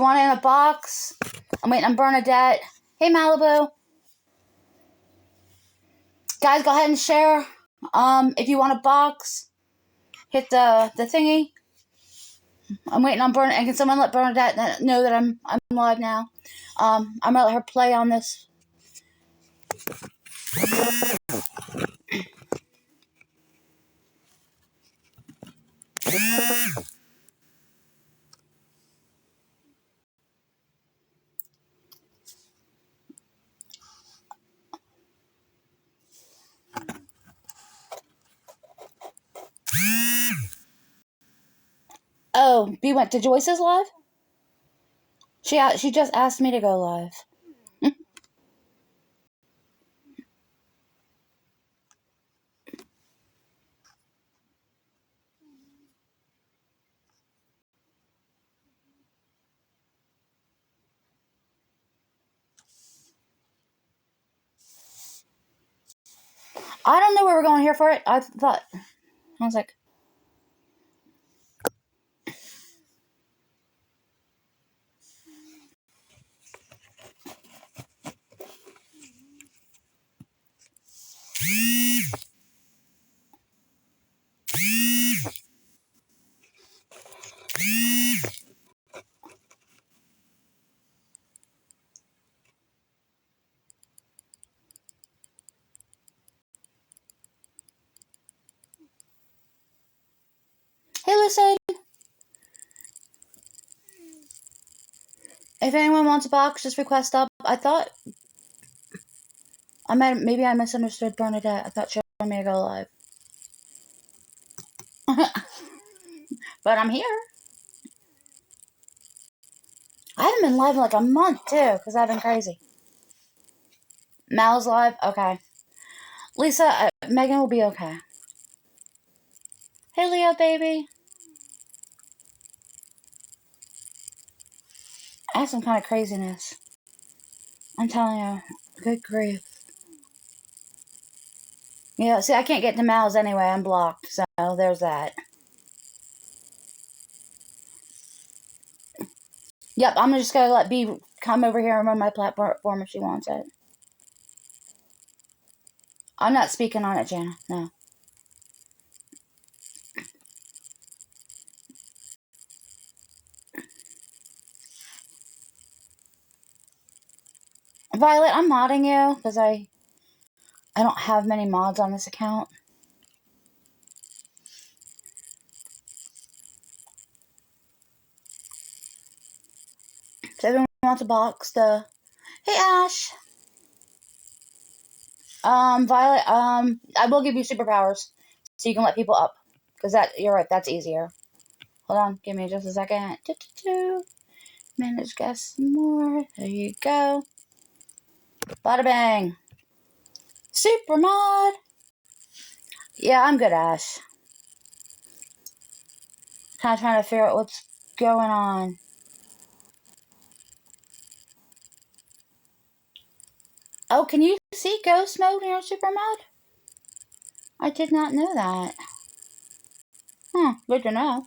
want it in a box? I'm waiting on Bernadette. Hey, Malibu. Guys, go ahead and share. If you want a box, hit the thingy. I'm waiting on Bernadette. And can someone let Bernadette know that I'm live now? I'm gonna let her play on this. Oh, B went to Joyce's live? She just asked me to go live. I don't know where we're going here for it. I was like, hey, listen. If anyone wants a box, just request up. I thought maybe I misunderstood Bernadette. I thought she wanted me to go live. But I'm here. I haven't been live in like a month, too, because I've been crazy. Mal's live? Okay. Lisa, Megan will be okay. Hey, Leo, baby. I have some kind of craziness. I'm telling you. Good grief. Yeah, see, I can't get to Mal's anyway. I'm blocked, so there's that. Yep, I'm just going to let B come over here and run my platform if she wants it. I'm not speaking on it, Jana. No. Violet, I'm modding you because I don't have many mods on this account. So everyone wants a box. Hey, Ash. Violet, I will give you superpowers so you can let people up. Because you're right, that's easier. Hold on, give me just a second. Manage guests more. There you go. Bada bang. Super mod. Yeah, I'm good, Ash. Kind of trying to figure out what's going on. Oh, can you see ghost mode in your super mod? I did not know that. Good to know.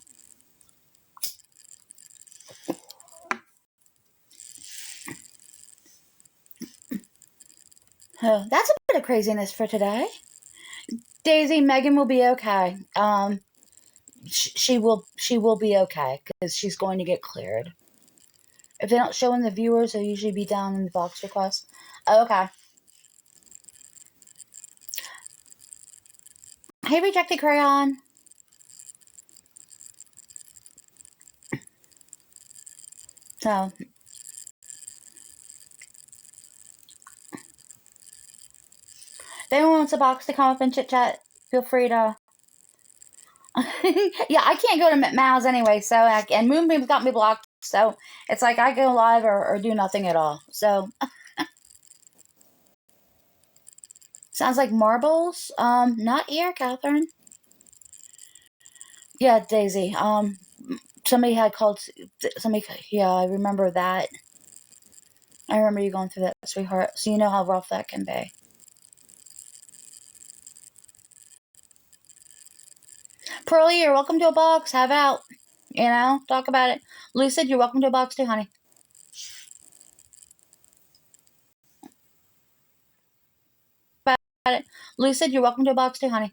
Oh, that's a bit of craziness for today. Daisy, Megan will be okay. She will be okay because she's going to get cleared. If they don't show in the viewers, they'll usually be down in the box request. Oh, okay. Hey, Rejected Crayon. So, if anyone wants a box to come up and chit chat, feel free to. Yeah, I can't go to Mal's anyway, so and Moonbeam's got me blocked, so it's like I go live or do nothing at all. So sounds like marbles. Not here, Catherine. Yeah, Daisy. Somebody had called somebody. Yeah, I remember that. I remember you going through that, sweetheart. So you know how rough that can be. Pearly, you're welcome to a box. Have out. You know, talk about it. Lucid, you're welcome to a box too, honey. it. Lucid, you're welcome to a box too, honey.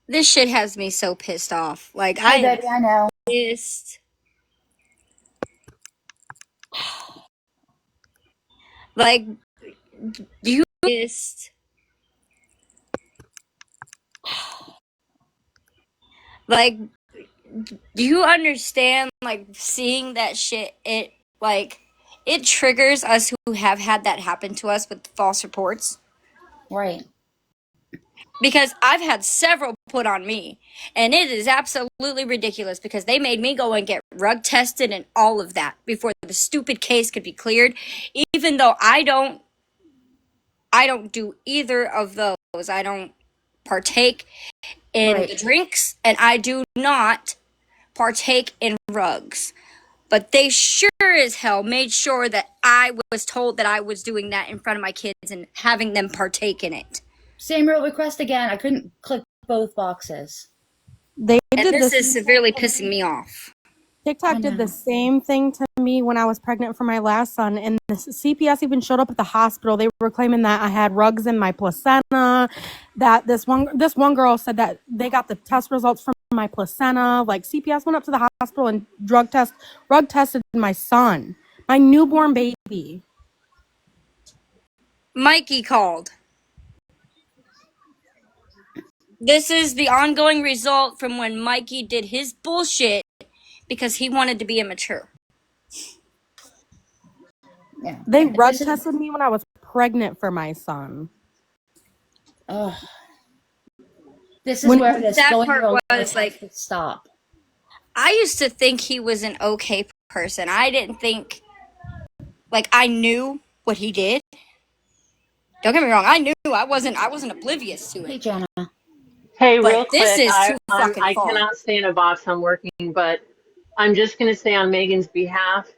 This shit has me so pissed off. Like, Hey, baby, I know. pissed. Like, do you pissed? Like, do you understand? Like, seeing that shit, it triggers us who have had that happen to us with false reports. Right. Because I've had several put on me, and it is absolutely ridiculous because they made me go and get rug tested and all of that before the stupid case could be cleared, even though I don't do either of those. I don't partake in the drinks, and I do not partake in rugs. But they sure as hell made sure that I was told that I was doing that in front of my kids and having them partake in it. Same real request again. I couldn't click both boxes. And this is severely pissing me off. TikTok did the same thing to me when I was pregnant for my last son, and the CPS even showed up at the hospital. They were claiming that I had rugs in my placenta, that this one girl said that they got the test results from my placenta. Like, CPS went up to the hospital and rug tested my son, my newborn baby. Mikey called. This is the ongoing result from when Mikey did his bullshit because he wanted to be immature. Yeah. They rug tested me when I was pregnant for my son. This is where this that going part was like stop. I used to think he was an okay person. I didn't think, like, I knew what he did. Don't get me wrong. I knew I wasn't oblivious to it. Hey, Jenna. Hey, But real this quick, is too fucking I far. cannot stay in a box. I'm working, but I'm just going to say on Megan's behalf,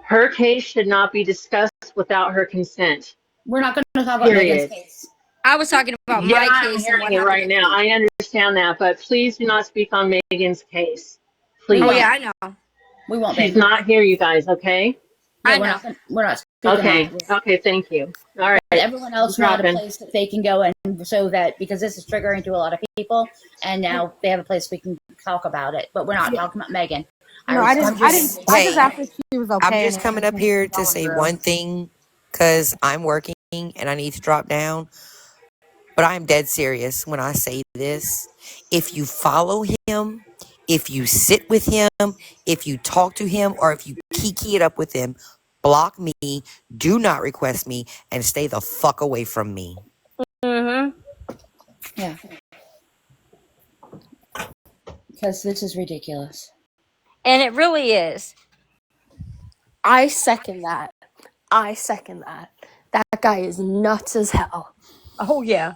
her case should not be discussed without her consent. We're not going to talk about Megan's case. I was talking about my case. I'm hearing it right now. I understand that, but please do not speak on Megan's case. Please. Oh yeah, I know. We won't. She's not here, you guys. Okay. Yeah, I know. We're not speaking okay. Okay. Thank you. All right. Everyone else had a place that they can go in, so that because this is triggering to a lot of people, and now they have a place we can talk about it. But we're not talking about Megan. No, I just asked if she was okay. I'm just coming up here to say one thing because I'm working and I need to drop down. But I'm dead serious when I say this. If you follow him, if you sit with him, if you talk to him, or if you kiki it up with him, block me, do not request me, and stay the fuck away from me. Yeah. Because this is ridiculous. And it really is. I second that. That guy is nuts as hell. Oh yeah.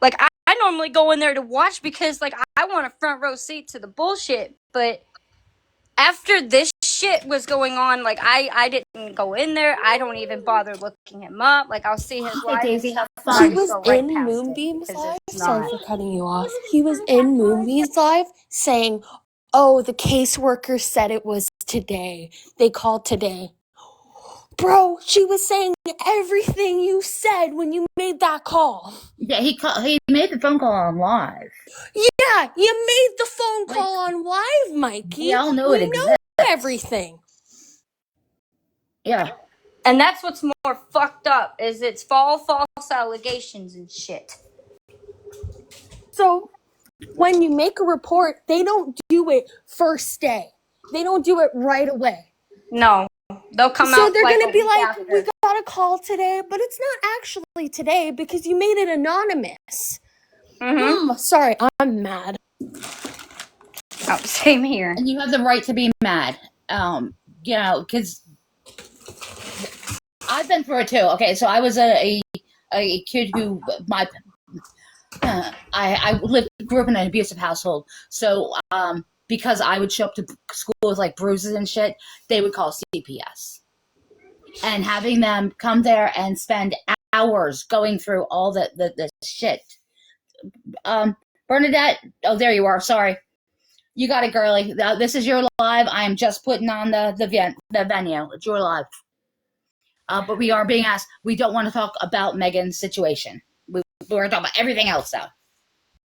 Like I normally go in there to watch because like I want a front row seat to the bullshit, but after this shit was going on, like I didn't go in there. I don't even bother looking him up. Like I'll see his live. Daisy, have He fun. was in Moonbeam's live. Sorry for cutting you off. He was in Moonbeam's live saying, "Oh, the caseworker said it was today. They called today." Bro, she was saying everything you said when you made that call. Yeah, he made the phone call on live. Yeah, you made the phone call on live, Mikey. We all know it exists. We know everything. Yeah. And that's what's more fucked up is it's false allegations and shit. So, when you make a report, they don't do it first day. They don't do it right away. No. They'll come out. So they're like going to be like, after. we got a call today, but it's not actually today because you made it anonymous. Sorry, I'm mad. Oh, same here. And you have the right to be mad. You know, because I've been through it too. Okay, so I was a kid who I grew up in an abusive household. So because I would show up to school with like bruises and shit, they would call CPS. And having them come there and spend hours going through all the shit. Bernadette, oh, there you are. Sorry. You got it, girly. This is your live. I am just putting on the venue. It's your live. But we are being asked. We don't want to talk about Megan's situation. We're talking about everything else, though.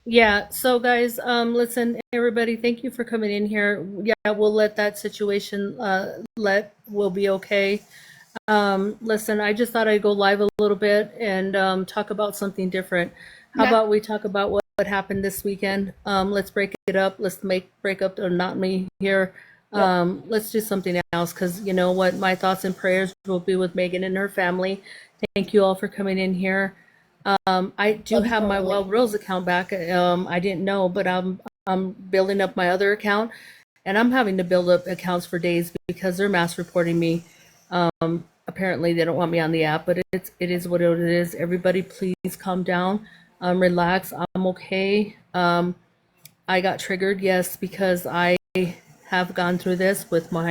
Yeah, so guys, listen, everybody, thank you for coming in here. Yeah, we'll let that situation we'll be okay. Listen, I just thought I'd go live a little bit and talk about something different. How about we talk about what happened this weekend? Let's break it up. Let's break up or not me here. Let's do something else, because you know what? My thoughts and prayers will be with Megan and her family. Thank you all for coming in here. I do have my Wild Rose account back. I didn't know, but I'm building up my other account, and I'm having to build up accounts for days because they're mass reporting me. Apparently they don't want me on the app, but it is what it is. Everybody, please calm down, relax. I'm okay. I got triggered, yes, because I have gone through this with my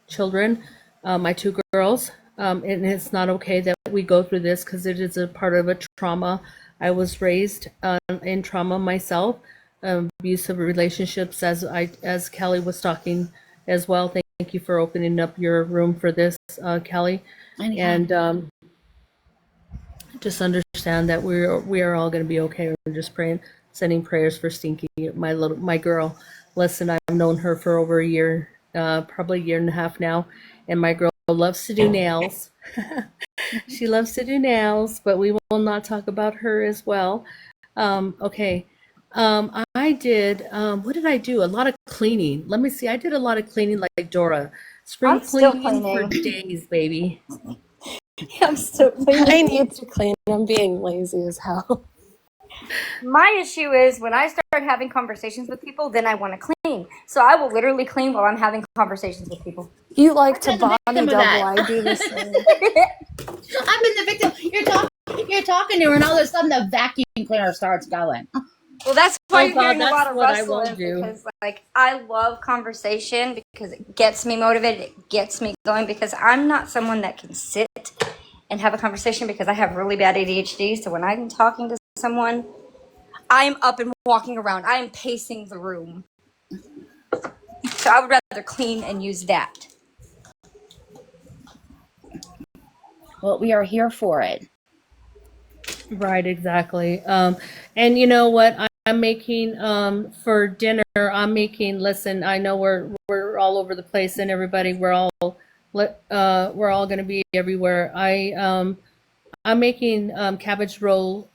children, my two girls, and it's not okay that we go through this because it is a part of a trauma. I was raised in trauma myself, abusive relationships, as Kelly was talking as well. Thank you for opening up your room for this, Kelly. Anytime. And just understand that we are all going to be okay. We're just praying, sending prayers for Stinky, my girl. Listen, I've known her for over a year, probably a year and a half now, and my girl loves to do nails. She loves to do nails, but we will not talk about her as well. Okay. I did, what did I do? A lot of cleaning. Let me see. I did a lot of cleaning like Dora. Spring cleaning for days, baby. I'm still cleaning. I need to clean. I'm being lazy as hell. My issue is when I start having conversations with people, then I want to clean. So I will literally clean while I'm having conversations with people. You like to body double. I do the same. I've been the victim. You're talking to her, and all of a sudden the vacuum cleaner starts going. Well, that's why you're hearing a lot of rustling, because like I love conversation because it gets me motivated, it gets me going, because I'm not someone that can sit and have a conversation because I have really bad ADHD. So when I'm talking to someone, I'm up and walking around. I am pacing the room. So I would rather clean and use that. Well, we are here for it. Right, exactly. And you know what I'm making for dinner? I'm making. Listen, I know we're all over the place, and everybody, we're all going to be everywhere. I'm making cabbage rolls.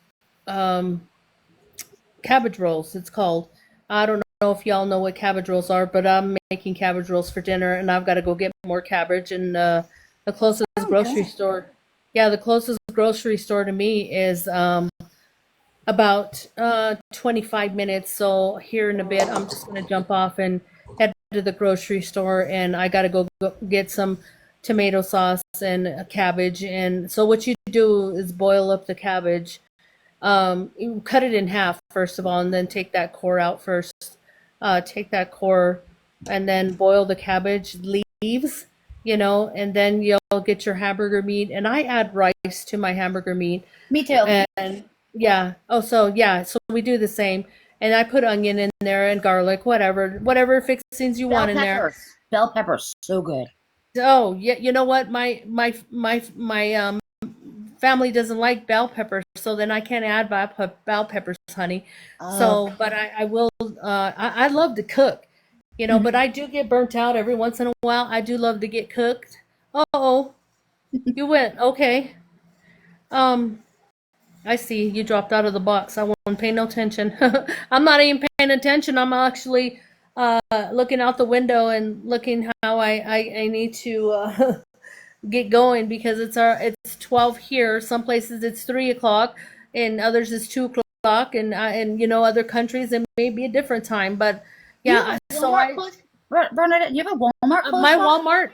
It's called. I don't know if y'all know what cabbage rolls are, but I'm making cabbage rolls for dinner, and I've got to go get more cabbage. And the closest grocery store. Yeah, the closest grocery store to me is about 25 minutes. So here in a bit, I'm just going to jump off and head to the grocery store, and I got to go get some tomato sauce and cabbage. And so what you do is boil up the cabbage. You cut it in half, first of all, and then take that core out first. Take that core and then boil the cabbage leaves, and then you'll get your hamburger meat. And I add rice to my hamburger meat. Me too. And yeah. Oh, so we do the same. And I put onion in there and garlic, whatever fixings you want in there. Bell peppers, so good. Oh, yeah. You know what? My family doesn't like bell peppers, so then I can't add bell peppers, honey. So, but I will. I love to cook, but I do get burnt out every once in a while. I do love to get cooked. Oh, you went okay. I see you dropped out of the box. I won't pay no attention. I'm not even paying attention. I'm actually looking out the window and looking how I need to get going, because it's 12 here. Some places it's 3 o'clock, and others it's 2 o'clock, and other countries it may be a different time. But yeah, Bernadette, you have a Walmart close my by?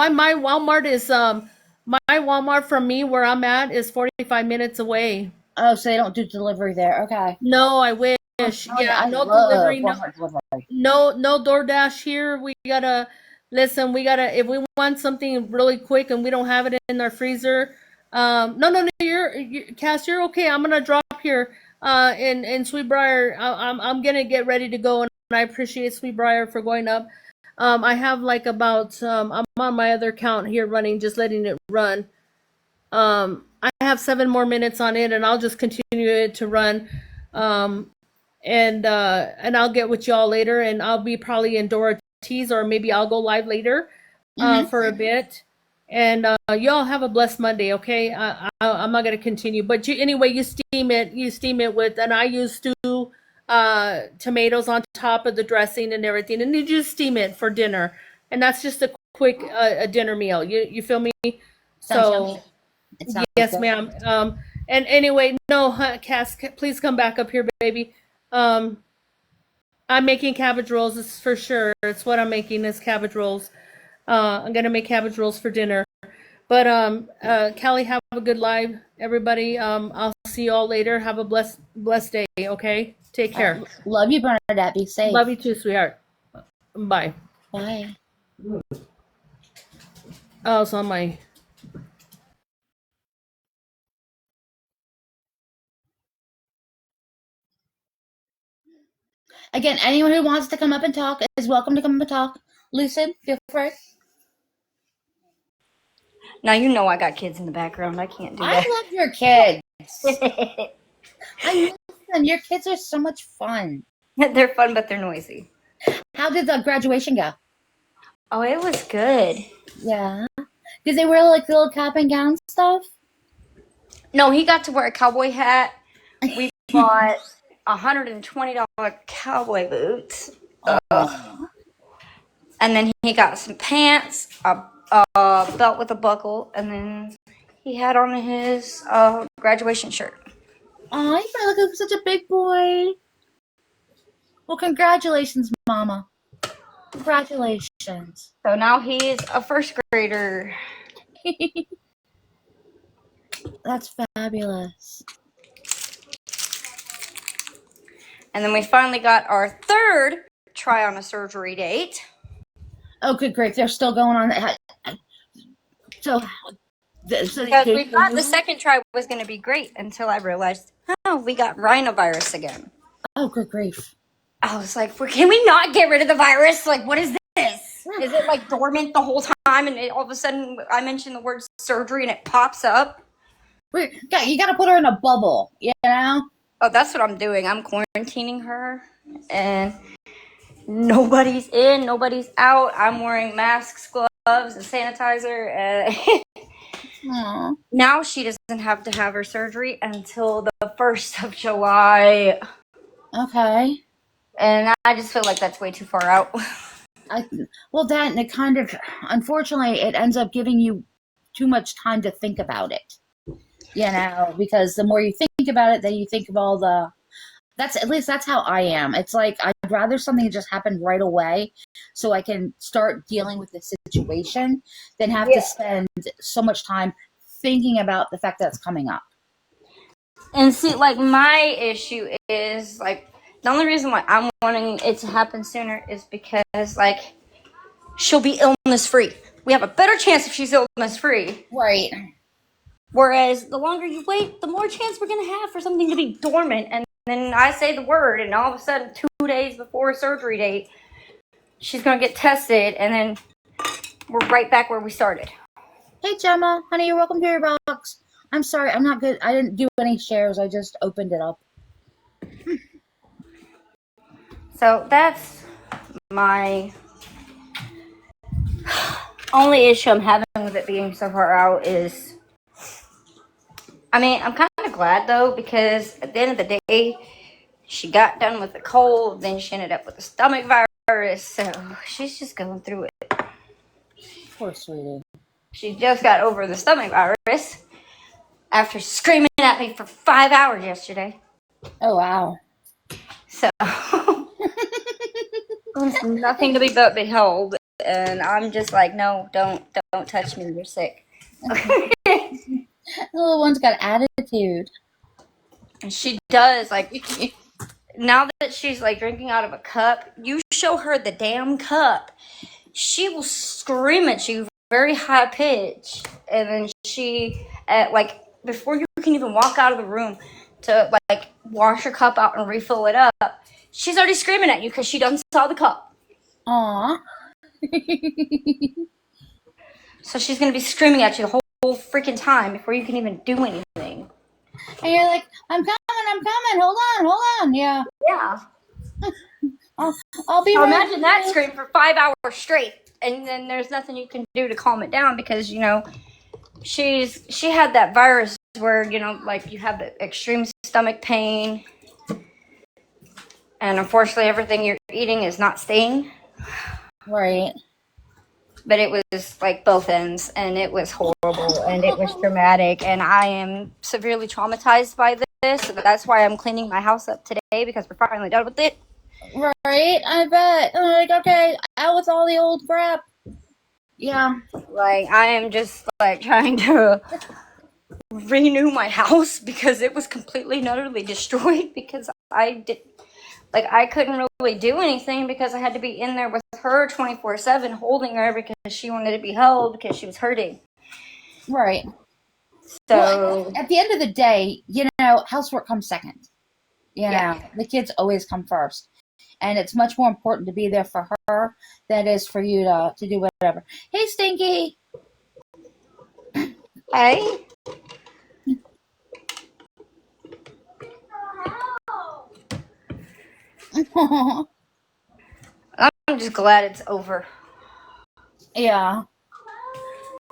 my Walmart is my Walmart from me where I'm at is 45 minutes away. Oh, so they don't do delivery there. Okay. No, I wish. Yeah, no delivery, no DoorDash here. We gotta listen. We gotta, if we want something really quick and we don't have it in our freezer. No, Cass, you're okay. I'm gonna drop here in Sweetbriar. I'm gonna get ready to go, and I appreciate Sweet Briar for going up. I have like about I'm on my other account here running, just letting it run. I have 7 more minutes on it, and I'll just continue it to run. Um, and I'll get with y'all later, and I'll be probably in Dorothy's, or maybe I'll go live later for a bit. And y'all have a blessed Monday, okay? I'm not gonna continue, but anyway, you steam it. You steam it with, and I use stew tomatoes on top of the dressing and everything, and you just steam it for dinner. And that's just a quick a dinner meal. You feel me? So yes, good. ma'am. And anyway, no, Cass, please come back up here, baby. I'm making cabbage rolls. It's for sure. It's what I'm making is cabbage rolls. I'm gonna make cabbage rolls for dinner. But Callie, have a good live, everybody. I'll see you all later. Have a blessed day. Okay, take care. Love you, Bernadette. Be safe. Love you too, sweetheart. Bye. Bye. Oh, it's on my. Again, anyone who wants to come up and talk is welcome to come up and talk. Lucid, feel free. Now you know I got kids in the background. I can't do that. I love your kids. I love them. Your kids are so much fun. They're fun, but they're noisy. How did the graduation go? Oh, it was good. Yeah. Did they wear like the little cap and gown stuff? No, he got to wear a cowboy hat. We bought $120 cowboy boots. And then he got some pants, a belt with a buckle, and then he had on his graduation shirt. Oh, you probably look like such a big boy. Well, congratulations, Mama. Congratulations. So now he's a first grader. That's fabulous. And then we finally got our third try on a surgery date. Oh, good, great. They're still going on. So because we thought the second try was going to be great until I realized, oh, we got rhinovirus again. Oh, good grief. I was like, can we not get rid of the virus? Like, what is this? Is it like dormant the whole time? And all of a sudden I mention the word surgery and it pops up? You got to put her in a bubble, you know? Oh, that's what I'm doing. I'm quarantining her. And nobody's in, nobody's out. I'm wearing masks, gloves, and sanitizer. Now she doesn't have to have her surgery until the 1st of July. Okay. And I just feel like that's way too far out. That it kind of, unfortunately, it ends up giving you too much time to think about it. You know, because the more you think about it, then you think of all the... At least that's how I am. It's like I'd rather something just happen right away so I can start dealing with the situation than have to spend so much time thinking about the fact that it's coming up. And see, like, my issue is, like, the only reason why I'm wanting it to happen sooner is because, like, she'll be illness-free. We have a better chance if she's illness-free. Right. Whereas the longer you wait, the more chance we're going to have for something to be dormant. And then I say the word, and all of a sudden, 2 days before surgery date, she's going to get tested, and then we're right back where we started. Hey, Gemma. Honey, you're welcome to your box. I'm sorry, I'm not good. I didn't do any shares. I just opened it up. So that's my only issue I'm having with it being so far out is... I mean, I'm kind of glad, though, because at the end of the day, she got done with the cold, then she ended up with the stomach virus, so she's just going through it. Poor sweetie. She just got over the stomach virus after screaming at me for 5 hours yesterday. Oh, wow. So, it's nothing to be but behold, and I'm just like, no, don't touch me, you're sick. The little one's got attitude. And she does, like, now that she's, like, drinking out of a cup, you show her the damn cup, she will scream at you very high pitch, and then she, like, before you can even walk out of the room to, like, wash your cup out and refill it up, she's already screaming at you because she done saw the cup. Aw. So she's going to be screaming at you the whole freaking time before you can even do anything. And you're like, I'm coming. Hold on. Yeah. Yeah. I'll be So right imagine that back. scream for 5 hours straight, and then there's nothing you can do to calm it down because she had that virus where like you have the extreme stomach pain, and unfortunately everything you're eating is not staying. Right. But it was like both ends, and it was horrible, and it was traumatic, and I am severely traumatized by this. So that's why I'm cleaning my house up today because we're finally done with it. Right. I bet. I'm like, okay, out with all the old crap. Yeah. Like I am just like trying to renew my house because it was completely and utterly destroyed because I couldn't really do anything because I had to be in there with her 24/7 holding her because she wanted to be held because she was hurting. Right. So well, at the end of the day, housework comes second. The kids always come first. And it's much more important to be there for her than it is for you to do whatever. Hey, Stinky. Hey. I'm just glad it's over. Yeah.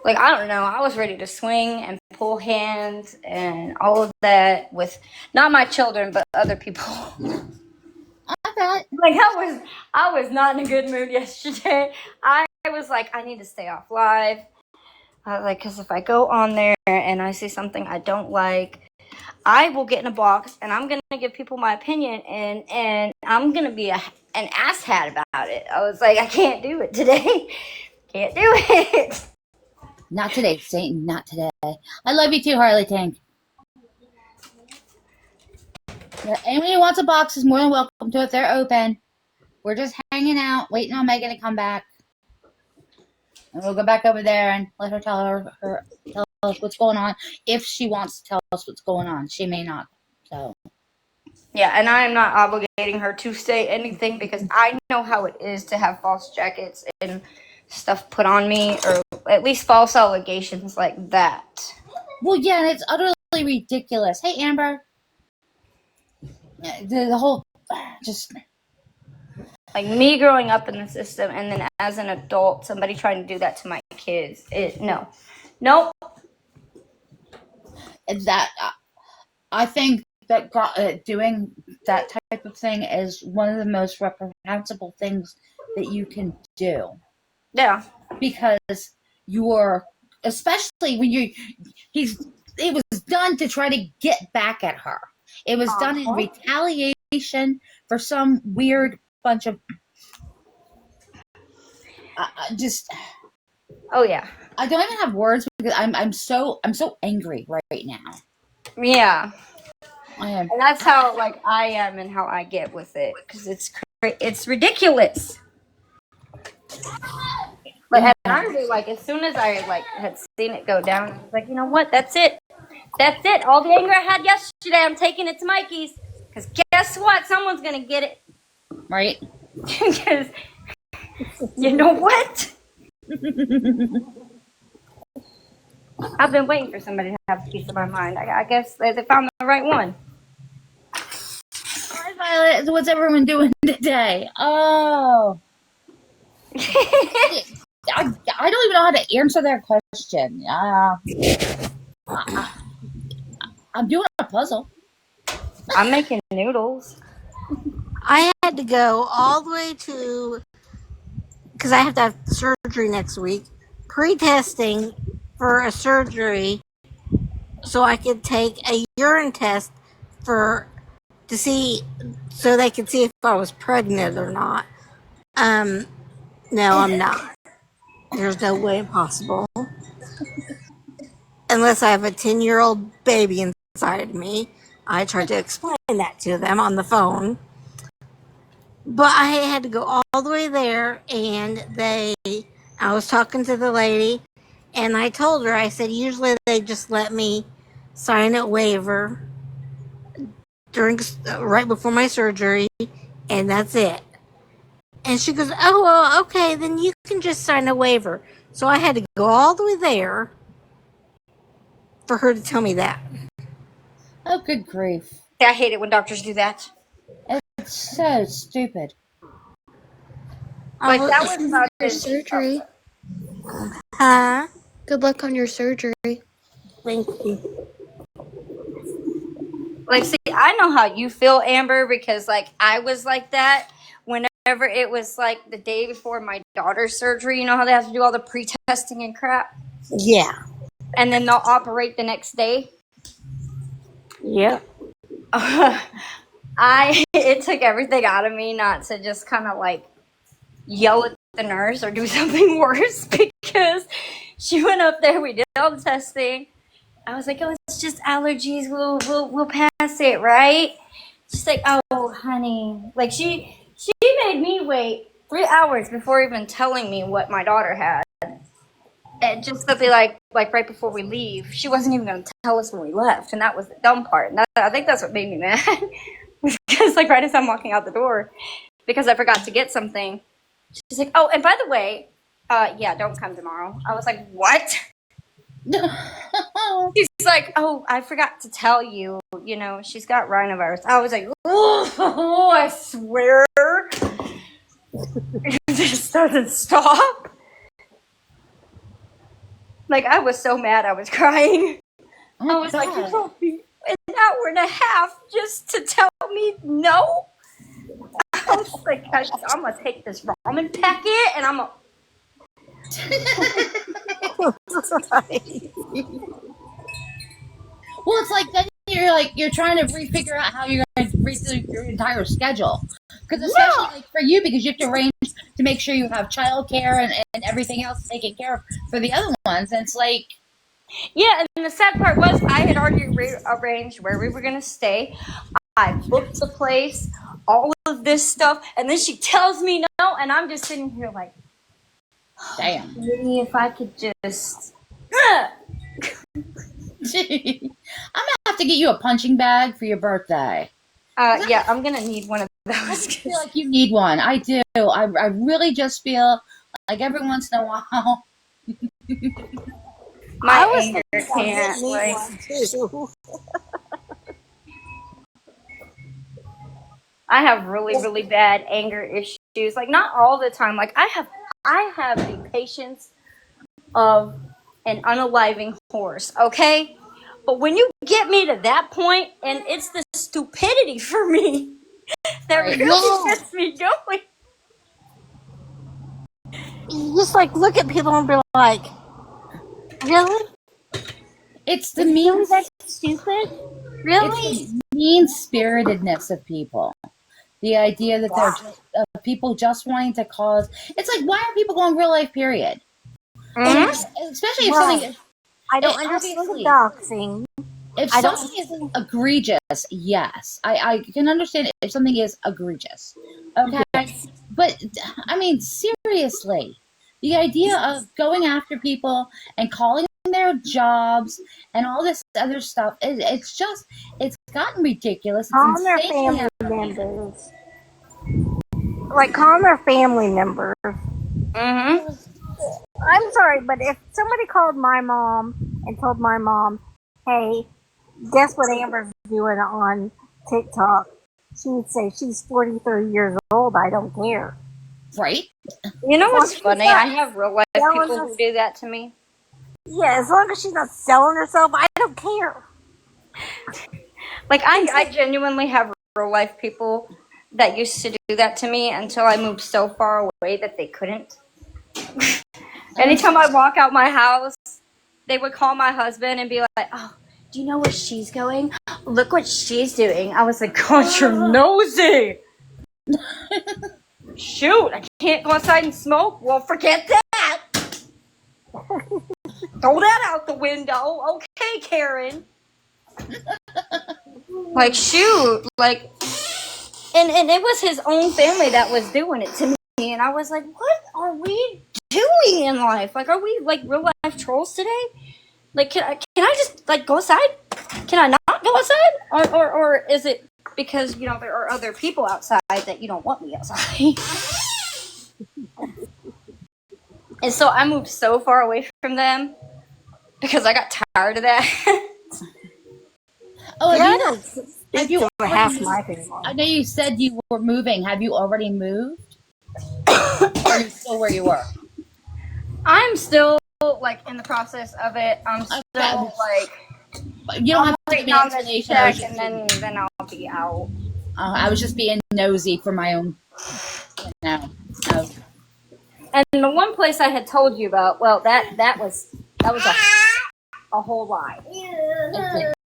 Like, I don't know. I was ready to swing and pull hands and all of that with not my children, but other people. I bet. Like, I was not in a good mood yesterday. I was like, I need to stay off live. I was like, because if I go on there and I see something I don't like, I will get in a box and I'm going to give people my opinion and I'm going to be an asshat about it. I was like, I can't do it today. Can't do it. Not today, Satan. Not today. I love you too, Harley Tank. Yeah, anyone who wants a box is more than welcome to it. They're open. We're just hanging out, waiting on Megan to come back. And we'll go back over there and let her tell us what's going on. If she wants to tell us what's going on. She may not. So. Yeah, and I am not obligating her to say anything because I know how it is to have false jackets and stuff put on me, or at least false allegations like that. Well, yeah, and it's utterly ridiculous. Hey, Amber. The whole, just... Like me growing up in the system and then as an adult, somebody trying to do that to my kids. No. Nope. That, I think that doing that type of thing is one of the most reprehensible things that you can do. Yeah. Because you're, especially when it was done to try to get back at her. It was done in retaliation for some weird bunch of just. Oh yeah. I don't even have words because I'm so angry right now. Yeah. I am. And that's how like I am and how I get with it because it's ridiculous. But and I knew, like, as soon as I like had seen it go down, I was like, you know what? That's it. That's it. All the anger I had yesterday, I'm taking it to Mikey's. Because guess what? Someone's gonna get it. Right. Because you know what? I've been waiting for somebody to have a piece of my mind. I guess they found the right one. All right, Violet. What's everyone doing today? Oh. I don't even know how to answer that question. I'm doing a puzzle. I'm making noodles. I had to go all the way to, because I have to have surgery next week, pre-testing for a surgery so I could take a urine test so they could see if I was pregnant or not. No, I'm not. There's no way possible. Unless I have a 10-year-old baby inside of me. I tried to explain that to them on the phone. But I had to go all the way there, and I was talking to the lady, and I told her, I said, usually they just let me sign a waiver during right before my surgery, and that's it. And she goes, oh, well, okay, then you can just sign a waiver. So I had to go all the way there for her to tell me that. Oh, good grief. I hate it when doctors do that. It's so stupid. Like, Oh, that was about Your as... surgery. huh? Good luck on your surgery. Thank you. Like, see, I know how you feel, Amber, because, like, I was like that whenever it was, like, the day before my daughter's surgery. You know how they have to do all the pre-testing and crap? Yeah. And then they'll operate the next day? Yep. It took everything out of me not to just kind of, like, yell at the nurse or do something worse, because she went up there, we did all the testing. I was like, oh, it's just allergies. We'll pass it, right? She's like, oh, honey. Like, she made me wait 3 hours before even telling me what my daughter had. And just to be like right before we leave, she wasn't even going to tell us when we left. And that was the dumb part. And I think that's what made me mad. Because, like, right as I'm walking out the door, because I forgot to get something, she's like, oh, and by the way, yeah, don't come tomorrow. I was like, what? She's like, oh, I forgot to tell you, you know, she's got rhinovirus. I was like, oh, I swear. It just doesn't stop. Like, I was so mad I was crying. I was like, you told me an hour and a half just to tell me no? I was like, I'm going to take this ramen packet and I'm going Well, it's like then you're trying to refigure out how you're going to redo your entire schedule. Because especially like for you, because you have to arrange to make sure you have childcare and everything else taken care of for the other ones. And it's like, yeah, and the sad part was I had already arranged where we were going to stay. I booked the place, all of this stuff, and then she tells me no, and I'm just sitting here like, damn. maybe if I could just... I'm going to have to get you a punching bag for your birthday. Yeah, I'm going to need one of those. I feel like you need one. I do. I really just feel like every once in a while. My anger can't, like... I have really, really bad anger issues. Like, not all the time. Like, I have the patience of an unaliving horse, okay? But when you get me to that point, and it's the stupidity for me that really gets me going. You just like look at people and be like, really? It's the mean. That's stupid. Really? It's the mean-spiritedness of people. The idea that they're people just wanting to cause. It's like, why are people going real life? Period. Mm-hmm. Especially if something. I don't understand the doxing. If something is egregious, yes, I can understand if something is egregious. Okay, yes. But I mean, seriously, the idea of going after people and calling their jobs and all this other stuff, it's gotten ridiculous. Calling their family members. Like calling their family members. Mm-hmm. I'm sorry, but if somebody called my mom and told my mom, hey, guess what Amber's doing on TikTok? She would say, she's 40, 30 years old. I don't care. Right? You know what's funny? I have real life people who do that to me. Yeah, as long as she's not selling herself, I don't care. Like, I genuinely have real life people that used to do that to me until I moved so far away that they couldn't. Anytime I walk out my house, they would call my husband and be like, oh, do you know where she's going? Look what she's doing. I was like, God, you're nosy. Shoot, I can't go outside and smoke. Well, forget that. Throw that out the window. Okay, Karen. Like, shoot. Like, and it was his own family that was doing it to me. And I was like, what are we doing in life? Like, are we, like, real life trolls today? Like, can I just, like, go outside? Can I not go outside? Or is it because, you know, there are other people outside that you don't want me outside. And so I moved so far away from them because I got tired of that. Oh, Yeah, I have don't speak you to half already? my people. I know you said you were moving. Have you already moved? Or are you still where you were? I'm still like in the process of it. I'm still Okay. like You don't I'm have to give waiting me an on this explanation. check, and then I'll be out. I was just being nosy for my own. No. Oh. And the one place I had told you about, well, that was a whole lie.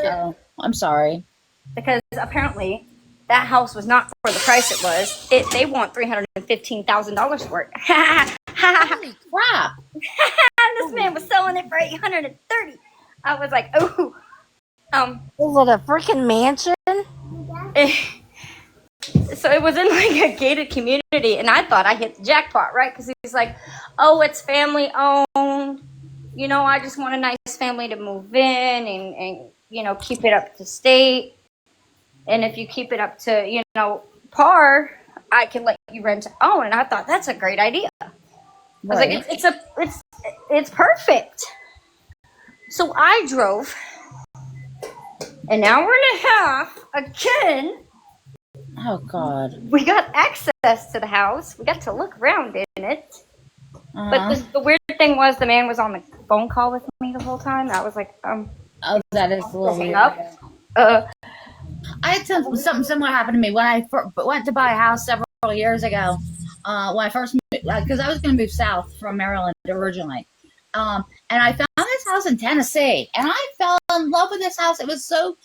Oh, I'm sorry. Because apparently that house was not for the price it was. They want $315,000 for it. Holy crap! This man was selling it for $830. I was like, oh, Is it a freaking mansion? so it was in like a gated community, and I thought I hit the jackpot, right? Because he's like, oh, it's family owned. You know, I just want a nice family to move in and you know, keep it up to state. And if you keep it up to, you know, par, I can let you rent to own. And I thought that's a great idea. I was Right. like, it's perfect. So I drove an hour and a half again. Oh God. We got access to the house. We got to look around in it. But the weird thing was the man was on the phone call with me the whole time. I was like, Oh, that is a little hang weird. up. I had something similar happen to me when I went to buy a house several years ago. When I first moved, because I was going to move south from Maryland originally, and I found this house in Tennessee, and I fell in love with this house. It was so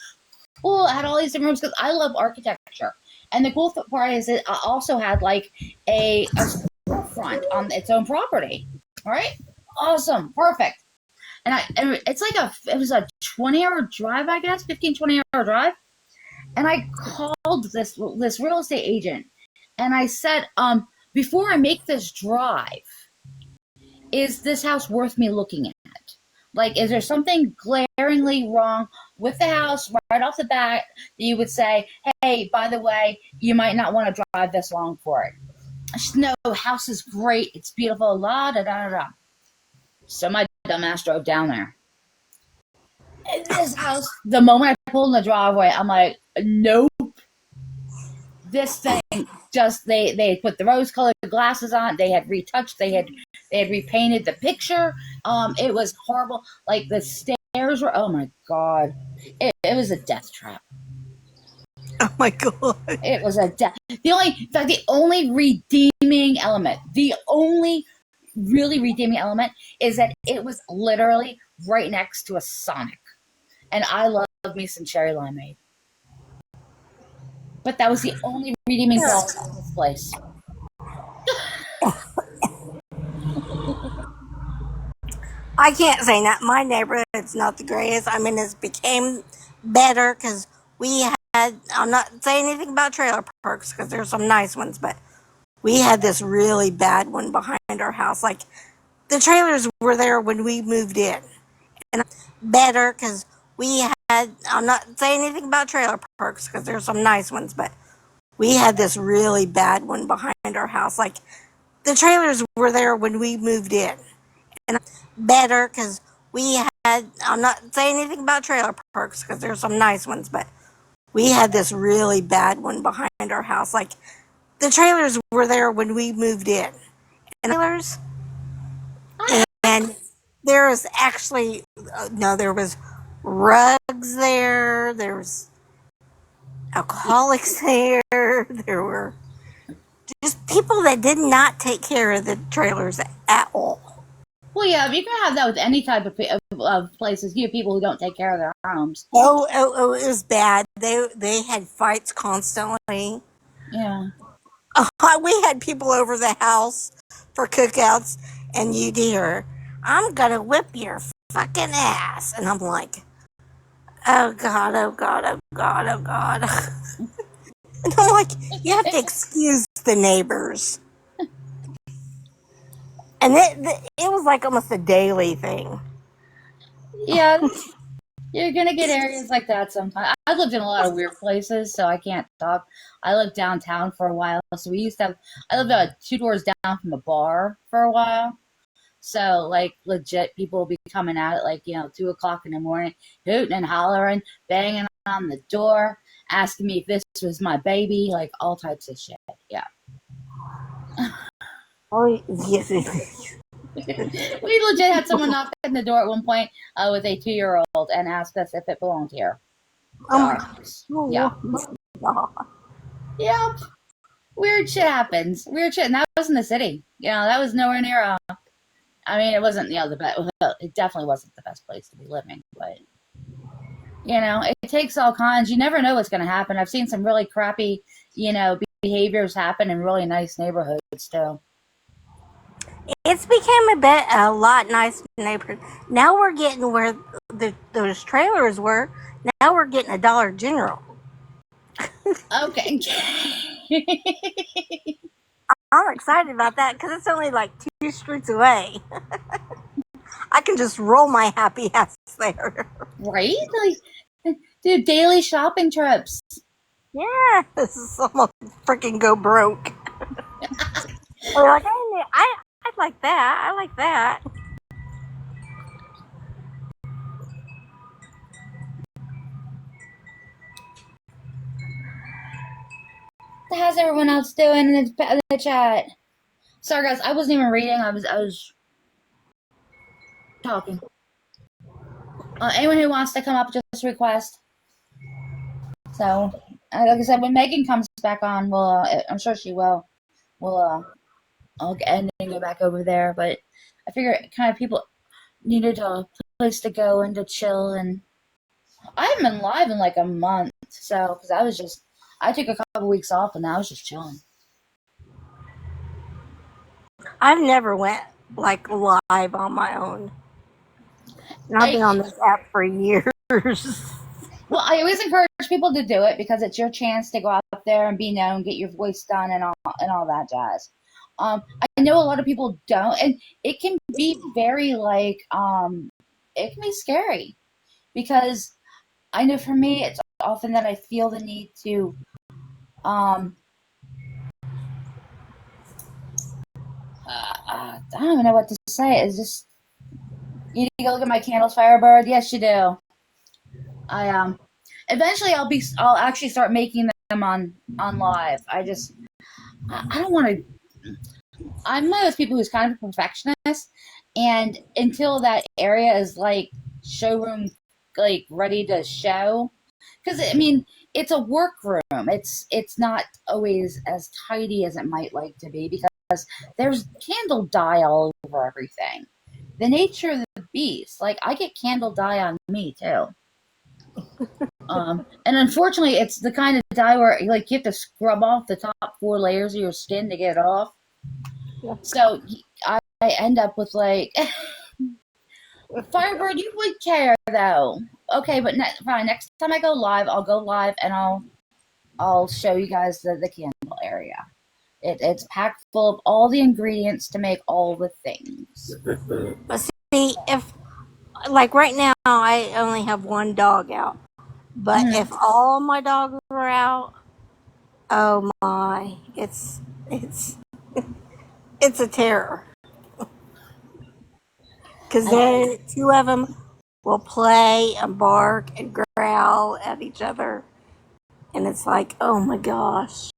cool. It had all these different rooms because I love architecture, and the cool part is it also had like a front on its own property. All right, awesome, perfect. And it's like it was a 20-hour drive, I guess, 15-20-hour drive. And I called this real estate agent, and I said, before I make this drive, is this house worth me looking at? Like, is there something glaringly wrong with the house right off the bat that you would say, hey, by the way, you might not want to drive this long for it? She said, no, house is great. It's beautiful. La da da da. So my dumbass drove down there. And this house, the moment I pulled in the driveway, I'm like, nope. This thing just they put the rose colored glasses on. They had retouched. They had repainted the picture. It was horrible. Like the stairs were. Oh my God, it was a death trap. Oh my God. It was a death. The only redeeming element, the only really redeeming element is that it was literally right next to a Sonic, and I love me some cherry limeade. But that was the only redeeming quality of this place. I can't say that. My neighborhood's not the greatest. I mean, it's became better because we had, I'm not saying anything about trailer parks because there's some nice ones, but we had this really bad one behind our house. Like, the trailers were there when we moved in. And better because we had, I'm not saying anything about trailer parks because there's some nice ones, but we had this really bad one behind our house. Like, the trailers were there when we moved in. And better because we had, I'm not saying anything about trailer parks because there's some nice ones, but we had this really bad one behind our house. Like, the trailers were there when we moved in. And trailers, and there was actually, no, there was rugs there, there was alcoholics there, there were just people that did not take care of the trailers at all. Well, yeah, you can have that with any type of places. You have people who don't take care of their homes. Oh, it was bad. They had fights constantly. Yeah. We had people over the house for cookouts, and you'd hear, I'm gonna whip your fucking ass. And I'm like, oh God, oh God, oh God, oh God. And I'm like, you have to excuse the neighbors. And it was like almost a daily thing. Yeah. You're gonna get areas like that sometimes. I lived in a lot of weird places, so I can't talk. I lived downtown for a while, so we used to have. I lived 2 doors down from a bar for a while, so like legit people will be coming out at like 2 o'clock in the morning, hooting and hollering, banging on the door, asking me if this was my baby, like all types of shit. Yeah. Oh yes. We legit had someone knock on the door at one point with a 2-year-old and ask us if it belonged here to Oh our my house. Yeah. God. Yep. Weird shit happens. Weird shit. And that was in the city. That was nowhere near. I mean, it wasn't, the best. It definitely wasn't the best place to be living. But, it takes all kinds. You never know what's going to happen. I've seen some really crappy, behaviors happen in really nice neighborhoods, too. It's became a lot nicer neighborhood. Now we're getting where those trailers were. Now we're getting a Dollar General. Okay. I'm excited about that because it's only like 2 streets away. I can just roll my happy ass there. Right? Like, do daily shopping trips. Yeah, this is almost freaking go broke. We're like, I like that. I like that. How's everyone else doing in the chat? Sorry, guys. I wasn't even reading. I was talking. Anyone who wants to come up, just request. So, like I said, when Megan comes back on, I'm sure she will. I'll end and go back over there. But I figure kind of people needed a place to go and to chill. And I haven't been live in like a month. So, because I took a couple weeks off and I was just chilling. I've never went like live on my own. And I've been on this app for years. Well, I always encourage people to do it because it's your chance to go out there and be known, get your voice done, and all that jazz. I know a lot of people don't, and it can be very like it can be scary because I know for me it's often that I feel the need to I don't even know what to say. It's just you need to go look at my candles, Firebird. Yes, you do. I eventually I'll actually start making them on live. I don't want to. I'm one of those people who's kind of a perfectionist, and until that area is like showroom, like ready to show, because I mean it's a workroom. It's not always as tidy as it might like to be because there's candle dye all over everything. The nature of the beast, like I get candle dye on me too. And unfortunately, it's the kind of dye where like you have to scrub off the top 4 layers of your skin to get it off. So I end up with like Firebird. You would care though. Okay, but fine. Next time I go live, I'll go live and I'll show you guys the candle area. It's packed full of all the ingredients to make all the things. But see, if like right now, I only have one dog out. But if all my dogs were out, oh my, it's a terror. Because then 2 of them will play and bark and growl at each other, and it's like, oh my gosh.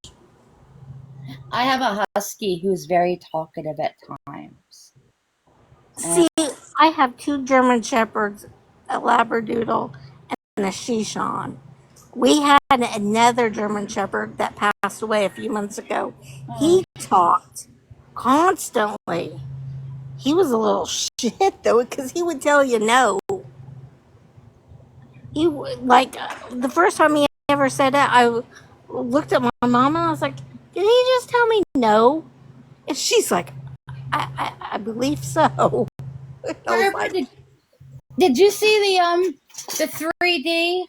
I have a husky who's very talkative at times. See, I have 2 German Shepherds, a Labradoodle, and a Shishan. We had another German Shepherd that passed away a few months ago. He talked constantly. He was a little shit though, because he would tell you no. He like the first time he ever said that, I looked at my mom and I was like, "Did he just tell me no?" And she's like, "I believe so." I was like, did you see the 3D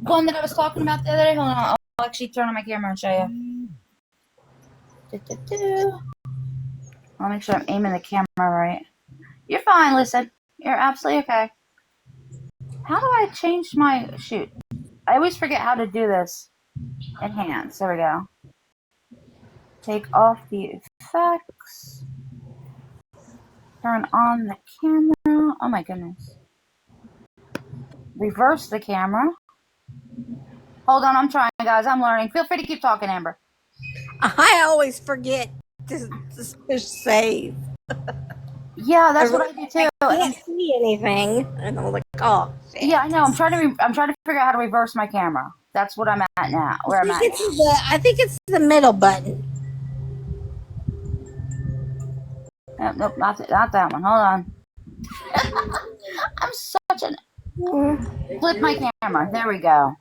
one that I was talking about the other day? Hold on, I'll actually turn on my camera and show you. I'll make sure I'm aiming the camera right. You're fine, listen. You're absolutely okay. How do I change my shoot? I always forget how to do this. Enhance. There we go. Take off the effects. Turn on the camera. Oh my goodness. Reverse the camera. Hold on, I'm trying, guys. I'm learning. Feel free to keep talking, Amber. I always forget to push save. Yeah, that's what I do too. I can't see anything, and I'm like, oh shit. Yeah, I know. I'm trying to figure out how to reverse my camera. That's what I'm at now. Where I'm at now. I think it's the middle button. Nope, not that one. Hold on. I'm such an. Flip my camera. There we go.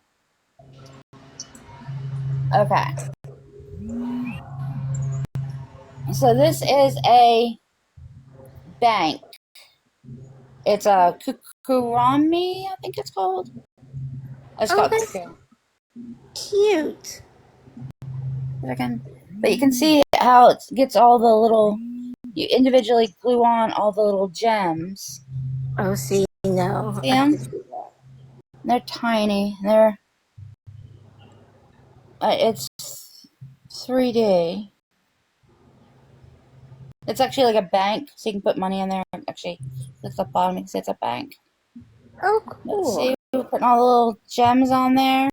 Okay. So this is a bank. It's a Kukurami, I think it's called. It's called Kuku. Cute. But you can see how it gets all the little. You individually glue on all the little gems. Oh, see, no. See them? They're tiny. They're. It's 3D. It's actually like a bank, so you can put money in there. Actually, look at the bottom, you can see it's a bank. Oh, cool. Let's see, we're putting all the little gems on there.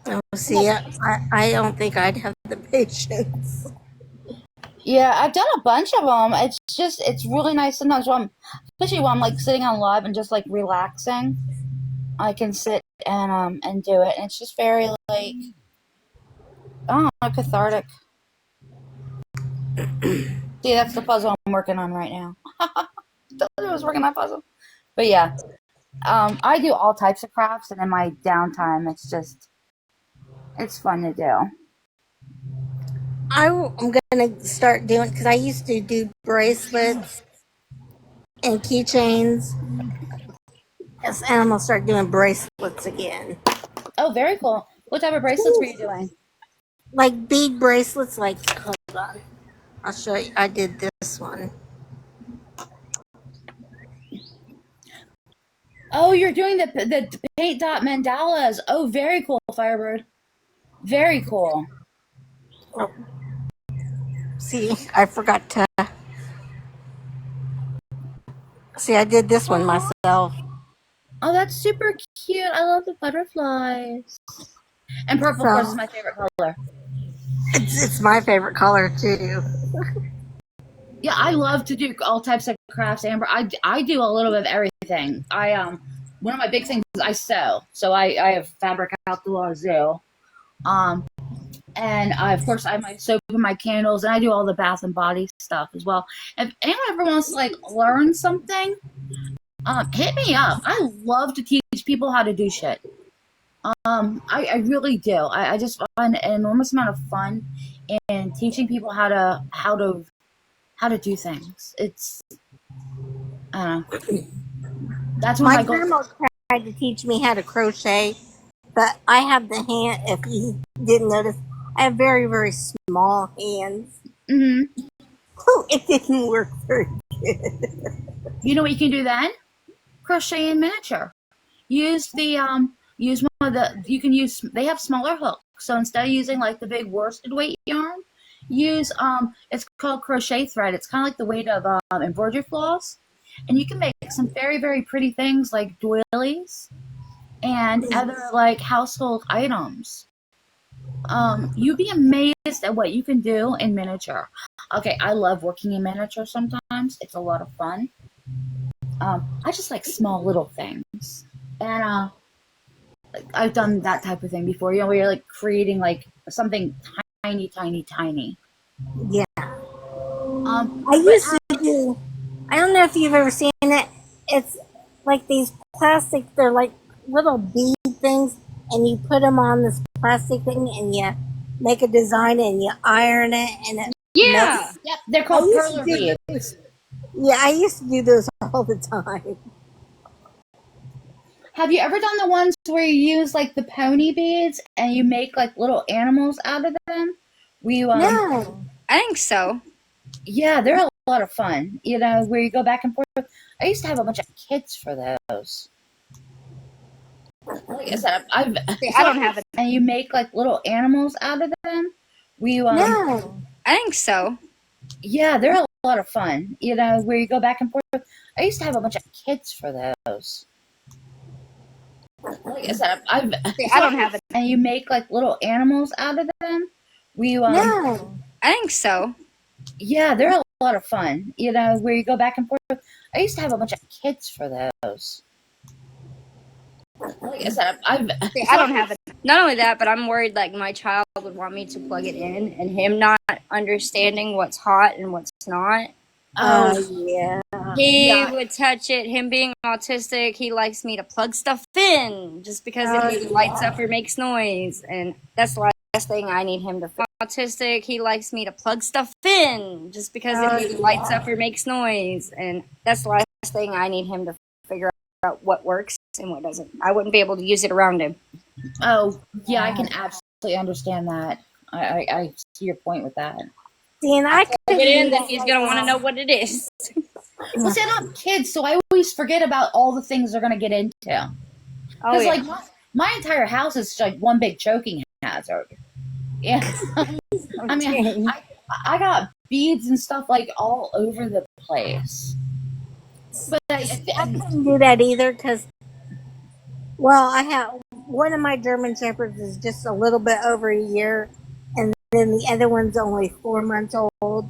Oh, see, I don't think I'd have the patience. Yeah, I've done a bunch of them. It's really nice sometimes especially when I'm like sitting on live and just like relaxing. I can sit and do it, and it's just very like, cathartic. See, that's the puzzle I'm working on right now. I was working on that puzzle, but yeah, I do all types of crafts, and in my downtime, it's fun to do. I'm gonna start doing, because I used to do bracelets and keychains. Yes, and I'm gonna start doing bracelets again. Oh, very cool. What type of bracelets were you doing? Like bead bracelets, like, hold on. I'll show you. I did this one. Oh, you're doing the paint dot mandalas. Oh, very cool, Firebird. Very cool. Oh. See, I forgot to. See, I did this one myself. Oh, that's super cute. I love the butterflies. And purple, of course, is my favorite color. It's my favorite color, too. Yeah, I love to do all types of crafts, Amber. I do a little bit of everything. One of my big things is I sew. So I have fabric out the wazoo. And of course I have my soap and my candles, and I do all the bath and body stuff as well. If anyone ever wants to like learn something, hit me up. I love to teach people how to do shit. I really do. I just find an enormous amount of fun in teaching people how to do things. It's that's what my grandma tried to teach me how to crochet, but I have the hand. If you didn't notice, I have very, very small hands. Mm-hmm. Oh, it didn't work very good. You know what you can do then? Crochet in miniature. Use use one of they have smaller hooks. So instead of using like the big worsted weight yarn, use it's called crochet thread. It's kind of like the weight of embroidery floss, and you can make some very, very pretty things like doilies and other like household items. You'd be amazed at what you can do in miniature. Okay, I love working in miniature sometimes. It's a lot of fun. I just like small little things. And I've done that type of thing before, where you're like creating like something tiny, tiny, tiny. Yeah. I used to do, I don't know if you've ever seen it. It's like these plastic, they're like little bead things, and you put them on this plastic thing, and you make a design, and you iron it, and it makes, yep, they're called perler beads. Yeah, I used to do those all the time. Have you ever done the ones where you use like the pony beads and you make like little animals out of them? No, I think so. Yeah, they're a lot of fun. Where you go back and forth. I used to have a bunch of kits for those. Like I said, I don't have it. And you make like little animals out of them. No. I think so. Yeah, they're a lot of fun. You know, where you go back and forth. I used to have a bunch of kits for those. Like I said, I don't have it. And you make like little animals out of them. No. I think so. Yeah, they're a lot of fun. You know, where you go back and forth. I used to have a bunch of kits for those. Like I said, I don't have it. Not only that, but I'm worried like my child would want me to plug it in, and him not understanding what's hot and what's not. Yeah. He would touch it. Him being autistic, he likes me to plug stuff in just because it either lights up or makes noise, and that's the last thing I need him to. Autistic, he likes me to plug stuff in just because it either lights up or makes noise, and that's the last thing I need him to figure out what works and what doesn't. I wouldn't be able to use it around him. Oh, yeah, I can absolutely understand that. I see your point with that. See, and I Plug it in, then he's gonna want to know what it is. Well, see, I don't have kids, so I always forget about all the things they're going to get into. Because, like, my entire house is like one big choking hazard. Yeah. I mean, I got beads and stuff, like, all over the place. But I couldn't do that either because, well, I have one of my German Shepherds is just a little bit over a year, and then the other one's only 4 months old.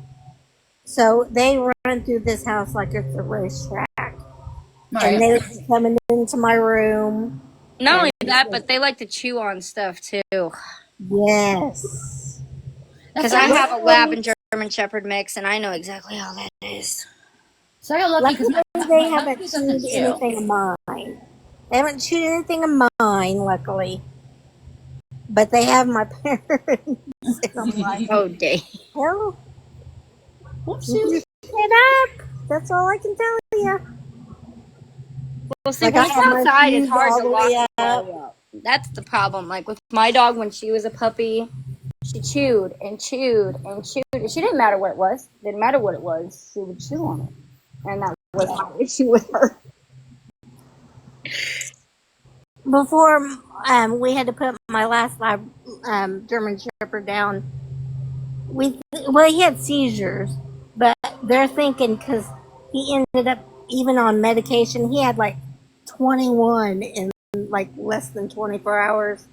So they run through this house like it's a racetrack. Right. And they would be coming into my room. Not only that, but they like to chew on stuff too. Yes. Because I have a lab and German Shepherd mix, and I know exactly how that is. So I got lucky because they haven't chewed anything of mine. They haven't chewed anything of mine, luckily. But they have my parents. And I'm like, oh, dang. Well, whoopsie, it up. That's all I can tell you. Well, see, when it's outside, it's hard to lock it up. That's the problem. Like with my dog, when she was a puppy, she chewed and chewed and chewed. She didn't matter what it was. Didn't matter what it was. She would chew on it, and that was my issue with her. Before we had to put my last German Shepherd down, he had seizures, but they're thinking because he ended up even on medication, he had like 21 in like less than 24 hours.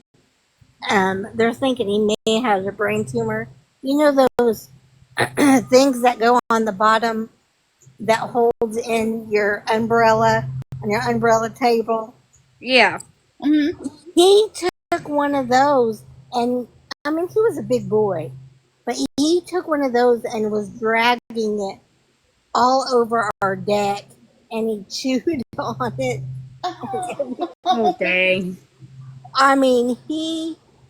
They're thinking he may have a brain tumor. You know those things that go on the bottom that holds in your umbrella on your umbrella table? Yeah. Mm-hmm. He took one of those, and I mean, he was a big boy, but he took one of those and was dragging it all over our deck, and he chewed on it. Oh, dang. I mean,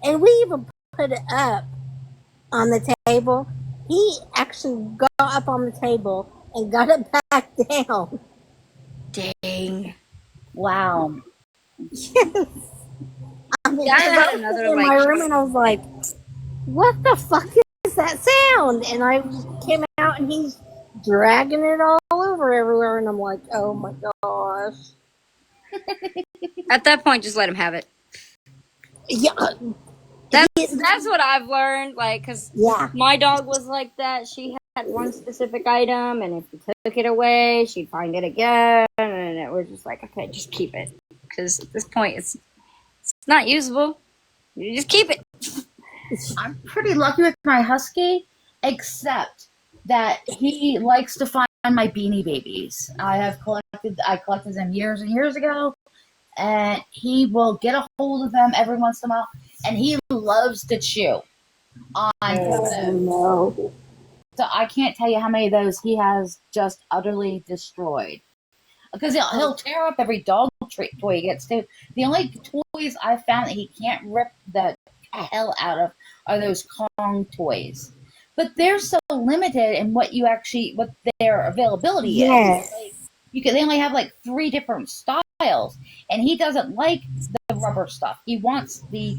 and we even put it up on the table. He actually got up on the table and got it back down. Dang. Wow. Yes. I mean, Yeah, I had I was another, in my room and I was like, what the fuck is that sound? And I came out and he's dragging it all over everywhere. And I'm like, oh my gosh. At that point, just let him have it. Yeah. That's what I've learned. Like, because my dog was like that. She had one specific item, and if you took it away, she'd find it again. And it was just like, okay, just keep it. Because at this point, it's not usable. You just keep it. I'm pretty lucky with my husky, except that he likes to find my Beanie Babies. I collected them years and years ago, and he will get a hold of them every once in a while, and he loves to chew on them. No. So I can't tell you how many of those he has just utterly destroyed. Because he'll tear up every dog toy he gets to. The only toys I've found that he can't rip the hell out of are those Kong toys. But they're so limited in what their availability is. Like, they only have like 3 different styles, and he doesn't like the rubber stuff. He wants the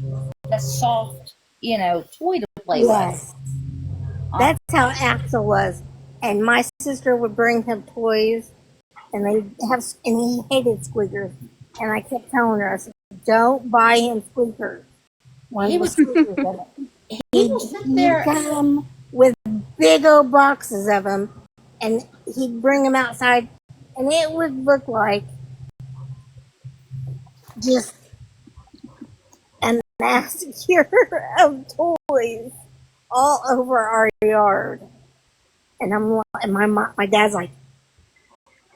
soft, toy to play with. That's how Axel was. And my sister would bring him toys, and he hated squeakers. And I kept telling her, I said, don't buy him squeakers. One He with was squeakers in it. he will sit He'd there. come with big old boxes of them, and he'd bring them outside, and it would look like just a massacre of toys all over our yard. And my dad's like,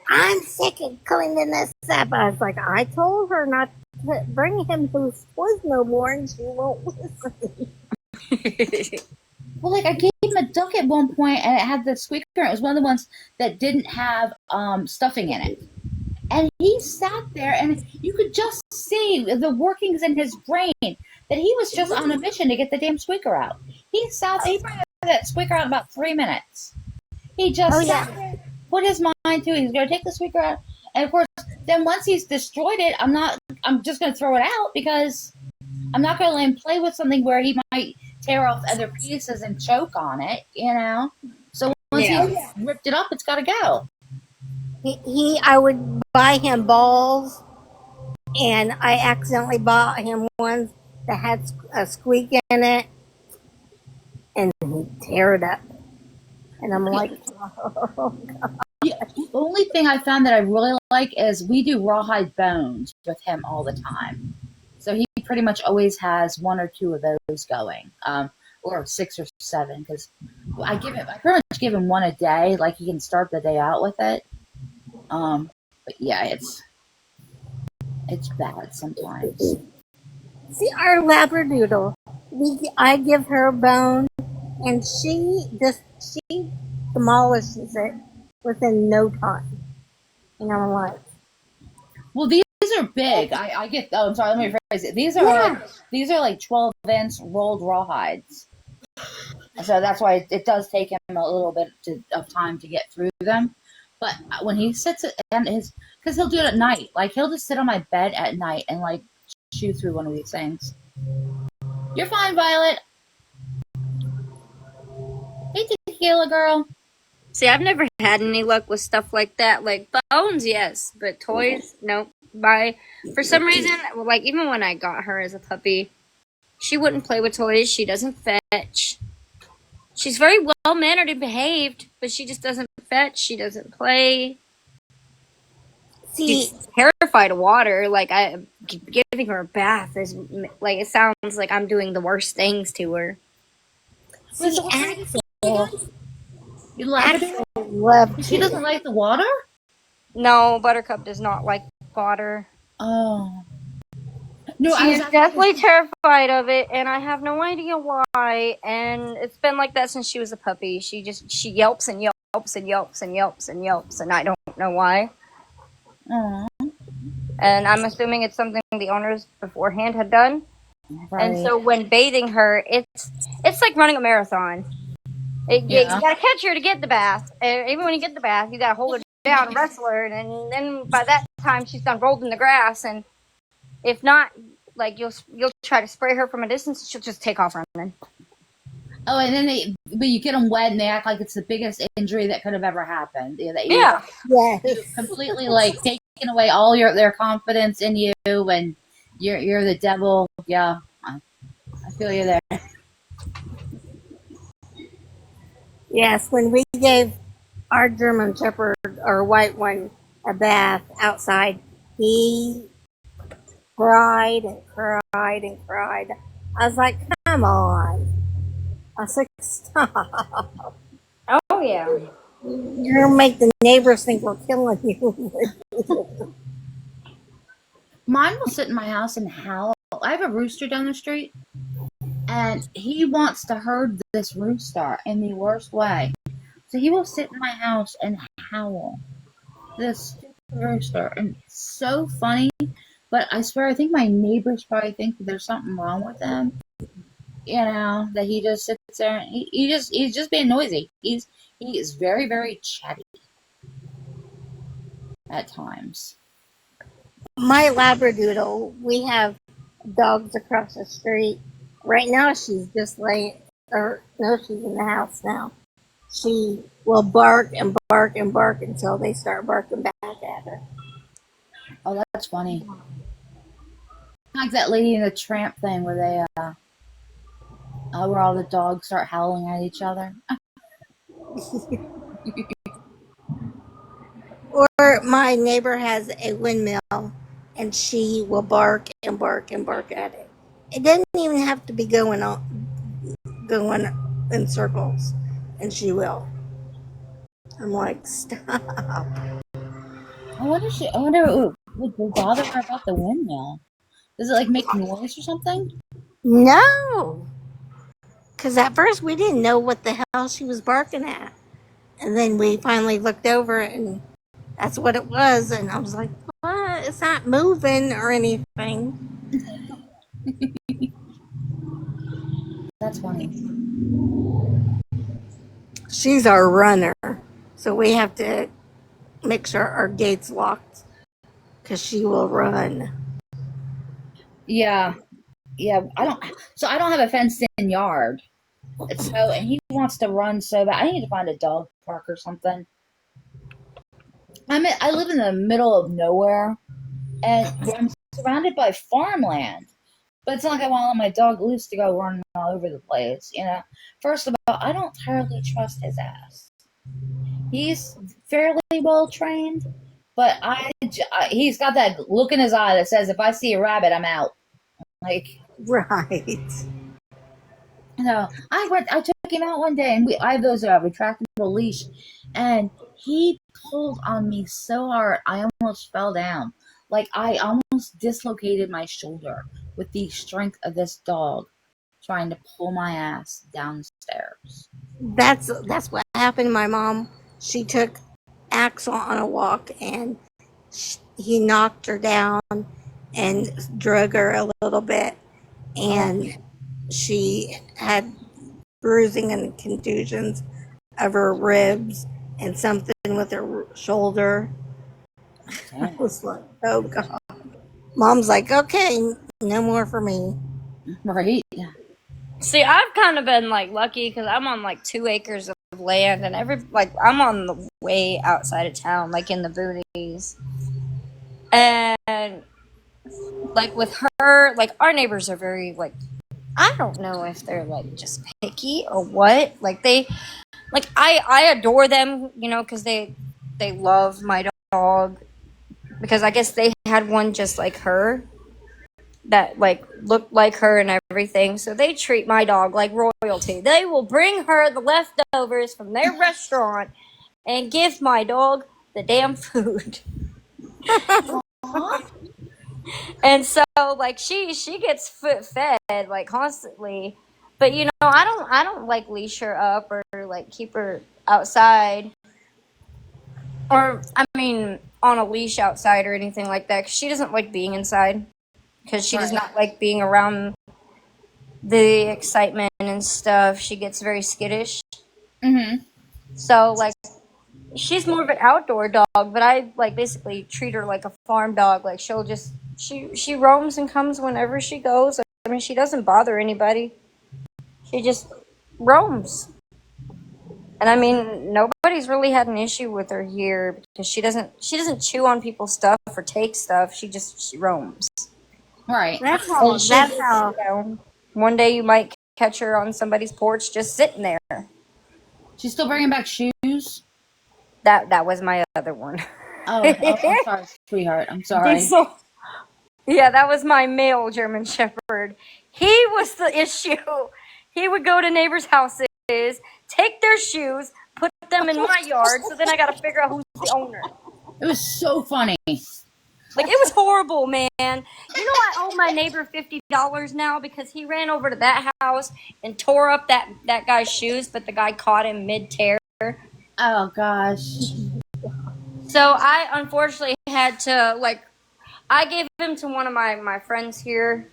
I'm sick of cleaning this up. I was like, I told her not to bring him those toys no more, and she won't listen. Well, like I gave him a duck at one point, and it had the squeaker. It was one of the ones that didn't have stuffing in it. And he sat there, and you could just see the workings in his brain that he was just on a mission to get the damn squeaker out. He brought that squeaker out in about 3 minutes. He just sat there, put his mind to it. He's going to take the squeaker out. And of course, then once he's destroyed it, I'm just going to throw it out because I'm not going to let him play with something where he might tear off other pieces and choke on it, you know? So once he's ripped it up, it's got to go. I would buy him balls, and I accidentally bought him ones that had a squeak in it, and he'd tear it up. And I'm like, oh, God. The only thing I found that I really like is we do rawhide bones with him all the time. So he pretty much always has 1 or 2 of those going, or 6 or 7, because I pretty much give him 1 a day. Like he can start the day out with it. But yeah, it's bad sometimes. See, our Labradoodle, I give her a bone, and she demolishes it within no time. And I'm like, well, these are big. I get. Oh, I'm sorry. Let me rephrase it. These are like 12-inch rolled rawhides. So that's why it does take him a little bit of time to get through them. But when he sits and because he'll do it at night. Like he'll just sit on my bed at night and like chew through one of these things. You're fine, Violet. Hey, tequila girl. See, I've never had any luck with stuff like that. Like bones, yes, but toys, nope. For some reason, like even when I got her as a puppy, she wouldn't play with toys. She doesn't fetch. She's very well mannered and behaved, but she just doesn't fetch. She doesn't play. She's terrified of water. Like giving her a bath is like it sounds like I'm doing the worst things to her. see, You Labrador? love She doesn't like the water? No, Buttercup does not like water. Oh. No, She's definitely terrified of it, and I have no idea why. And it's been like that since she was a puppy. She yelps and yelps and yelps and yelps and yelps, and I don't know why. Aww. And I'm assuming it's something the owners beforehand had done. Right. And so when bathing her, it's like running a marathon. You gotta catch her to get the bath. And even when you get the bath, you gotta hold her down and wrestle her. And then by that time, she's done rolled in the grass. And if not, like you'll try to spray her from a distance, she'll just take off running. Oh, and then but you get them wet and they act like it's the biggest injury that could have ever happened. Yeah. Completely like taking away all their confidence in you, and you're the devil. Yeah, I feel you there. Yes, when we gave our German Shepherd, or white one, a bath outside, he cried and cried and cried. I was like, come on. I was like, stop. Oh, yeah. You're going to make the neighbors think we're killing you. Mine will sit in my house and howl. I have a rooster down the street, and he wants to herd this rooster in the worst way. So he will sit in my house and howl. This stupid rooster. And it's so funny. But I swear, I think my neighbors probably think that there's something wrong with him. You know, that he just sits there and he's just being noisy. He is very, very chatty at times. My Labradoodle, we have dogs across the street. Right now, she's just she's in the house now. she will bark and bark and bark until they start barking back at her. Oh, that's funny. Like that Lady in the Tramp thing where they, where all the dogs start howling at each other. Or my neighbor has a windmill and she will bark and bark and bark at it. It doesn't even have to be going in circles, and she will. I'm like, stop. I wonder what would bother her about the windmill. Does it like make noise or something? No. Because at first we didn't know what the hell she was barking at. And then we finally looked over and that's what it was. And I was like, what? It's not moving or anything. That's funny. She's our runner. So we have to make sure our gate's locked because she will run. Yeah. I don't have a fenced-in yard. And he wants to run so bad. I need to find a dog park or something. I live in the middle of nowhere, and I'm surrounded by farmland. But it's not like I want to let my dog loose to go running all over the place, you know. First of all, I don't entirely trust his ass. He's fairly well trained, but he's got that look in his eye that says, if I see a rabbit, I'm out. Like, right. No, I took him out one day, and I have those retractable leash, and he pulled on me so hard I almost fell down. Like I almost dislocated my shoulder with the strength of this dog trying to pull my ass down the stairs. That's what happened to my mom. She took Axel on a walk and he knocked her down and drug her a little bit, and she had bruising and contusions of her ribs and something with her shoulder. I was like, oh God. Mom's like, okay, no more for me. Right? See, I've kind of been like lucky because I'm on like 2 acres of land, and I'm on the way outside of town, like in the boonies. And like with her, like our neighbors are very like, I don't know if they're like just picky or what. Like I adore them, you know, because they love my dog, because I guess they had one just like her that like looked like her and everything. So they treat my dog like royalty. They will bring her the leftovers from their restaurant and give my dog the damn food. And so like she gets fed like constantly. But you know, I don't like leash her up or like keep her outside. Or I mean on a leash outside or anything like that, 'cause she doesn't like being inside. Because she does not like being around the excitement and stuff. She gets very skittish. Mm-hmm. So, like, she's more of an outdoor dog, but I, like, basically treat her like a farm dog. Like, she roams and comes whenever she goes. I mean, she doesn't bother anybody. She just roams. And I mean, nobody's really had an issue with her here because she doesn't chew on people's stuff or take stuff. She roams. Right. That's how. You know, one day you might catch her on somebody's porch just sitting there. She's still bringing back shoes? That was my other one. Oh, I'm sorry, sweetheart. I'm sorry. Yeah, that was my male German Shepherd. He was the issue. He would go to neighbors' houses, take their shoes, put them in my yard, so then I gotta figure out who's the owner. It was so funny. Like, it was horrible, man. You know, I owe my neighbor $50 now because he ran over to that house and tore up that guy's shoes, but the guy caught him mid-tear. Oh, gosh. So I unfortunately had to, like, I gave him to one of my friends here,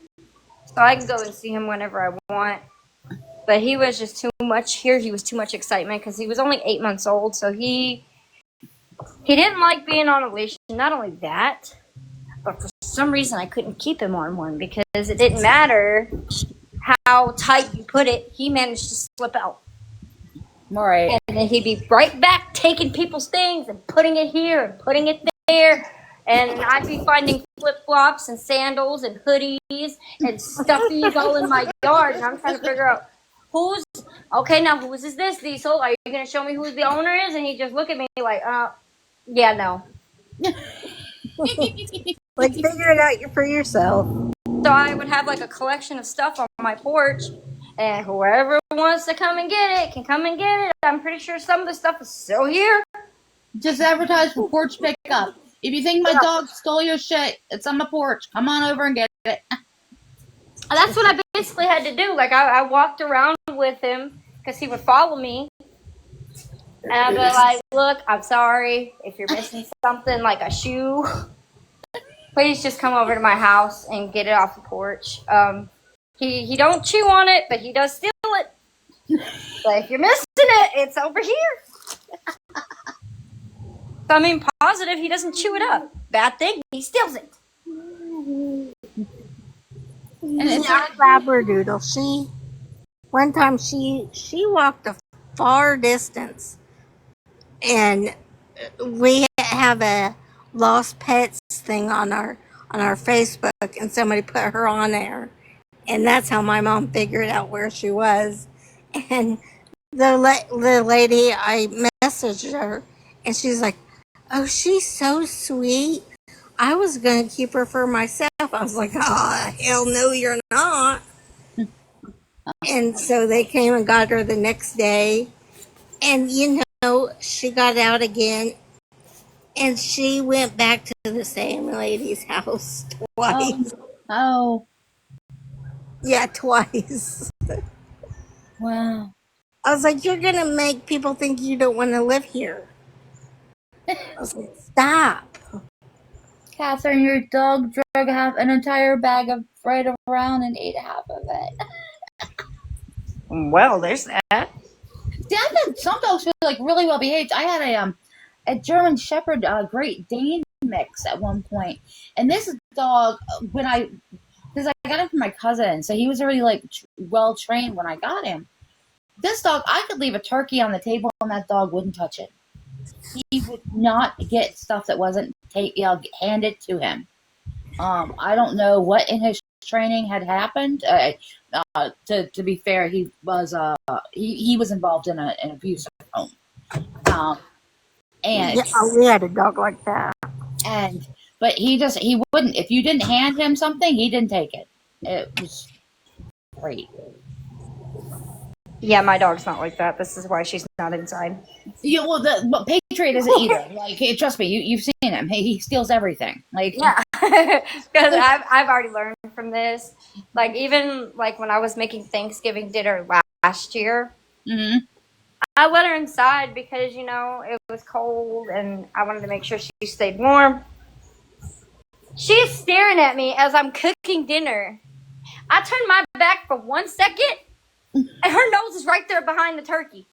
so I can go and see him whenever I want. But he was just too much here. He was too much excitement because he was only 8 months old, so he didn't like being on a leash. Not only that, but for some reason I couldn't keep him on one because it didn't matter how tight you put it. He managed to slip out. Right. And then he'd be right back taking people's things and putting it here and putting it there. And I'd be finding flip-flops and sandals and hoodies and stuffies all in my yard. And I'm trying to figure out whose is this, Diesel? Are you going to show me who the owner is? And he'd just look at me like, yeah, no. Like, figure it out for yourself. So I would have like a collection of stuff on my porch, and whoever wants to come and get it can come and get it. I'm pretty sure some of the stuff is still here. Just advertise for porch pickup. If you think my dog stole your shit, it's on my porch. Come on over and get it. That's what I basically had to do. Like I walked around with him because he would follow me, and I'd be like, "Look, I'm sorry if you're missing something like a shoe. Please just come over to my house and get it off the porch." He don't chew on it, but he does steal it. But if you're missing it, it's over here. So, I mean, positive, he doesn't chew it up. Bad thing, he steals it. And it's our Labradoodle. One time she walked a far distance, and we have a lost pets thing on our Facebook, and somebody put her on there, and that's how my mom figured out where she was. And the lady, I messaged her, and she's like, "Oh, she's so sweet. I was gonna keep her for myself." I was like, "Oh, hell no, you're not." And so they came and got her the next day, and she got out again, and she went back to the same lady's house twice. Oh. Yeah, twice. Wow. I was like, "You're gonna make people think you don't want to live here." I was like, "Stop." Catherine, your dog drug an entire bag of right around and ate half of it. Well, there's that. See, I think some dogs feel like really well behaved. I had a German Shepherd Great Dane mix at one point, and this dog, because I got him from my cousin, so he was already like well trained when I got him. This dog, I could leave a turkey on the table and that dog wouldn't touch it. He would not get stuff that wasn't handed to him. I don't know what in his training had happened. To be fair, he was involved in an abusive home. And yeah, we had a dog like that. But he wouldn't. If you didn't hand him something, he didn't take it. It was great. Yeah, my dog's not like that. This is why she's not inside. Yeah, well, but Patriot isn't either. Like, trust me, you've seen him. He steals everything. Like, yeah, because I've already learned from this. Like, even like when I was making Thanksgiving dinner last year, I let her inside because it was cold and I wanted to make sure she stayed warm. She's staring at me as I'm cooking dinner. I turned my back for 1 second, and her nose is right there behind the turkey.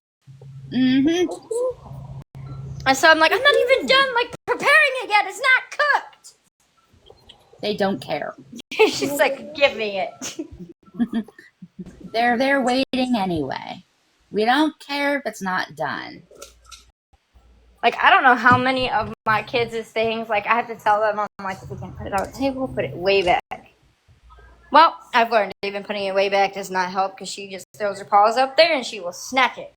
And so I'm like, I'm not even done preparing it yet. It's not cooked. They don't care. She's like, give me it. They're waiting anyway. We don't care if it's not done. Like, I don't know how many of my kids' things, I have to tell them, I'm like, we can put it on the table, put it way back. Well, I've learned even putting it way back does not help because she just throws her paws up there and she will snatch it.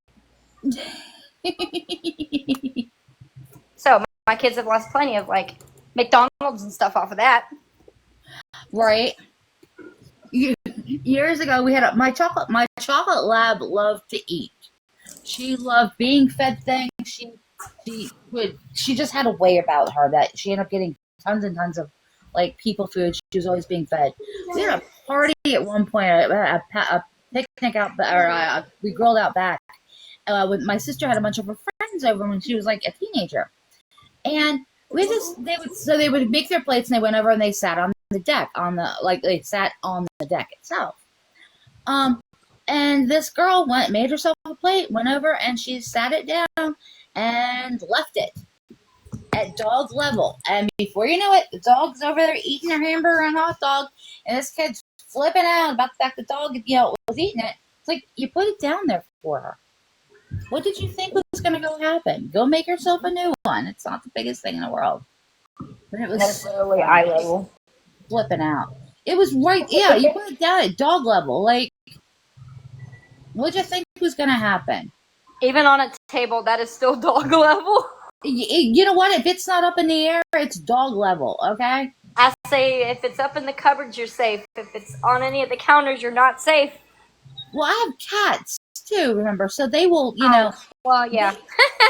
So my kids have lost plenty of McDonald's and stuff off of that. Right. Years ago, we had my chocolate lab loved to eat. She loved being fed things. She just had a way about her that she ended up getting tons and tons of people food. She was always being fed. We had a party at one point, a picnic out, or we grilled out back. With my sister had a bunch of her friends over when she was a teenager, and they would make their plates and they went over and they sat on the deck they sat on the deck itself. And this girl made herself a plate, went over and she sat it down and left it at dog level. And before you know it, the dog's over there eating her hamburger and hot dog, and this kid's flipping out about the fact the dog, was eating it. It's like, you put it down there for her. What did you think was going to go happen? Go make yourself a new one. It's not the biggest thing in the world. But it was That's so literally funny. eye level. Flipping out. It was right. Yeah, you put it down at dog level. Like, what did you think was going to happen? Even on a table, that is still dog level. You know what? If it's not up in the air, it's dog level. Okay. I say if it's up in the cupboards, you're safe. If it's on any of the counters, you're not safe. Well, I have cats too. Remember, so they will. You know. Well, yeah.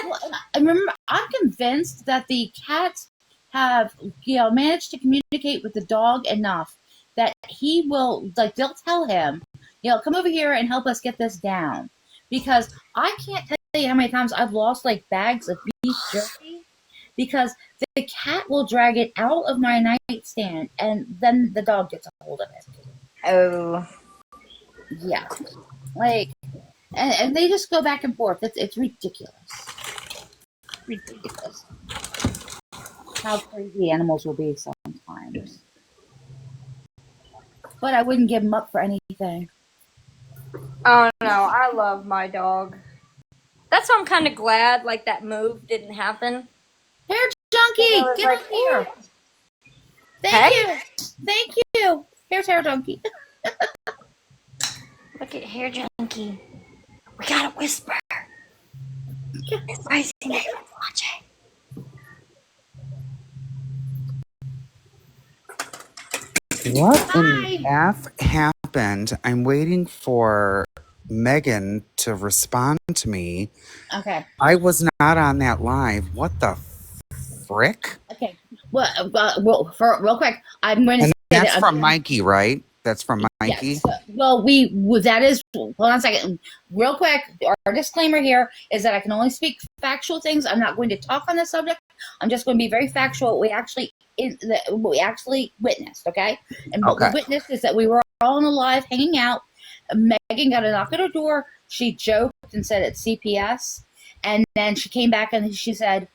Well, I remember. I'm convinced that the cats have managed to communicate with the dog enough that he will they'll tell him, come over here and help us get this down, because I can't tell you how many times I've lost bags of beef jerky because the cat will drag it out of my nightstand and then the dog gets a hold of it. Oh. Yeah, and they just go back and forth. It's ridiculous. Ridiculous how crazy animals will be sometimes. But I wouldn't give them up for anything. Oh no, I love my dog. That's why I'm kind of glad that move didn't happen. Hair junkie, get up here. Thank you. Here's hair junkie. Look at hair junkie. We gotta whisper. It's Rising Neighbor watching. What in the F happened? I'm waiting for Megan to respond to me. Okay. I was not on that live. What the frick? Okay. Well, real quick, I'm going to say that's from Mikey, right? That's from Mikey? Yes. Well, that is, hold on a second. Real quick, our disclaimer here is that I can only speak factual things. I'm not going to talk on this subject. I'm just going to be very factual. We actually witnessed, okay? And what we witnessed is that we were all on a live hanging out. Megan got a knock at her door. She joked and said it's CPS. And then she came back and she said,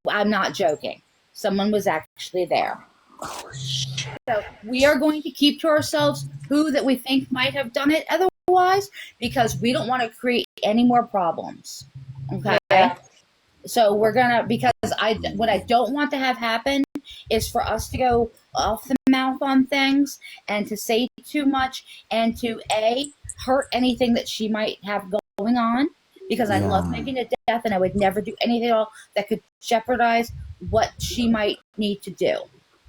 I'm not joking. Someone was actually there. Oh, shit. So we are going to keep to ourselves who that we think might have done it otherwise, because we don't want to create any more problems. Okay. Yeah. So we're gonna, because what I don't want to have happen is for us to go off the mouth on things and to say too much and to hurt anything that she might have going on, because I love Megan to death and I would never do anything at all that could jeopardize what she might need to do.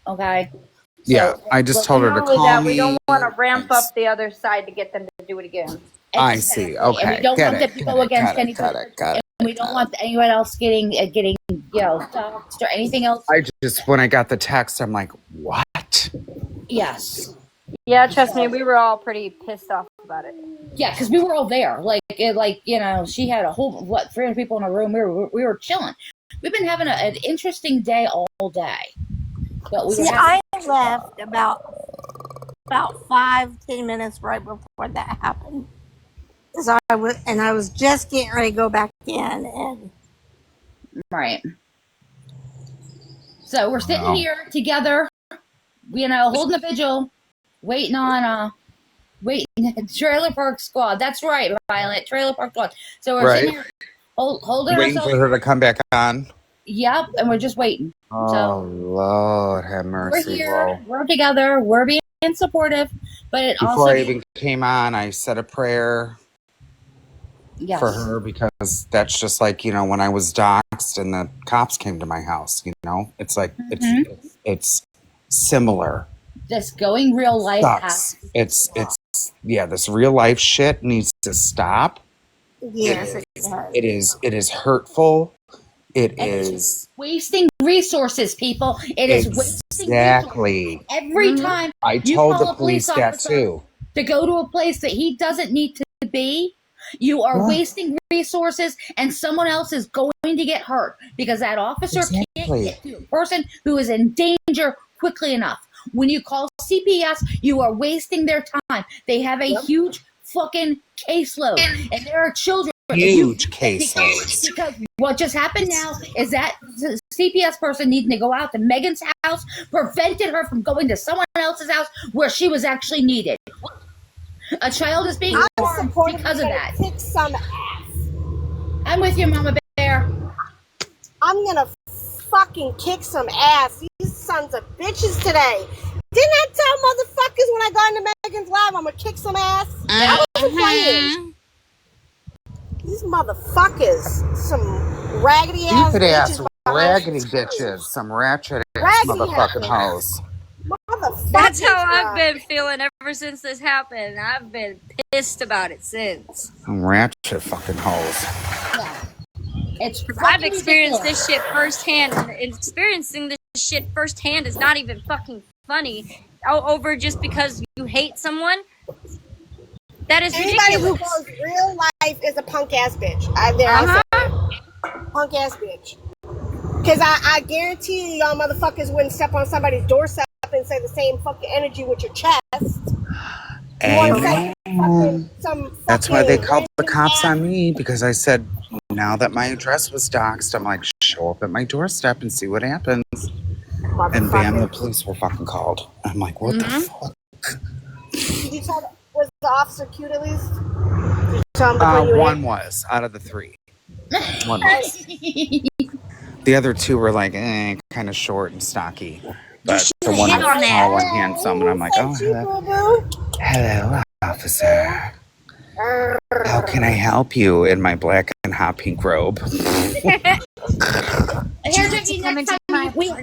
Okay. So, yeah, I just told her to call me. We don't want to ramp up the other side to get them to do it again. Exactly. I see. Okay. And we don't want them to go against anybody. Got it. And we don't want anyone else getting doxxed or anything else. When I got the text, I'm like, what? Yes. Yeah, trust me, we were all pretty pissed off about it. Yeah, because we were all there. She had a whole 300 people in a room. We were chilling. We've been having an interesting day all day. But I left about 5-10 minutes right before that happened. So I was just getting ready to go back in, and right. So we're sitting here together, holding a vigil, waiting on Trailer Park Squad. That's right, Violet, Trailer Park Squad. So we're sitting here holding waiting ourselves. for her to come back on. Yep, and we're just waiting. Oh, Lord have mercy. We're here. We're together. We're being supportive, but before I even came on, I said a prayer for her, because that's just when I was doxxed and the cops came to my house. It's like it's similar. This going real life sucks. It's this real life shit needs to stop. Yes, it is hurtful. It is wasting resources, people. It is wasting resources. Every time I told the police that too. To go to a place that he doesn't need to be, you are wasting resources, and someone else is going to get hurt because that officer can't get to a person who is in danger quickly enough. When you call CPS, you are wasting their time. They have a huge fucking caseload, and there are children. Huge caseloads. Because what just happened now is that the CPS person needing to go out to Megan's house prevented her from going to someone else's house where she was actually needed. A child is being harmed because of that. Kick some ass. I'm with you, Mama Bear. I'm gonna fucking kick some ass. These sons of bitches today. Didn't I tell motherfuckers when I got into Megan's live I'm gonna kick some ass? I wasn't playing. These motherfuckers, some raggedy ass Stupid ass, bitches. raggedy bitches, some ratchet ass Raggedy motherfucking ass. hoes. Motherfuckers. That's how I've been feeling ever since this happened. I've been pissed about it since. Some ratchet fucking hoes. Yeah. It's I've experienced this shit firsthand, and experiencing this shit firsthand is not even fucking funny. Over just because you hate someone, that is Anybody ridiculous. who goes real life is a punk ass bitch. Punk ass bitch. Because I guarantee you, y'all motherfuckers wouldn't step on somebody's doorstep and say the same fucking energy with your chest. That's why they called the cops on me, because I said, now that my address was doxxed, I'm like, show up at my doorstep and see what happens. And bam, the police were fucking called. I'm like, what the fuck? Did you tell was the officer cute at least? One was out of the 3. One was. The other 2 were like, kind of short and stocky. But the one was tall and handsome, and I'm like, oh, hello, officer. How can I help you in my black and hot pink robe? Here, Jackie, next time wait,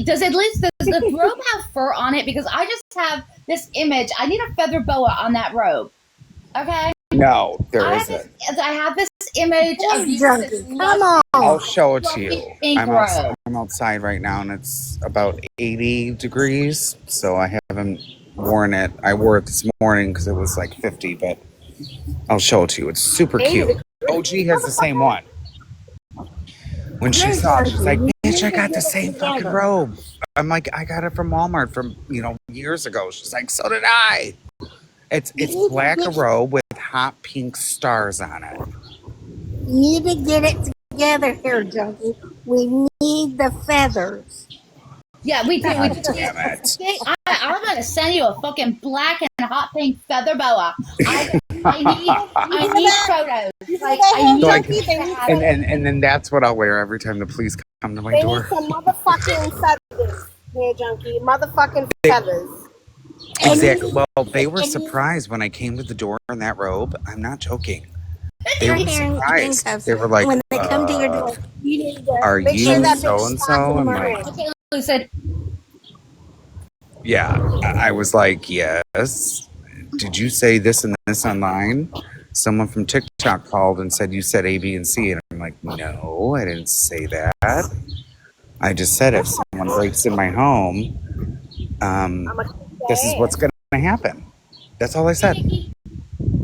does the robe have fur on it? Because I just have this image. I need a feather boa on that robe. Okay? No, there isn't. I have this image of you. Come on. I'll show it to you. I'm outside right now, and it's about 80 degrees, so I haven't worn it. I wore it this morning because it was like 50, but I'll show it to you. It's super cute. OG has the same one. When she saw it, she's like, bitch, I got the same fucking robe. I'm like, I got it from Walmart from, years ago. She's like, so did I. It's black robe with hot pink stars on it. You need to get it together here, Junkie. We need the feathers. Yeah, we do. God damn it. I'm going to send you a fucking black and hot pink feather boa. I need photos. And then that's what I'll wear every time the police come to my door. They need some motherfucking feathers here, Junkie. Motherfucking feathers. Exactly. Well, they were surprised when I came to the door in that robe. I'm not joking. They were surprised. They were like, when they come to your door, you need to are you so-and-so? I'm like, Who said, yeah. I was like, yes. Did you say this and this online? Someone from TikTok called and said you said A, B, and C. And I'm like, no, I didn't say that. I just said if someone breaks in my home, this is what's going to happen. That's all I said.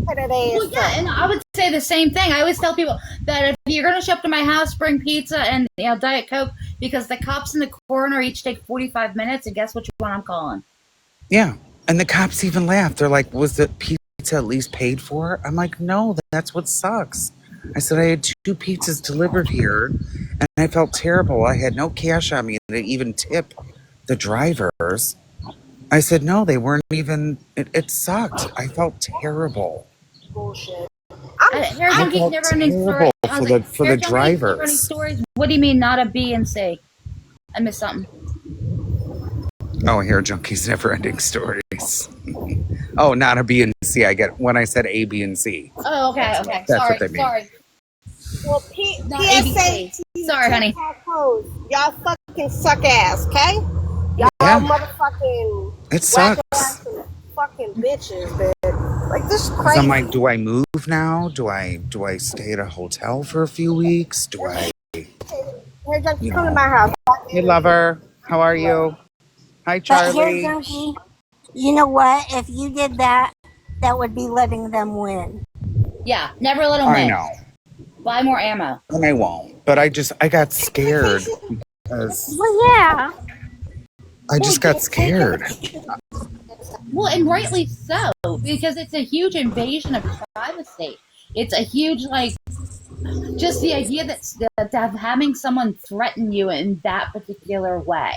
well, yeah, and I would say the same thing. I always tell people that if you're going to show up to my house, bring pizza and Diet Coke, because the cops in the corner each take 45 minutes, and guess which one I'm calling? Yeah, and the cops even laughed. They're like, was the pizza at least paid for? I'm like, no, that's what sucks. I said I had 2 pizzas delivered here, and I felt terrible. I had no cash on me to even tip the drivers. I said, no, they weren't even, it sucked. I felt terrible. Bullshit. I felt terrible for the drivers. What do you mean not a B and C? I missed something. Oh, Hair Junkie's never-ending stories. Oh, not a B and C. I get when I said A, B, and C. Oh, okay. That's what they mean. Sorry. Well, PSA. Sorry, honey. Y'all fucking suck ass, okay? Y'all motherfucking. It sucks. Fucking bitches, bitch. Like, this is crazy. I'm like, do I move now? Do I stay at a hotel for a few weeks? Do I? Here, Junkie, come to my house. Hey, lover. How are you? Hi, Charlie. Here, Junkie, you know what? If you did that, that would be letting them win. Yeah, never let them win. I know. Buy more ammo. And I won't. But I got scared because. Well, yeah. I just got scared. Well, and rightly so, because it's a huge invasion of privacy. It's a huge, just the idea that having someone threaten you in that particular way.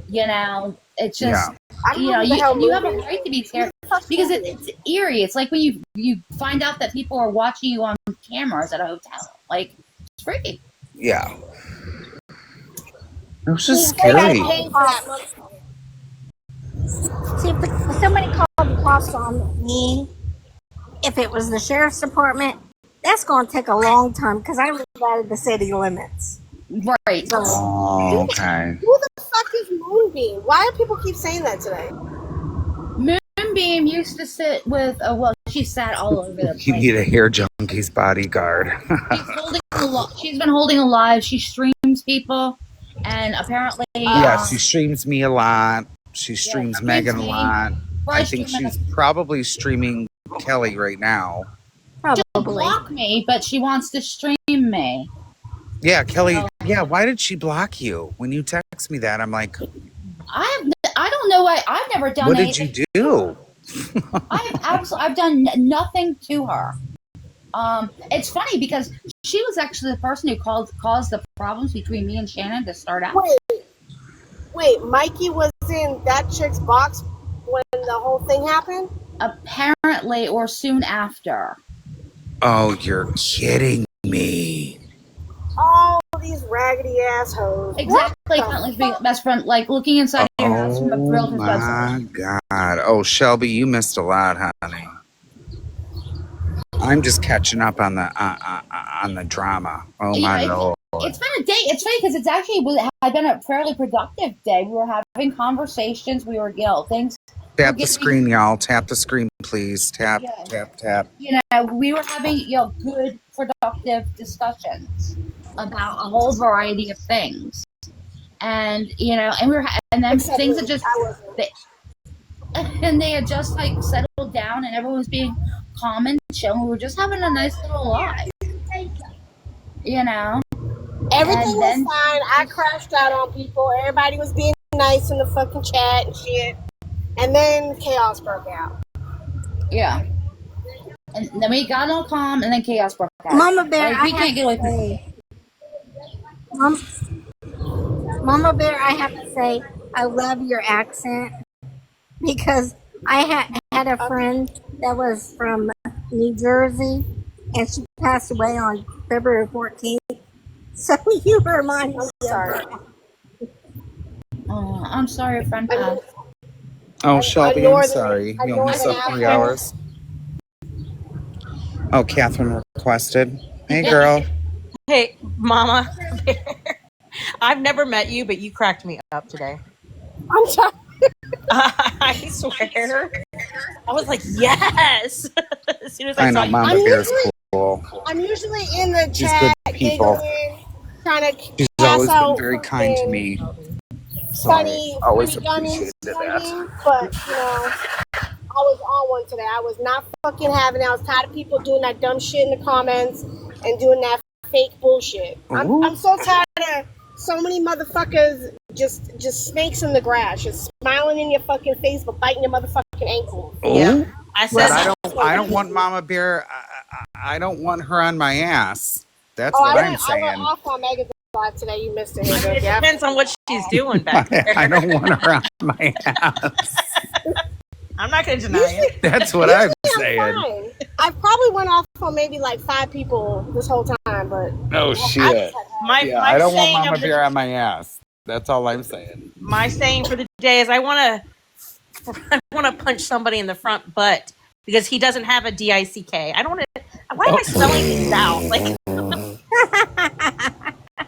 It's just, you have a right to be Because it's eerie. It's like when you find out that people are watching you on cameras at a hotel. Like, it's freaky. Yeah. It was See, just if they gotta scary. pay for that See, if somebody called the cops on me, if it was the sheriff's department, that's going to take a long time because I live out of the city limits. Right. So, Oh, okay. Who the fuck is Moonbeam? Why do people keep saying that today? Moonbeam used to sit with, she sat all over the place. You need a hair junkie's bodyguard. She's been holding alive. She streams people, and apparently, yeah, she streams me a lot. She streams Megan a me. lot. I think she's probably streaming Kelly right now. Probably. She'll block me, but she wants to stream me. Yeah, Kelly. Yeah, why did she block you? When you text me that, I'm like, I don't know why. I've never done. What did you do? I've done nothing to her. It's funny because she was actually the person who caused the problems between me and Shannon to start out. Wait, Mikey was in that chick's box when the whole thing happened? Apparently, or soon after. Oh, you're kidding me. Oh, these raggedy assholes. Exactly. Like being best friend, like looking inside your house from a real perspective. Oh my God. Oh, Shelby, you missed a lot, honey. I'm just catching up on the drama. Oh my Lord. It's been a day. It's funny because it's actually had been a fairly productive day. We were having conversations. We were, things. Tap the screen, y'all. Tap the screen, please. Tap, tap. We were having, good, productive discussions about a whole variety of things. And, and then Except things had just, they had just like settled down and everyone was being calm and chill. And we were just having a nice little life. Everything was fine. I crashed out on people. Everybody was being nice in the fucking chat and shit. And then chaos broke out. Yeah. And then we got all calm and then chaos broke out. Mama Bear, we can't get away from it. Mama Bear, I have to say, I love your accent because I had a friend that was from New Jersey and she passed away on February 14th. So you remind me of her. Oh, I'm sorry, friend passed. Oh, Shelby, I'm sorry. You only slept 3 hours. Oh, Catherine requested. Hey, girl. Hey, Mama Bear. I've never met you, but you cracked me up today. I'm sorry. I swear. I was like, yes. As soon as I saw know, you. Mama Bear's cool. I'm usually in the She's chat, good people. trying to She's always been very kind to me. So funny, I always funny appreciated that. But, I was on one today. I was not fucking having it. I was tired of people doing that dumb shit in the comments and doing that fake bullshit. I'm so tired of so many motherfuckers just snakes in the grass, just smiling in your fucking face but biting your motherfucking ankle. Yeah. I said I don't want Mama Bear. I don't want her on my ass. That's what I'm saying. I went off on Megan's live today. You missed it. It depends on what she's doing back there. I don't want her on my ass. I'm not going to deny it. That's what I'm saying. I probably went off on maybe like 5 people this whole time, but oh shit! I don't want Mama Bear on my ass. That's all I'm saying. My saying for the day is I want to punch somebody in the front butt because he doesn't have a DICK. I don't want to. Why am I spelling things out? Like,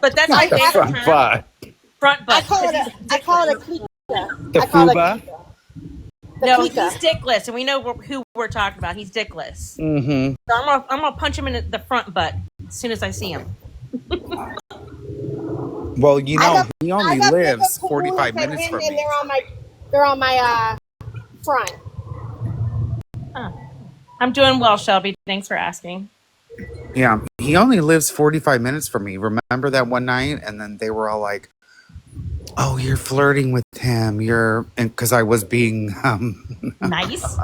but that's my favorite front term. butt. Front butt. I call it a clique. The fuba. No, he's dickless, and we know who we're talking about. He's dickless. Mm-hmm. So I'm gonna punch him in the front butt as soon as I see him. Well, he only lives 45 minutes from me. They're on my front. I'm doing well, Shelby. Thanks for asking. Yeah, he only lives 45 minutes from me. Remember that one night? And then they were all like, oh, you're flirting with him. Because I was being nice.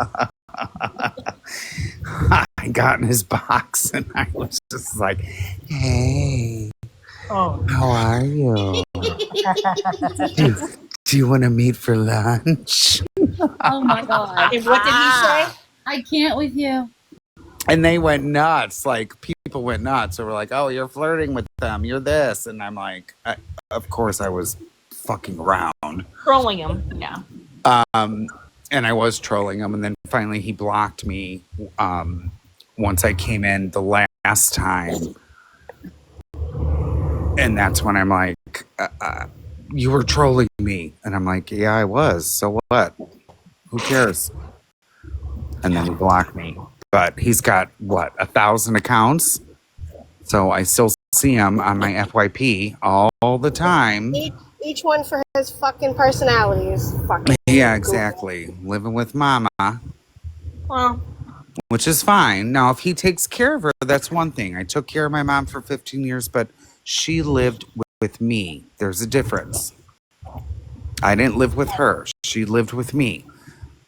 I got in his box and I was just like, hey, how are you? Do you want to meet for lunch? Oh my god. And what did he say? I can't with you. And they went nuts. Like, people went nuts. They were like, oh, you're flirting with them. You're this. And I'm like, of course I was fucking around. Trolling him. Yeah. And I was trolling him. And then finally he blocked me once I came in the last time. And that's when I'm like, you were trolling me. And I'm like, yeah, I was. So what? Who cares? And then he blocked me. But he's got, 1,000 accounts? So I still see him on my FYP all the time. Each one for his fucking personalities. Fucking Yeah, exactly. Living with mama. Well, which is fine. Now, if he takes care of her, that's one thing. I took care of my mom for 15 years, but she lived with me. There's a difference. I didn't live with her. She lived with me.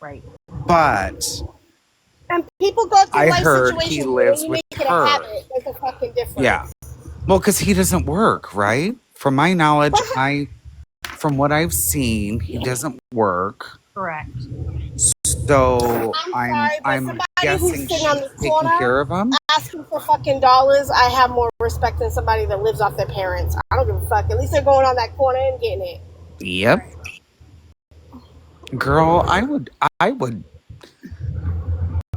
right. But And people go through I life heard situations he where lives you with make it her. a habit. There's a fucking difference. Yeah. Well, because he doesn't work, right? From my knowledge, from what I've seen, he doesn't work. Correct. So I'm sorry, but I'm somebody guessing who's sitting she's on the taking corner care of him. asking for fucking dollars, I have more respect than somebody that lives off their parents. I don't give a fuck. At least they're going on that corner and getting it. Yep. Girl, I would.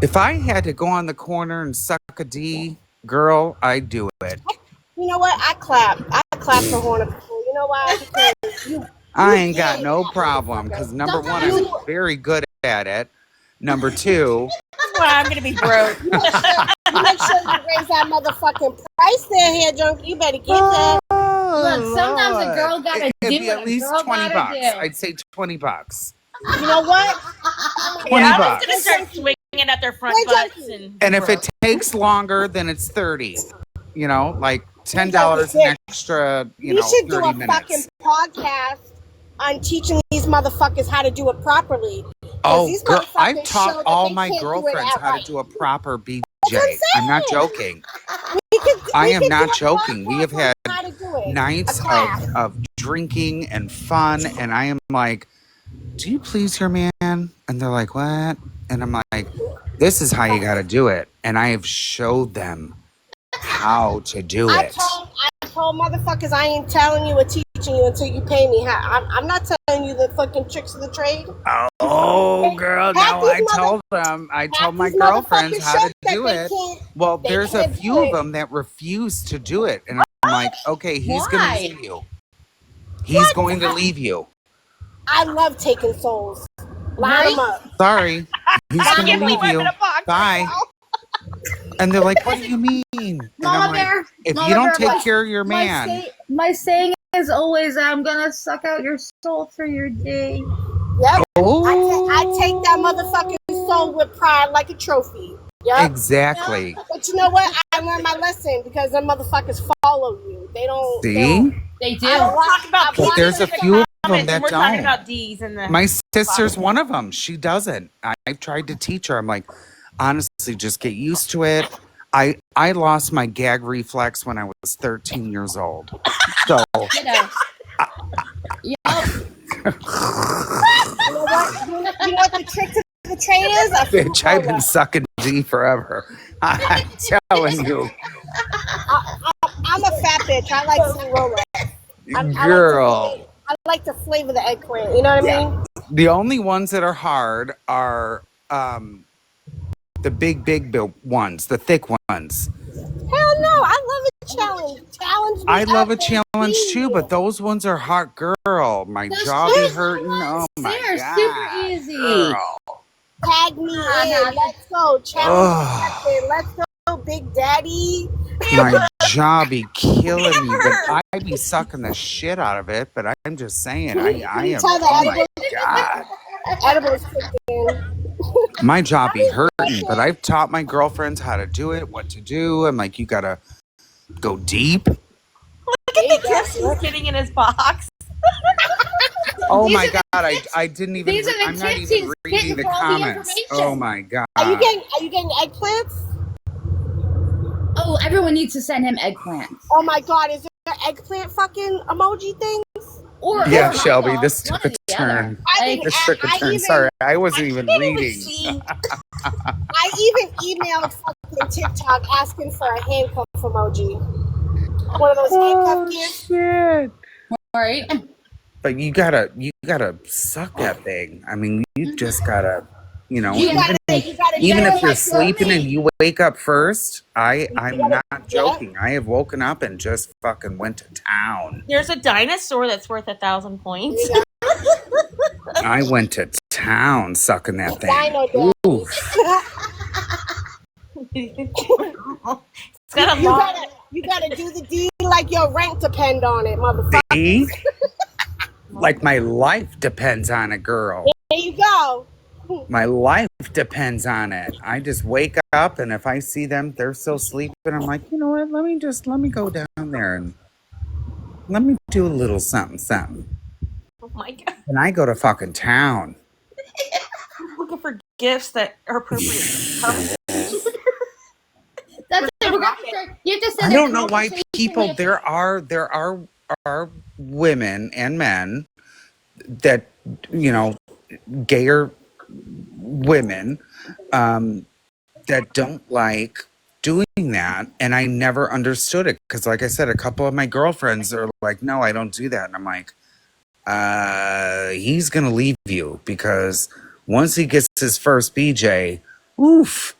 If I had to go on the corner and suck a D, girl, I'd do it. You know what? I clap for Horner people. You know why? Because I ain't got no problem because number one, I'm very good at it. Number two, Well, I'm going to be broke. you make sure you raise that motherfucking price there, hair junkie. You better get that. Look, sometimes a girl gotta it'd do be what at a least girl $20. gotta do. I'd say $20. You know what? $20. Yeah, I was going to start swinging at their front butts. And if it takes longer, then it's 30. You know, like $10 an extra, You should do 30 a minutes. fucking podcast on teaching these motherfuckers how to do it properly. Oh, girl, I've taught all my girlfriends how to do a proper BJ. I'm not joking. I am not joking. We have had nights of drinking and fun, and I am like, do you please your man? And they're like, what? And I'm like, this is how you got to do it. And I have showed them how to do it. I told motherfuckers I ain't telling you or teaching you until you pay me. I'm not telling you the fucking tricks of the trade. Oh, girl, no, I told them. I told my girlfriends how to do it. Well, there's a few of them that refuse to do it. And I'm like, okay, he's going to leave you. He's going to leave you. I love taking souls. Line them up. Sorry. He's going to leave you. Bye. And they're like, what do you mean? And I'm like, if you don't take care of your man. My saying is always, I'm gonna suck out your soul for your day. Yep. I take that motherfucking soul with pride like a trophy. Yep. Exactly. But you know what? I learned my lesson because them motherfuckers follow you. They don't. See? They do. But there's a few of them that we're talking don't. about D's in the My sister's one of them. She doesn't. I've tried to teach her. I'm like, honestly, just get used to it. I lost my gag reflex when I was 13 years old. So. You know what the trick to the trade is? Bitch, I've been sucking D forever. I'm telling you. I'm a fat bitch. I like some Rolex. Girl. I like to flavor the eggplant. You know what I mean? The only ones that are hard are the big ones, the thick ones. Hell no, I love a challenge. I love a challenge too, but those ones are hard, girl. My jaw be hurting. Oh my They're god, super easy. Girl. Tag me in. Let's go. Challenge. Let's go, Big Daddy. My jaw be killing me, but I be sucking the shit out of it. But I'm just saying, I am. Oh my god. Edibles kicking. My jaw be hurting, but I've taught my girlfriends how to do it, what to do. I'm like, you gotta go deep. Look at the gifts he's getting in his box. Oh my god, I didn't even. These are the I'm not tips even he's reading getting the for all the comments. information. Oh my god. Are you getting eggplants? Oh, everyone needs to send him eggplants. Oh my god, is there eggplant fucking emoji things? Or Yeah, Shelby, this took a turn. Like, This took a turn. Sorry, I wasn't even reading. I even emailed fucking TikTok asking for a handcuff emoji. One of those handcuff gifts. Shit. right? But you gotta suck that thing. I mean, you just gotta, you know, You gotta even do if it you're like sleeping and you wake up first, I'm gotta- not joking. I have woken up and just fucking went to town. There's a dinosaur that's worth 1,000 points. I went to town sucking that thing. Dino Daddy. Oof. It's got a You gotta do the deed like your rank depend on it, motherfucker. See? Like my life depends on it, girl. There you go. My life depends on it. I just wake up, and if I see them, they're still sleeping, I'm like, you know what? Let me go down there and let me do a little something. Oh my god. And I go to fucking town. Looking for gifts that are appropriate. That's it. We're gonna you have to say I don't know why people there are women and men that, you know, gayer women that don't like doing that, and I never understood it because, like I said, a couple of my girlfriends are like, no, I don't do that, and I'm like, he's gonna leave you because once he gets his first BJ, oof.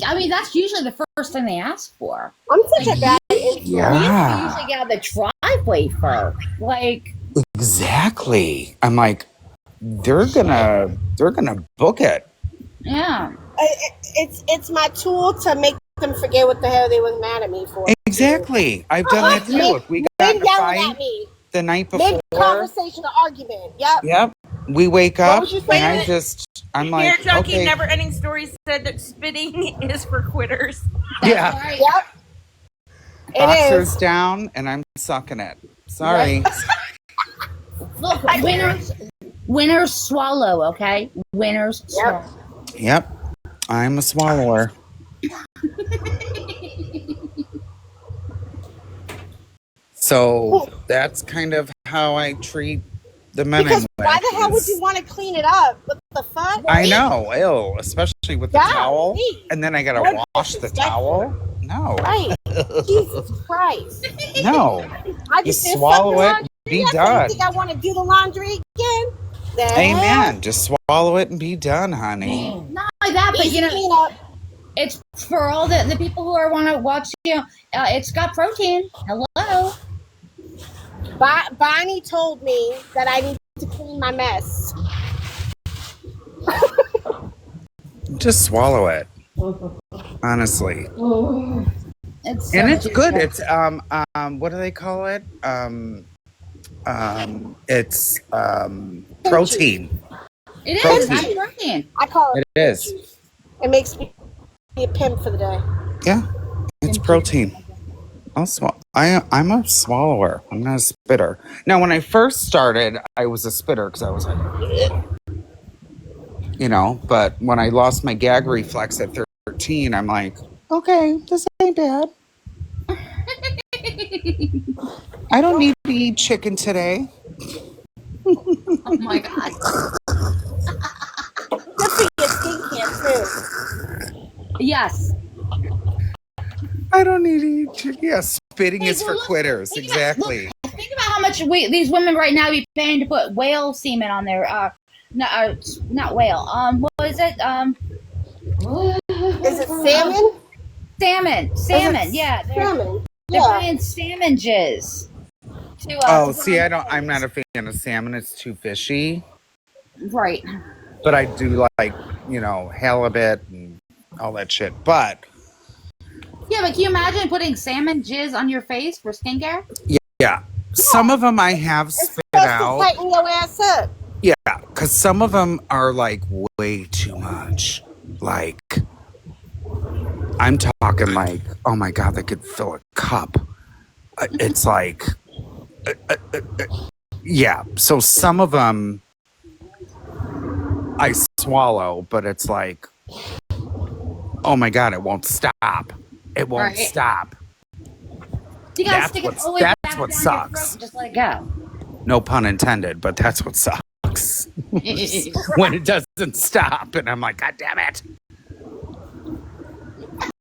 I mean, that's usually the first thing they ask for. I'm such a bad Yeah. You usually get out of the driveway first. Like, exactly. I'm like, they're gonna book it. yeah. It's my tool to make them forget what the hell they was mad at me for. Exactly. I've done that too. If we got in a fight the night before, conversation or argument. Yep. We wake up was you and saying? I'm like, Here, Junkie, okay. Never Ending Story said that spitting is for quitters. Yeah. Right. Yep. Boxers down and I'm sucking it. Sorry. Look, winners swallow, okay? Winners swallow. Yep. I'm a swallower. So that's kind of how I treat the men. Because why the hell would you want to clean it up? What the fuck? I know, ill, especially with the towel. And then I gotta wash the towel. No. Right. Jesus Christ. No. I just swallow it, be done. I think I want to do the laundry again. Amen. Just swallow it and be done, honey. Not like that, but you know, it's for all the people who want to watch. You know, it's got protein. Hello. Bonnie told me that I need to clean my mess. Just swallow it. Honestly. It's it's good. It's what do they call it? It's protein. It is. Protein. I'm protein. I call it. It is. It makes me a pimp for the day. Yeah, it's protein. I'm a swallower. I'm not a spitter. Now, when I first started, I was a spitter because I was like, you know. But when I lost my gag reflex at 13, I'm like, okay, this ain't bad. I don't need to eat chicken today. Oh my god. Good for your skincare too. Yes. I don't need to eat chicken. Yeah, spitting is for quitters. Exactly. Think about how much these women right now be paying to put whale semen on their not whale. What is it? Is it salmon? Salmon. Yeah. Salmon. They're buying salmon jizz. I'm not a fan of salmon. It's too fishy. Right. But I do like, you know, halibut and all that shit. But yeah, but can you imagine putting salmon jizz on your face for skincare? Yeah. Some of them I have spit out. To tighten your ass up. Yeah, because some of them are like way too much. Like, I'm talking like, oh my God, they could fill a cup. It's like, yeah. So some of them I swallow, but it's like, oh my God, it won't stop. It won't stop. You gotta stick it all the way back down your throat and just let it go. No pun intended, but that's what sucks. When it doesn't stop, and I'm like, God damn it.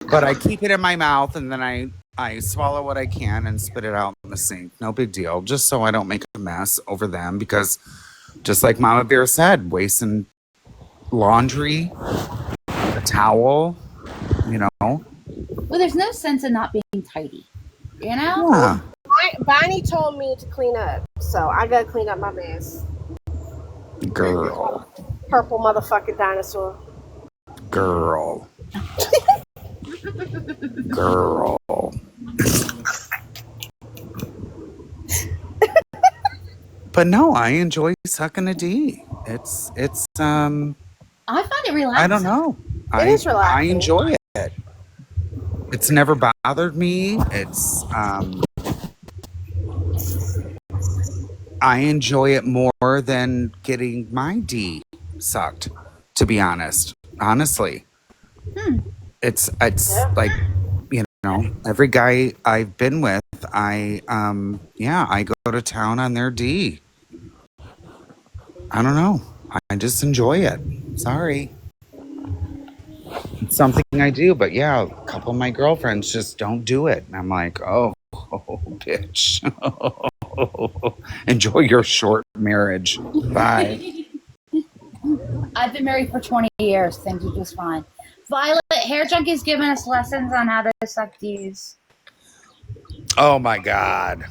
But I keep it in my mouth, and then I swallow what I can and spit it out in the sink. No big deal. Just so I don't make a mess over them, because just like Mama Bear said, wasting laundry, a towel, you know. Well, there's no sense in not being tidy, you know? Yeah. Bonnie told me to clean up, so I gotta clean up my mess. Girl. Purple motherfucking dinosaur. Girl. Girl. But no, I enjoy sucking a D. It's I find it relaxing. I don't know. It is relaxing. I enjoy it. It's never bothered me. It's I enjoy it more than getting my D sucked, to be honest. Honestly. It's like, you know, every guy I've been with, I go to town on their D. I don't know. I just enjoy it. Sorry. It's something I do, but yeah, a couple of my girlfriends just don't do it. And I'm like, oh bitch. Enjoy your short marriage. Bye. I've been married for 20 years. Things are just fine. Violet, Hair Junkie's giving us lessons on how to suck D's. Oh my God.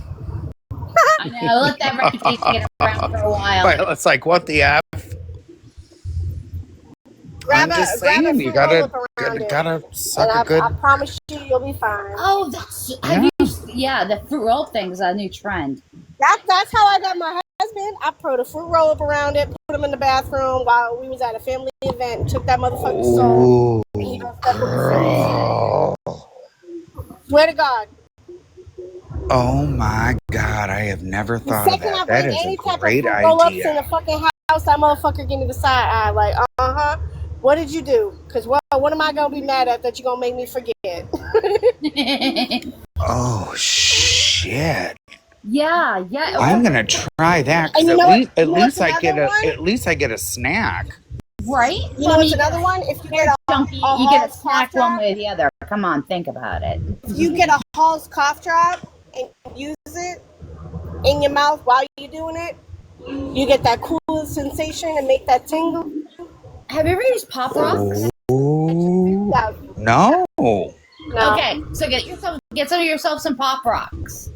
I know. Let that reputation get around for a while. It's like, what the F? Grab I'm just a fruit saying, you roll-up around it. gotta suck a And good. I promise you'll be fine. Oh, the fruit roll thing is a new trend. That's how I got my husband. I put a fruit roll-up around it, put him in the bathroom while we was at a family event, and took that motherfucking song. Girl. Swear to God. Oh my God, I have never thought of that. That is a great roll-ups in the idea. fucking house, that motherfucker give me the side eye, like, what did you do? Because what am I gonna be mad at that you're gonna make me forget? Oh shit. Yeah. I'm gonna try that, because at least I get a snack. Right? You know what's another one? If you get you get a snack one way or the other. Come on, think about it. If you get a Hall's cough drop and use it in your mouth while you're doing it, you get that cool sensation and make that tingle. Have you ever used Pop Rocks? Ooh. No. Okay, so get some of yourself some Pop Rocks.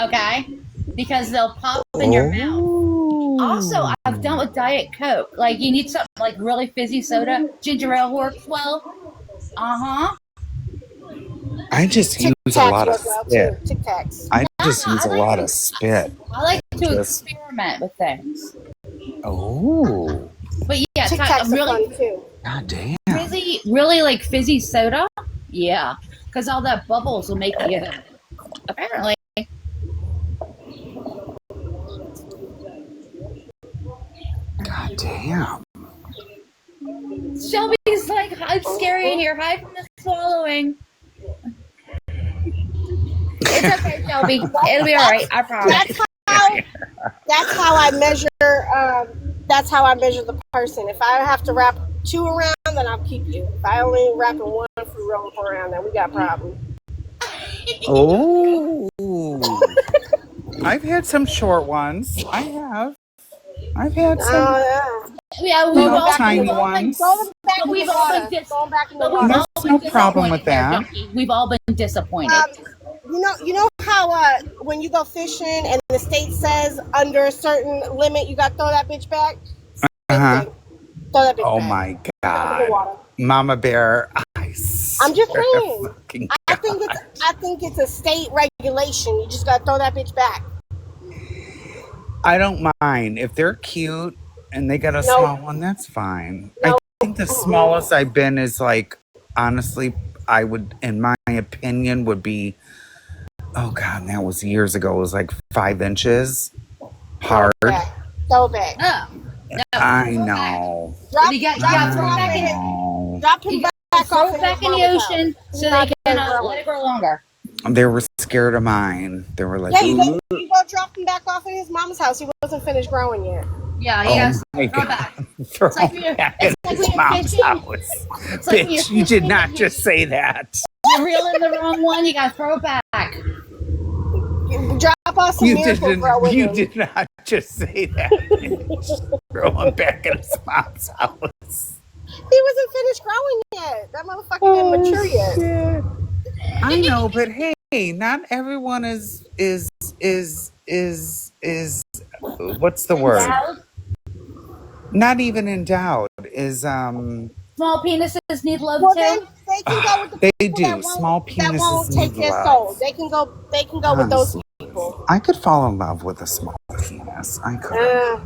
Okay? Because they'll pop in your mouth. Also, I've done with Diet Coke. Like, you need something like really fizzy soda. Ginger ale works well. I just use a lot of spit. Tic Tacs. I just use a lot of spit. I like to experiment with things. Oh. But yeah, Tic Tacs are fun too. God damn. Really like fizzy soda? Yeah. Because all that bubbles will make you, apparently. God damn. Shelby's like, I'm scary in here. Hide from the swallowing. It's okay, Shelby. It'll be all right. I promise. That's how I measure. That's how I measure the person. If I have to wrap 2 around, then I'll keep you. If I only wrap 1 fruit roll around, then we got a problem. Oh. I've had some short ones. I've had some. Yeah, we've all tiny ones. We've all been disappointed. There's no problem with that. We've all been disappointed. You know how when you go fishing and the state says under a certain limit you got to throw that bitch back? Throw that bitch back. My God. Mama Bear. I'm just saying. I think it's a state regulation. You just got to throw that bitch back. I don't mind. If they're cute and they got a small one, that's fine. I think the smallest I've been is like, honestly, I would, in my opinion, would be, oh God, that was years ago. It was like 5 inches. Hard. So bad. No. I know. Drop him back in the ocean so they can let it grow longer. They were scared of mine. They were like, Yeah, you go drop him back off at his mom's house. He wasn't finished growing yet. Yeah, you oh guys my throw God. back. Throw It's like him when you're, back it's at like his when you're mom's fishing. house. It's like when Bitch, you're you did fishing not and just say that. you're reeling the wrong one. You gotta throw it back. You drop off some Miracle Grow with You him. did not just say that. Bitch. Throw him back at his mom's house. He wasn't finished growing yet. That motherfucker didn't mature yet. Shit. I know, but hey, not everyone is what's the word? Endowed. Not even endowed. Is Small penises need love Well, too. then they can go with the they people do. Small that penises won't take need their soul. love. They can go with those Honestly, people. I could fall in love with a small penis. I could.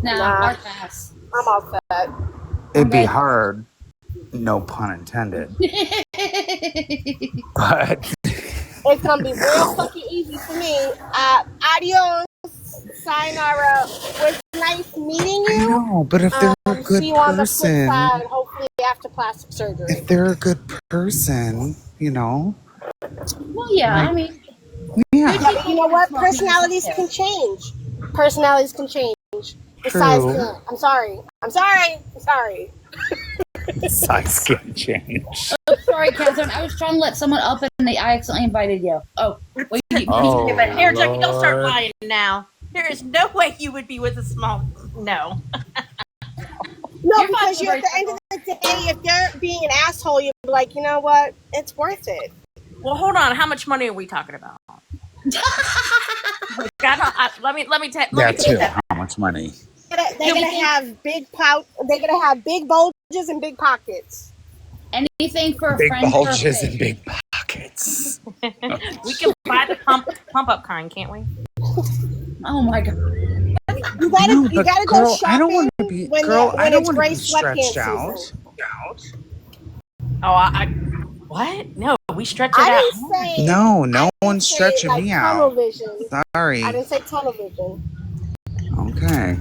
Nah, Nah. hard pass. I'm all set. It'd be Good. hard, no pun intended. But It's gonna be real fucking easy for me. Adios, sayonara. It was nice meeting I you. know, but if they're a good See you on the flip person, side, hopefully after plastic surgery. if they're a good person, you know. Well, yeah. Like, I mean, yeah, Yeah, but you know what? Personalities can change. Personalities can change. Besides, true. I'm sorry. Size can change. oh, sorry, Catherine. I was trying to let someone up and I accidentally invited you. Oh, well, Oh, Yeah, but here, Jackie, don't start Lord. lying now. There is no way you would be with a small. No. No, You're because fine, you're at the end of the day, if they're being an asshole, you'll be like, you know what? It's worth it. Well, hold on. How much money are we talking about? Let me tell That you too. that. How much money? They're gonna have big They're gonna have big bulges and big pockets. anything for a Big friend's bulges birthday. and big pockets. We can buy the pump up kind, can't we? Oh my god. You gotta go girl, I don't shopping want to be when be it's gray stretched sweatpants out. season. Oh, what? No, we stretch it I out. didn't say No one's say, stretching like, me tunnel out. vision. Sorry. I didn't say tunnel vision. Okay.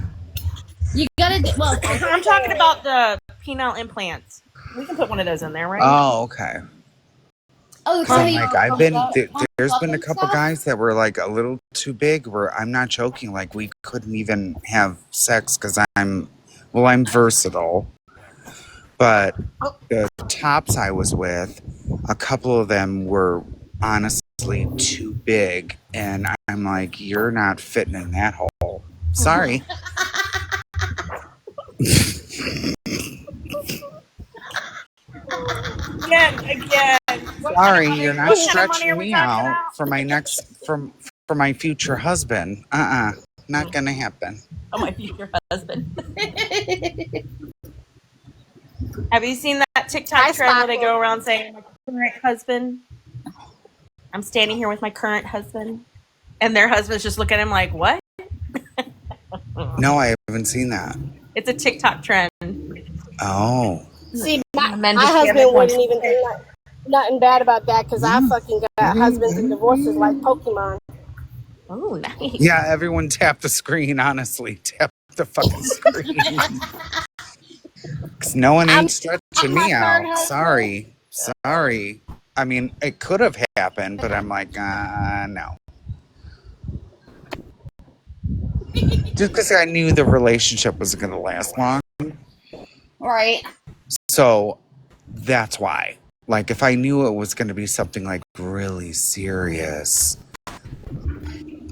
You gotta do, well, I'm talking about the penile implants. We can put one of those in there, right? Oh, okay. oh, Because I'm like, I've been there's been a and couple stuff? guys that were like a little too big. Where I'm not joking. Like we couldn't even have sex because I'm versatile. But the tops I was with, a couple of them were honestly too big, and I'm like, you're not fitting in that hole. Sorry. Again. Sorry, you're not What kind of money are stretching we me talking out about? for my next for my future husband. Not gonna happen. Oh, my future husband. Have you seen that TikTok trend where they go around saying, my current husband? I'm standing here with my current husband. And their husband's just looking at him like, what? No, I haven't seen that. It's a TikTok trend. Oh. See, my husband wouldn't even think nothing bad about that because I fucking got husbands and divorces like Pokemon. Oh, nice. Yeah, everyone tap the screen, honestly. Tap the fucking screen. Because no one ain't stretching me out. Sorry. I mean, it could have happened, but I'm like, no. Just because I knew the relationship wasn't going to last long. Right. So that's why. Like, if I knew it was going to be something like really serious,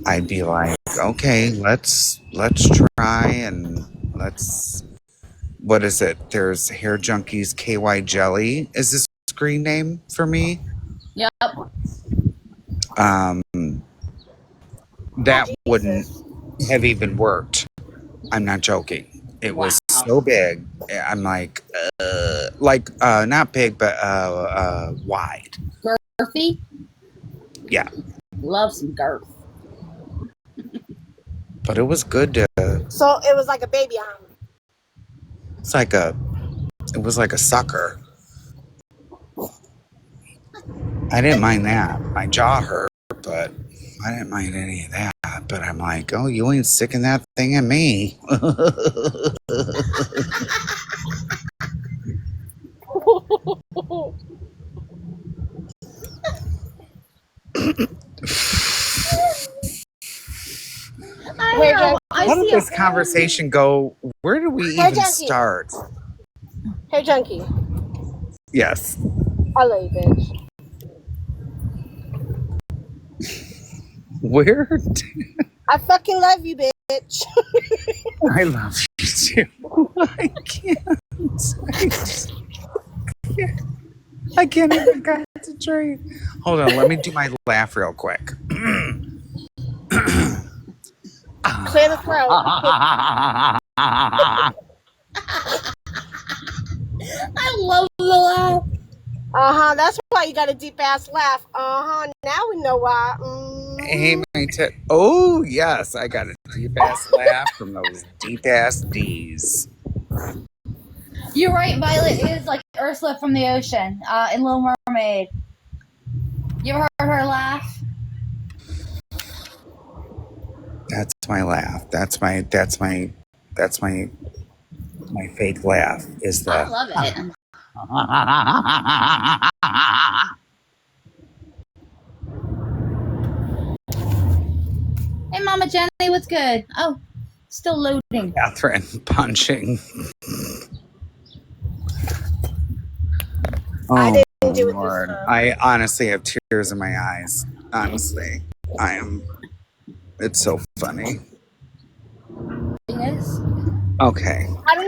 I'd be like, okay, let's try and let's. What is it? There's Hair Junkies KY Jelly is this screen name for me. Yep. That wouldn't have even worked. I'm not joking. It was so big. I'm like not big, but wide. Girthy? Yeah. Love some girth. But it was good to. So it was like a baby arm. It was like a sucker. I didn't mind that. My jaw hurt, but I didn't mind any of that. But I'm like, oh, you ain't sticking that thing in me. how did this conversation go? Where do we even start? Hey, Junkie. Yes. I love you, bitch. Where? I fucking love you, bitch. I love you too. I can't. I can't even concentrate. Hold on, let me do my laugh real quick. Clear the throat. I love the laugh. That's why you got a deep ass laugh. Now we know why. Hey, my oh yes, I got a deep ass laugh from those deep ass D's. You're right, Violet is like Ursula from the ocean in Little Mermaid. You ever heard her laugh? That's my laugh. That's my fake laugh. Is the I love it. Hey, Mama Jenny, what's good? Oh, still loading. Catherine punching. Oh, I didn't do it Lord. this time. I honestly have tears in my eyes. Honestly, it's so funny. It is. Okay. I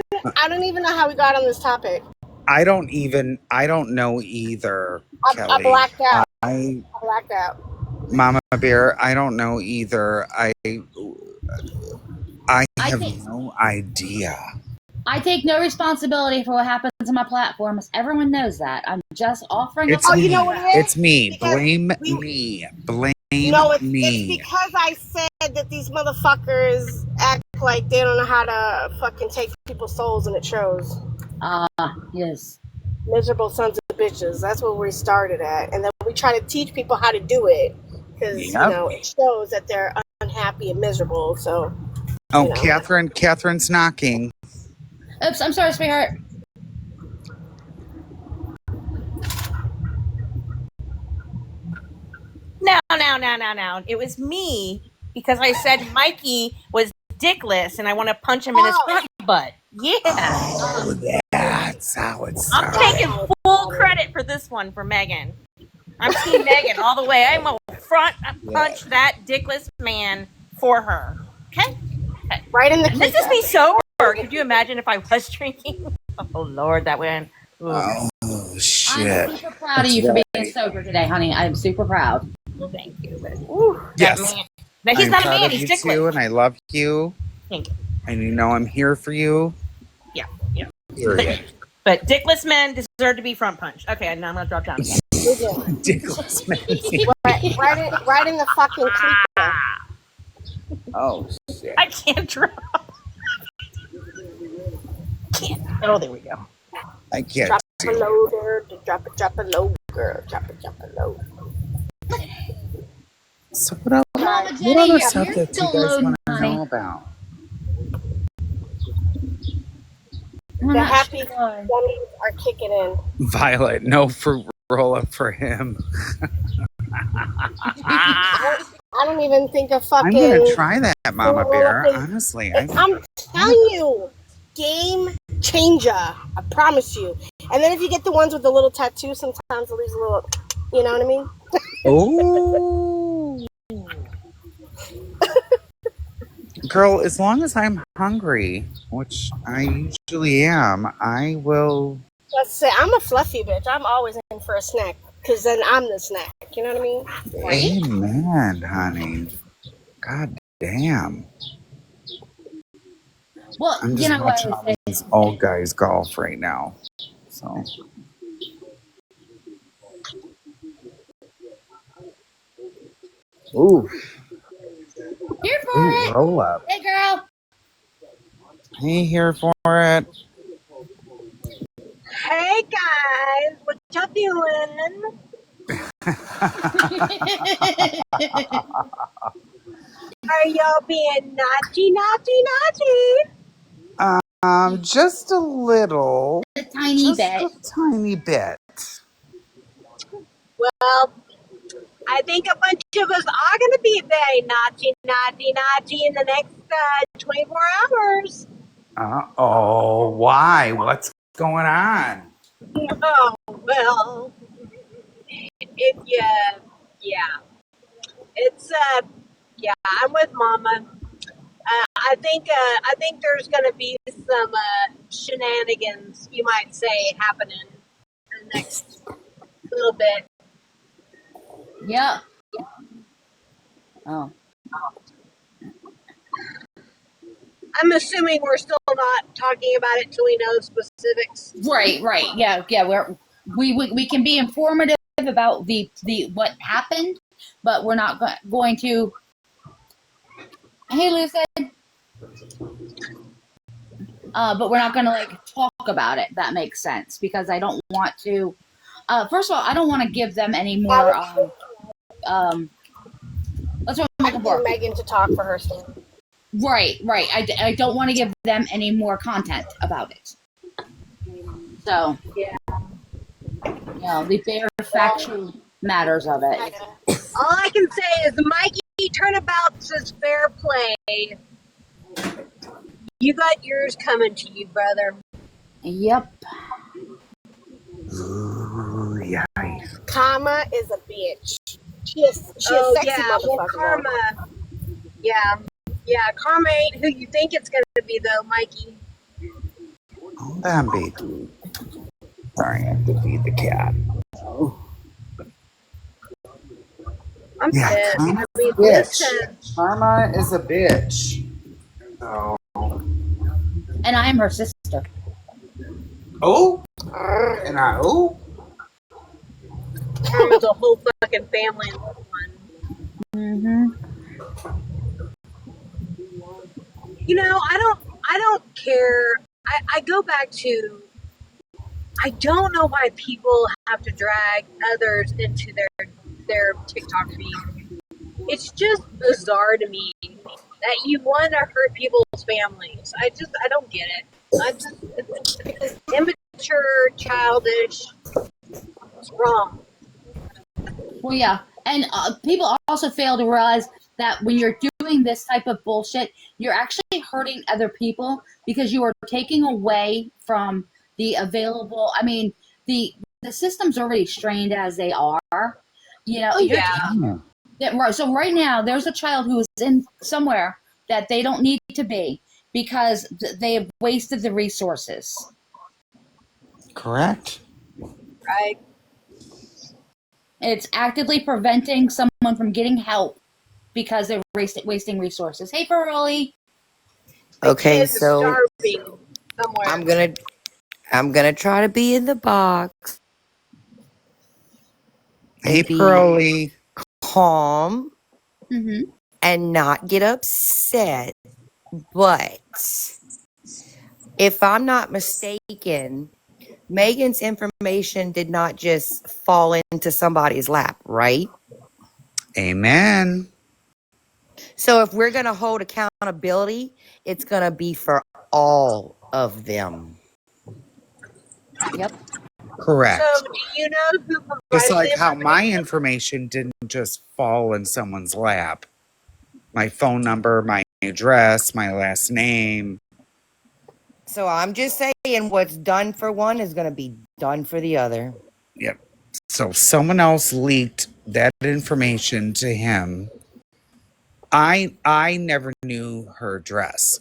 don't even know how we got on this topic. I don't know either, Kelly. I blacked out. I blacked out. Mama Bear, I don't know either. I have no idea. I take no responsibility for what happens on my platforms. Everyone knows that. I'm just offering it's up. Me. You know what it is? It's me. Because Blame me. Blame me. It's because I said that these motherfuckers act like they don't know how to fucking take people's souls, and it shows. Yes. Miserable sons of bitches. That's where we started at. And then we try to teach people how to do it. Because, it shows that they're unhappy and miserable. So. Oh, Catherine's knocking. Oops, I'm sorry, sweetheart. No. It was me because I said Mikey was dickless and I want to punch him in his front butt. Yeah. Oh, that's how it started. I'm taking full credit for this one for Megan. I'm Team Megan all the way. I'm a front punch that dickless man for her. Okay? Right in the This is me sober. Could you imagine if I was drinking? Oh, Lord, that went. Oh, shit. I'm super proud of you for being sober today, honey. I'm super proud. Well, thank you. Yes. But he's not a man. Of He's you dickless. too, and I love you. Thank you. And I'm here for you. Yeah. Period. But dickless men deserve to be front punched. Okay, now I'm going to drop down again. Dickless men. right in the fucking cleaver. Oh, shit. I can't drop. Oh, there we go. I can't. Drop a loader, drop a load, girl. Drop a load. So what else? What other stuff that you guys want to know about? The happy gummies are kicking in. Violet, no fruit roll up for him. I don't even think a fucking. I'm gonna try that, Mama Bear. Honestly, I'm telling you, game changer. I promise you. And then if you get the ones with the little tattoo, sometimes it leaves a little. You know what I mean? Oh. Girl, as long as I'm hungry, which I usually am, I will. Let's say I'm a fluffy bitch. I'm always in for a snack because then I'm the snack. You know what I mean? Right? Amen, honey. God damn. Well, I'm just watching all these old guys golf right now. So. Ooh. Here for it. Roll up. Hey, girl. Hey, here for it. Hey, guys. What y'all doing? Are y'all being naughty? Just a little. A tiny bit. A tiny bit. Well, I think a bunch of us are going to be very naughty in the next 24 hours. Oh, why? What's going on? Oh, well, yeah. It's, yeah, I'm with Mama. I think there's going to be some shenanigans, you might say, happening in the next little bit. Yep. Oh. I'm assuming we're still not talking about it till we know specifics. Right. Yeah. We can be informative about the what happened, but we're not going to. Hey, Lucid. But we're not going to like talk about it. That makes sense because I don't want to. First of all, I don't want to give them any more. That's what I'm looking for. Megan to talk for her stand. Right. I don't want to give them any more content about it. So, yeah, the bare factual matters of it. All I can say is, Mikey, turnabout says fair play. You got yours coming to you, brother. Yep. Ooh, yeah. Karma is a bitch. She is sexy motherfucker. Well, Karma. Yeah, Karma ain't who you think it's gonna be, though, Mikey. Hold on, baby. Sorry, I have to feed the cat. I'm pissed. Karma's a bitch. Karma is a bitch. So. And I'm her sister. Oh? And Karma's a whole fucking family in one. Mm-hmm. You know, I don't care. I go back to, I don't know why people have to drag others into their TikTok feed. It's just bizarre to me that you want to hurt people's families. I don't get it. It's immature, childish. It's wrong. Well, yeah. And people also fail to realize that when you're doing this type of bullshit, you're actually hurting other people because you are taking away from the available. I mean, the system's already strained as they are. So right now, there's a child who is in somewhere that they don't need to be because they have wasted the resources. Correct. Right. It's actively preventing someone from getting help because they're wasting resources. Hey, Pearly. Okay, so somewhere. I'm gonna try to be in the box. Hey, Pearly. Calm. Mm-hmm. And not get upset. But if I'm not mistaken, Megan's information did not just fall into somebody's lap, right? Amen. So if we're going to hold accountability, it's going to be for all of them. Yep. Correct. So do you know who provided Just like how my information didn't just fall in someone's lap. My phone number, my address, my last name. So I'm just saying what's done for one is going to be done for the other. Yep. So someone else leaked that information to him. I never knew her address.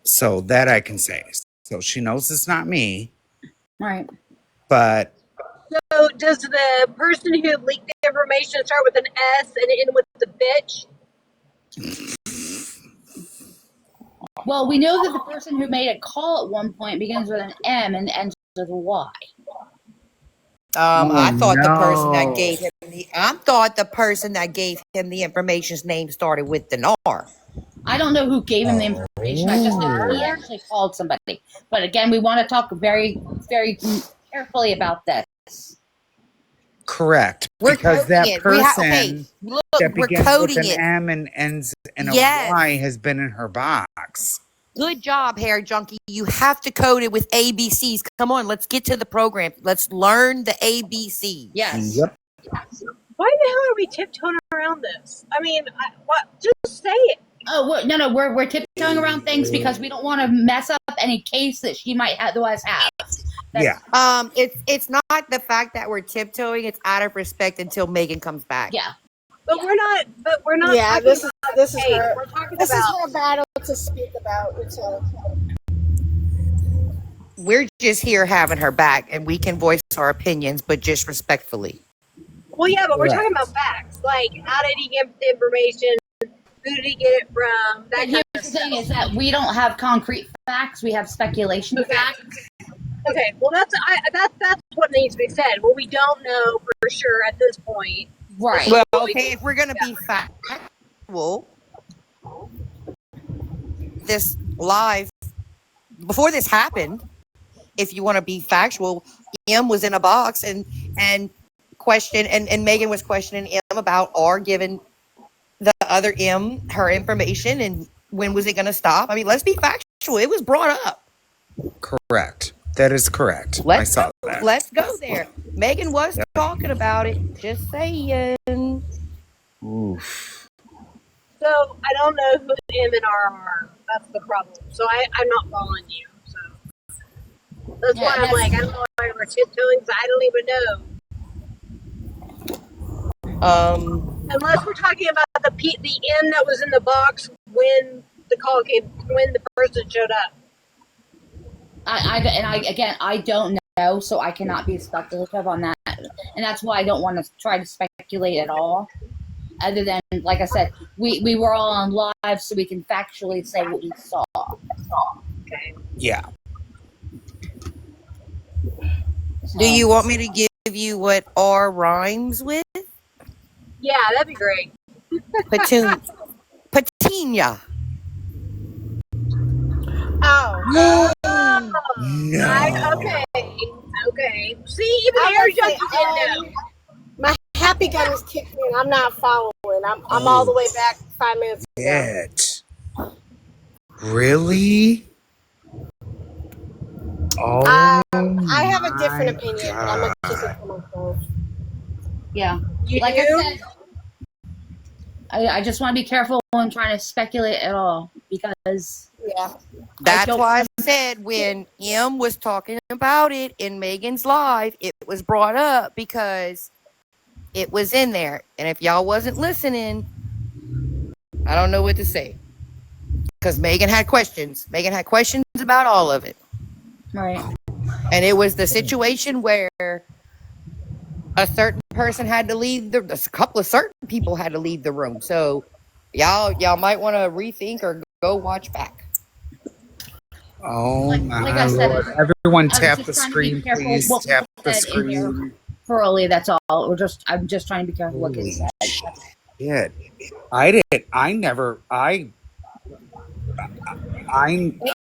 So that I can say. So she knows it's not me. Right. But so does the person who leaked the information start with an S and end with the bitch? Well, we know that the person who made a call at one point begins with an M and ends with a Y. I thought the person that gave him the information's name started with an R. I don't know who gave him the information. I just know he actually called somebody. But again, we want to talk very, very carefully about this. Correct. Because that person that begins with an M and ends in a Y has been in her box. Good job, Hair Junkie. You have to code it with ABCs. Come on, let's get to the program. Let's learn the ABCs. Yes. Yep. Why the hell are we tiptoeing around this? I mean, just say it. Oh, no, we're tiptoeing around things because we don't want to mess up any case that she might otherwise have. Yeah. It's not the fact that we're tiptoeing. It's out of respect until Megan comes back. Yeah. But we're not. But we're not. Yeah, talking this about is the case. her. We're talking This is about. her battle to speak about. Until We're just here having her back, and we can voice our opinions, but just respectfully. Well, yeah, but we're talking Correct. about facts. Like, how did he get the information? Who did he get it from? That But kind here's of the stuff. thing: is that we don't have concrete facts; we have speculation facts. Okay, well, that's what needs to be said. Well, we don't know for sure at this point. Right. Well, okay, if we're gonna be factual, this live before this happened, if you want to be factual, M was in a box and question and Megan was questioning M about R giving the other M her information and when was it going to stop? I mean, let's be factual. It was brought up. Correct. That is correct. I saw that. Let's go there. Megan was talking about it. Just saying. Oof. So I don't know who M and R are. That's the problem. So I'm not following you. So that's why I'm like, I don't know why we're tiptoeing. So I don't even know. Unless we're talking about the M that was in the box when the call came, when the person showed up. I don't know, so I cannot be speculative on that, and that's why I don't want to try to speculate at all. Other than, like I said, we were all on live, so we can factually say what we saw. Okay. Yeah. So. Do you want me to give you what R rhymes with? Yeah, that'd be great. Petunia. oh, No. Okay. See, even Air Junkie didn't know. My happy gun is kicked in. I'm not following. I'm all the way back 5 minutes ago. It. Really? Oh, I have a different opinion, but I'm gonna keep it for myself. Yeah, you like do? I said, I just want to be careful when trying to speculate at all because that's why I said when M was talking about it in Megan's live, it was brought up because it was in there, and if y'all wasn't listening, I don't know what to say because Megan had questions. Megan had questions about all of it. Right. And it was the situation where a certain person had to leave a couple of certain people had to leave the room. So y'all might want to rethink or go watch back. Oh my Lord. Everyone tap the screen, please. Tap the screen. Thoroughly, that's all. I'm just trying to be careful what gets said. Shit.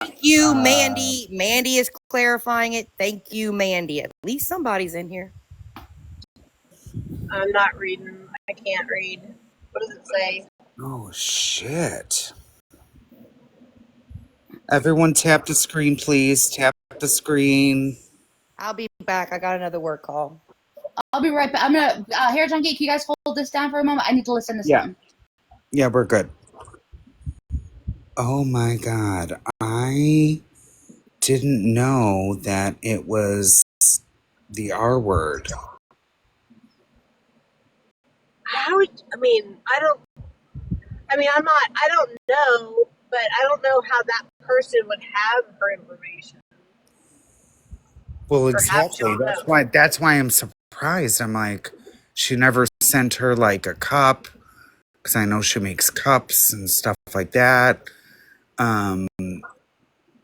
Thank you, Mandy. Mandy is clarifying it. Thank you, Mandy. At least somebody's in here. I'm not reading. I can't read. What does it say? Oh, shit. Everyone tap the screen, please. Tap the screen. I'll be back. I got another work call. I'll be right back. I'm going to, Hair Junkie, can you guys hold this down for a moment? I need to listen to something. Yeah, we're good. Oh my God. I didn't know that it was the R word. I don't know, but I don't know how that person would have her information. Well, exactly. That's why I'm surprised. I'm like, she never sent her like a cup because I know she makes cups and stuff like that.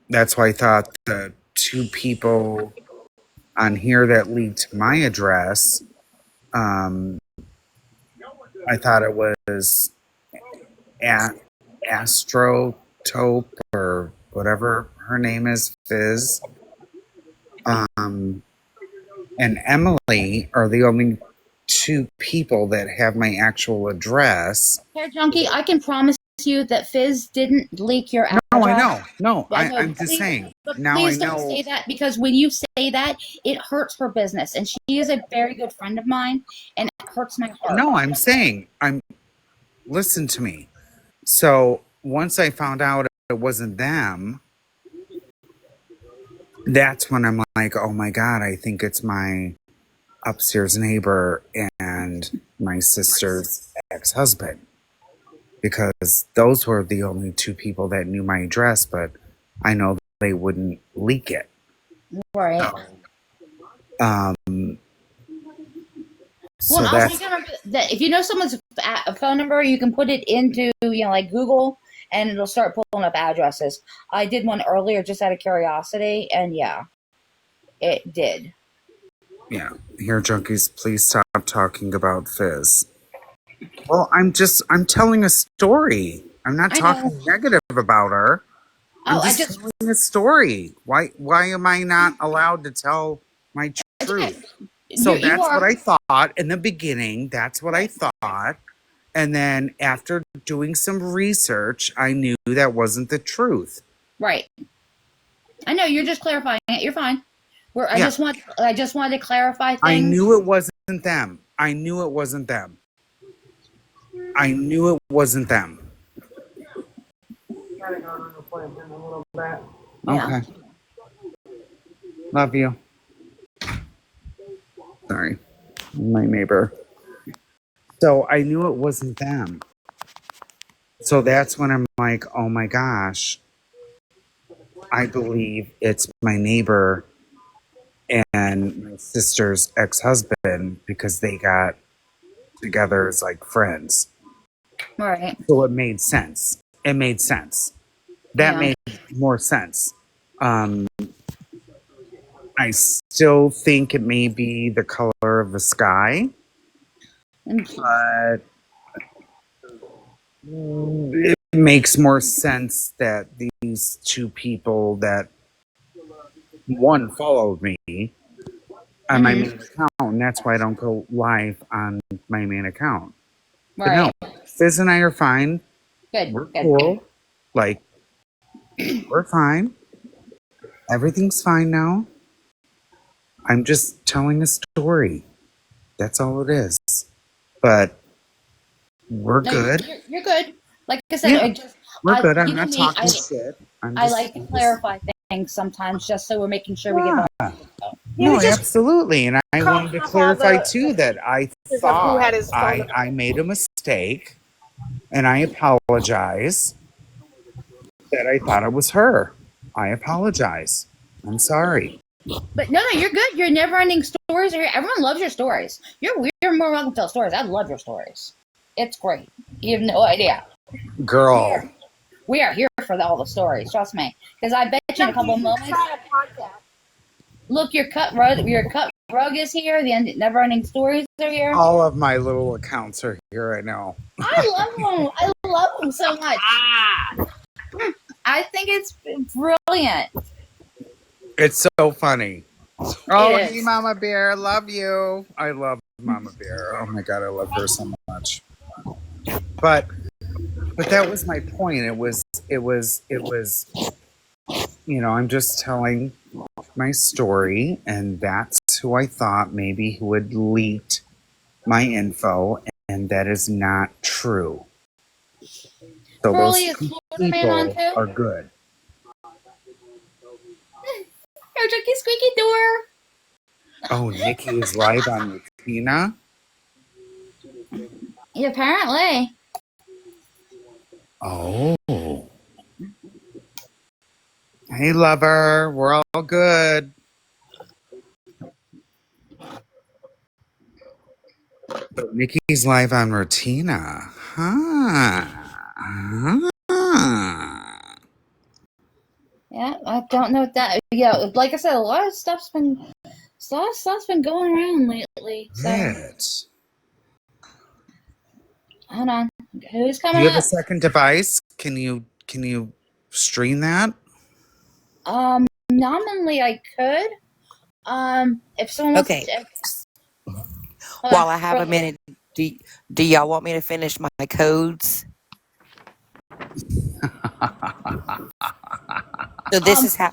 That's why I thought the two people on here that leaked my address, I thought it was Astrotope or whatever her name is, Fizz. And Emily are the only two people that have my actual address. Hair Junkie, I can promise you that Fizz didn't leak your address. No, I know. No, I'm just saying. Now please I know. don't say that because when you say that, it hurts her business. And she is a very good friend of mine, and it hurts my heart. No, I'm saying, listen to me. So once I found out it wasn't them, that's when I'm like, oh my God, I think it's my upstairs neighbor and my sister's ex-husband. Because those were the only two people that knew my address, but I know they wouldn't leak it. Right. So also, you can remember that if you know someone's phone number, you can put it into, like Google, and it'll start pulling up addresses. I did one earlier just out of curiosity, and yeah, it did. Yeah. Here, junkies, please stop talking about Fizz. Well, I'm telling a story. I'm not talking negative about her. I'm just telling a story. Why am I not allowed to tell my truth? So that's what I thought in the beginning. That's what I thought. And then after doing some research, I knew that wasn't the truth. Right. I know, you're just clarifying it. You're fine. I just wanted to clarify things. I knew it wasn't them. I knew it wasn't them. I knew it wasn't them. Okay. Love you. Sorry. My neighbor. So I knew it wasn't them. So that's when I'm like, oh my gosh, I believe it's my neighbor and my sister's ex-husband because they got together as like friends. Right. So it made sense. It made sense. That made more sense. I still think it may be the color of the sky, but it makes more sense that these two people that one followed me on my main account, and that's why I don't go live on my main account. Right. But no, Fizz and I are fine. Good. We're cool. Like, we're fine. Everything's fine now. I'm just telling a story. That's all it is. But we're good. You're good. Like I said, we're good. I'm not talking shit. I like to clarify things sometimes just so we're making sure we get the No, absolutely. And I wanted to clarify too that I thought I made a mistake and I apologize that I thought it was her. I apologize. I'm sorry. But no, you're good. You're never ending stories. Everyone loves your stories. You're more welcome to tell stories. I love your stories. It's great. You have no idea. Girl. We are here for all the stories. Trust me. Because I bet you in a couple of moments. Look, your cut rug is here. The never ending stories are here. All of my little accounts are here right now. I love them. I love them so much. I think it's brilliant. It's so funny. Oh, hey, Mama Bear. Love you. I love Mama Bear. Oh, my God. I love her so much. But that was my point. It was, I'm just telling my story, and that's who I thought maybe who had leaked my info, and that is not true. So those people are good. Our Chucky squeaky door. Oh, Nikki is live on Latina? Yeah, apparently. Oh. Hey, lover. We're all good. But Nikki's live on Rotina. Huh. Yeah, I don't know what that. Yeah, like I said, a lot of stuff's been going around lately. So. Good. Hold on. Who's coming up? Do you have a second device? Can you stream that? Nominally I could. If someone wants to. While I have a minute, do y'all want me to finish my codes? So this is how.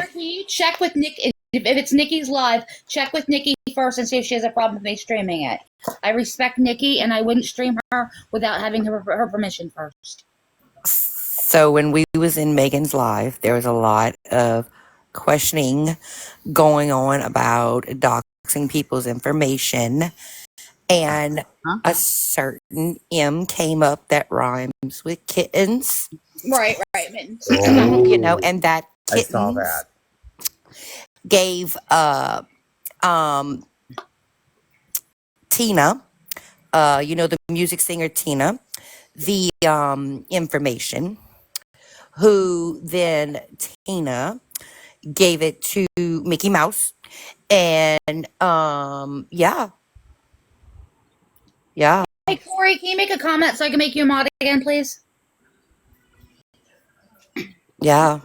Can you check with Nick if it's Nikki's live? Check with Nikki first and see if she has a problem with me streaming it. I respect Nikki, and I wouldn't stream her without having her permission first. So when we was in Megan's live, there was a lot of questioning going on about doxing people's information, and a certain M came up that rhymes with kittens. Right. You know, and that I saw kittens that. gave Tina, you know, the music singer Tina, the information, who then Tina gave it to Mickey Mouse, and yeah. Hey, Corey, can you make a comment so I can make you a mod again, please? Yeah.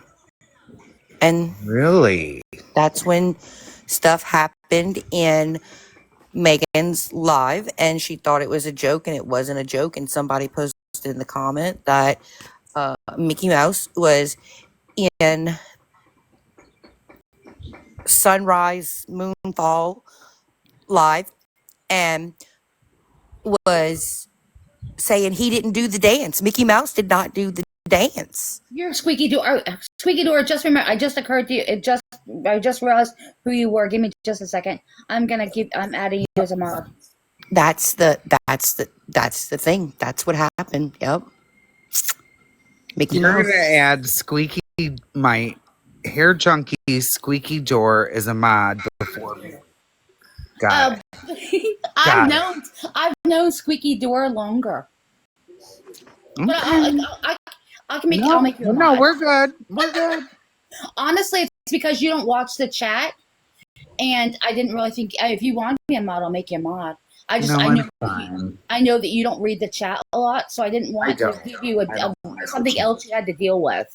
And Really? that's when stuff happened in Megan's live, and she thought it was a joke, and it wasn't a joke. And somebody posted in the comment that Mickey Mouse was in Sunrise Moonfall live and was saying he didn't do the dance. Mickey Mouse did not do the dance. You're Squeaky Door. Squeaky Door. Just remember, I just occurred to you. I just realized who you were. Give me just a second. I'm adding you as a mod. That's the thing. That's what happened. Yep. Mickey You're Mouse. gonna add Squeaky, my hair junkie Squeaky Door is a mod before me. Got it. I've known Squeaky Door longer. Okay. But I can make. I'll make you a mod. No, we're good. We're good. Honestly, it's because you don't watch the chat, and I didn't really think if you want me a mod, I'll make you a mod. I know that you don't read the chat a lot, so I didn't want to give you something else you had to deal with.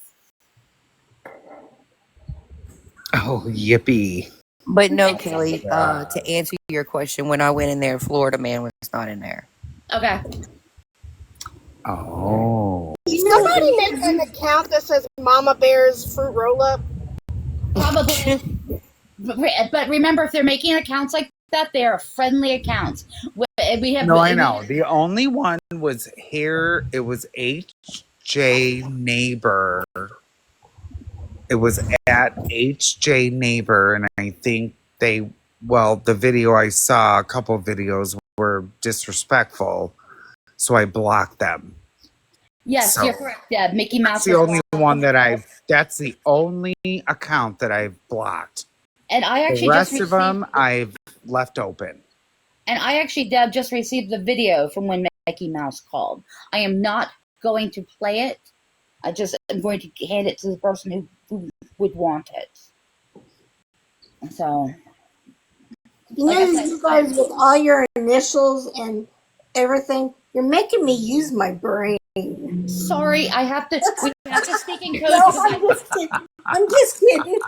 Oh, yippee. But no, Kelly, to answer your question, when I went in there, Florida Man was not in there. Okay. Oh. Somebody make an account that says Mama Bear's Fruit Roll Up. Probably. But remember, if they're making accounts like that, they are friendly accounts. I know. The only one was here. It was HJ Neighbor. It was at HJ Neighbor, and I think the video I saw, a couple of videos were disrespectful, so I blocked them. Yes, you're correct. Yeah, Mickey Mouse. That's the only account that I've blocked. And I actually the rest of them I've left open. And I actually, Deb, just received the video from when Mickey Mouse called. I am not going to play it. I'm going to hand it to the person who would want it. So. You know, you guys with all your initials and everything, you're making me use my brain. Sorry, we have to speak in code. No, I'm just kidding.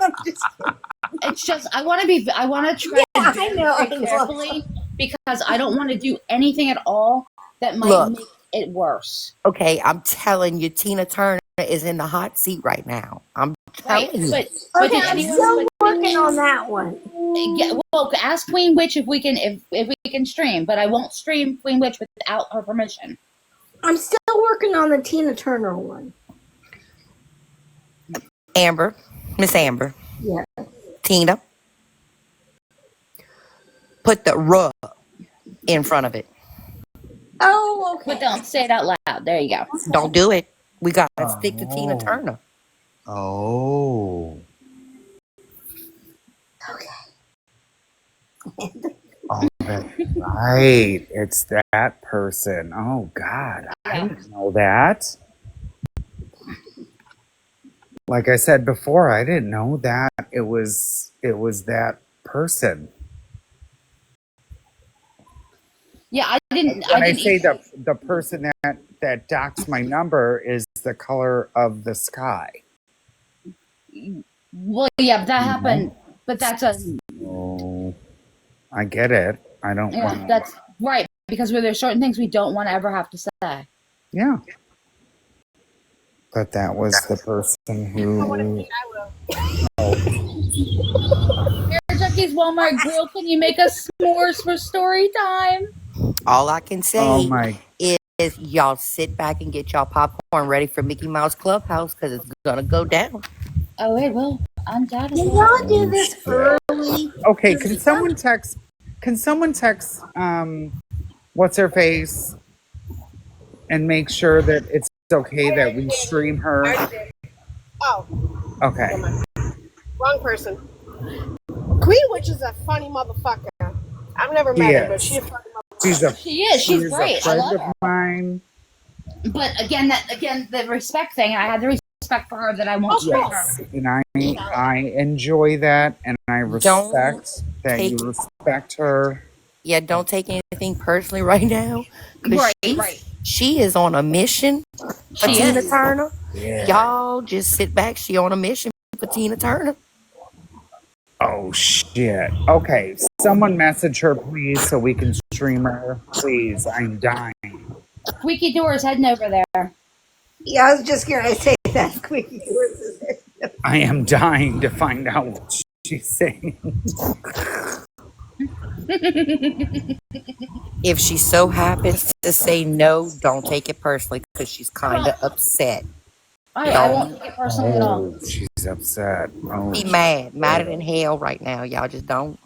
It's just, I want to try to do it carefully because I don't want to do anything at all that might make it worse. Okay, I'm telling you, Tina Turner is in the hot seat right now. I'm telling you. But I'm still working on that one. Yeah, well, ask Queen Witch if we can stream, but I won't stream Queen Witch without her permission. I'm still working on the Tina Turner one. Miss Amber. Yeah. Tina. Put the "ruh" in front of it. Oh, okay. But don't say it out loud. There you go. Don't do it. We got to stick to Tina Turner. Oh. Okay. Oh, that's right. It's that person. Oh, God. I didn't know that. Like I said before, I didn't know that it was that person. Yeah, I didn't. When I say the person that doxed my number is the color of the sky. Well, yeah, that happened, but that's Oh, I get it. I don't want. That's right, because there's certain things we don't want to ever have to say. Yeah. But that was the person who. Here, Chucky's Walmart Grill. Can you make us s'mores for story time? All I can say y'all sit back and get y'all popcorn ready for Mickey Mouse Clubhouse because it's gonna go down. Oh, it will. Undoubtedly. Can y'all do this early? Okay, can someone text? What's her face, and make sure that it's okay that we stream her. Oh, Okay. wrong person. Queen Witch is a funny motherfucker. I've never met her, but she's a funny motherfucker. She is. She's great. I love her. Mine. But again, the respect thing. I had the respect for her that I won't treat her. And I enjoy that, and I respect that you respect her. Yeah, don't take anything personally right now. Right. She is on a mission for Tina Turner. Yeah. Y'all just sit back. She on a mission for Tina Turner. Oh, shit. Okay, someone message her, please, so we can stream her. Please, I'm dying. Squeaky Door's heading over there. Yeah, I was just going to say that. Squeaky Doors is there. I am dying to find out what she's saying. If she so happens to say no, don't take it personally because she's kind of upset. I won't take it personally at all. She's upset. Oh, be madder than hell right now. Y'all just don't.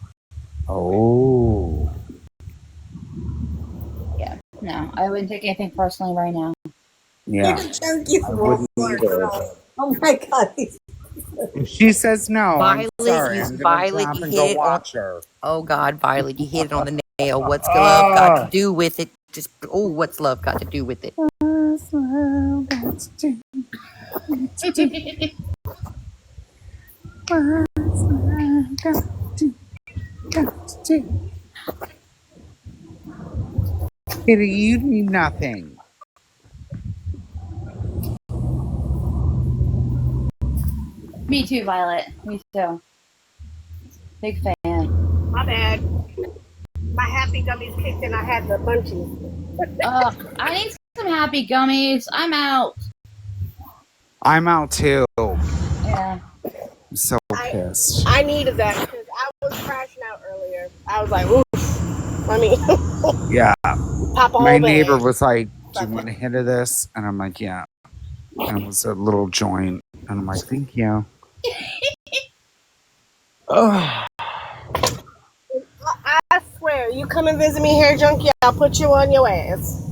Oh. Yeah, no, I wouldn't take anything personally right now. Yeah. Oh my God. If she says no, Violet, Violet, you and hit go watch her. Oh God, Violet, you hit it on the nail. What's love got to do with it? What's love got to do with it? What's love got to do? What's love got to do? Kitty, you need nothing. Me too, Violet. Me too. Big fan. My bad. My happy gummies kicked in. I had the munchies. I need some happy gummies. I'm out. I'm out too. Yeah. I'm so pissed. I needed that because I was crashing out earlier. I was like, oof. Let me. Yeah. Pop a My whole neighbor bag. was like, "Do you want a hit of this?" And I'm like, "Yeah." And it was a little joint, and I'm like, "Thank you." I swear, you come and visit me here, junkie, I'll put you on your ass.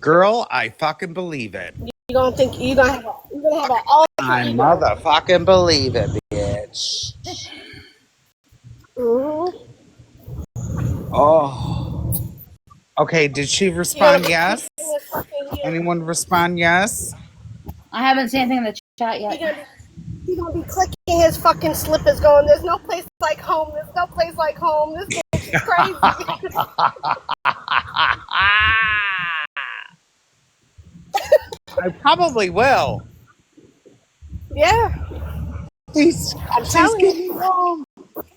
Girl, I fucking believe it. You're gonna have an all. I motherfucking believe it, bitch. Mm-hmm. Oh. Okay, did she respond yes? Anyone respond yes? I haven't seen anything in the chat yet. He's gonna be clicking his fucking slippers going, there's no place like home, there's no place like home, this bitch is crazy. I probably will. Yeah. Please, I'm telling get me home.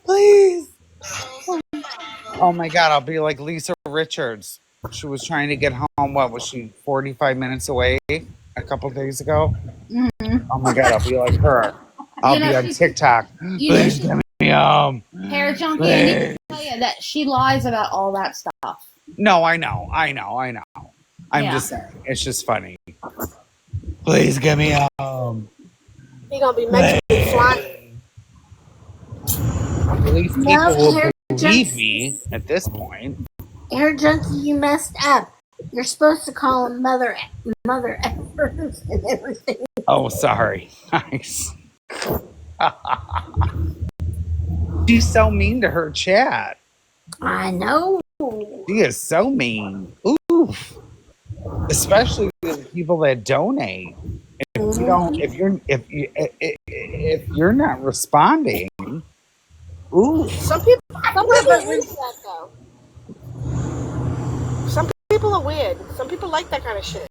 Please. Oh my God, I'll be like Lisa Richards. She was trying to get home. What was she, 45 minutes away a couple days ago? Mm-hmm. Oh my God, I'll be like her. I'll be on TikTok. Please get me home. Hair junkie, I need to tell you that she lies about all that stuff. No, I know. I'm just saying. It's just funny. Please get me home. He's gonna be mentally flying. At least people will believe me at this point. Hair junkie, you messed up. You're supposed to call him mother effers and everything. Oh, sorry. Nice. She's so mean to her chat. I know. She is so mean. Oof. Especially to the people that donate. If you don't, if you're not responding, ooh. Some people are weird that though. Some people are weird. Some people like that kind of shit.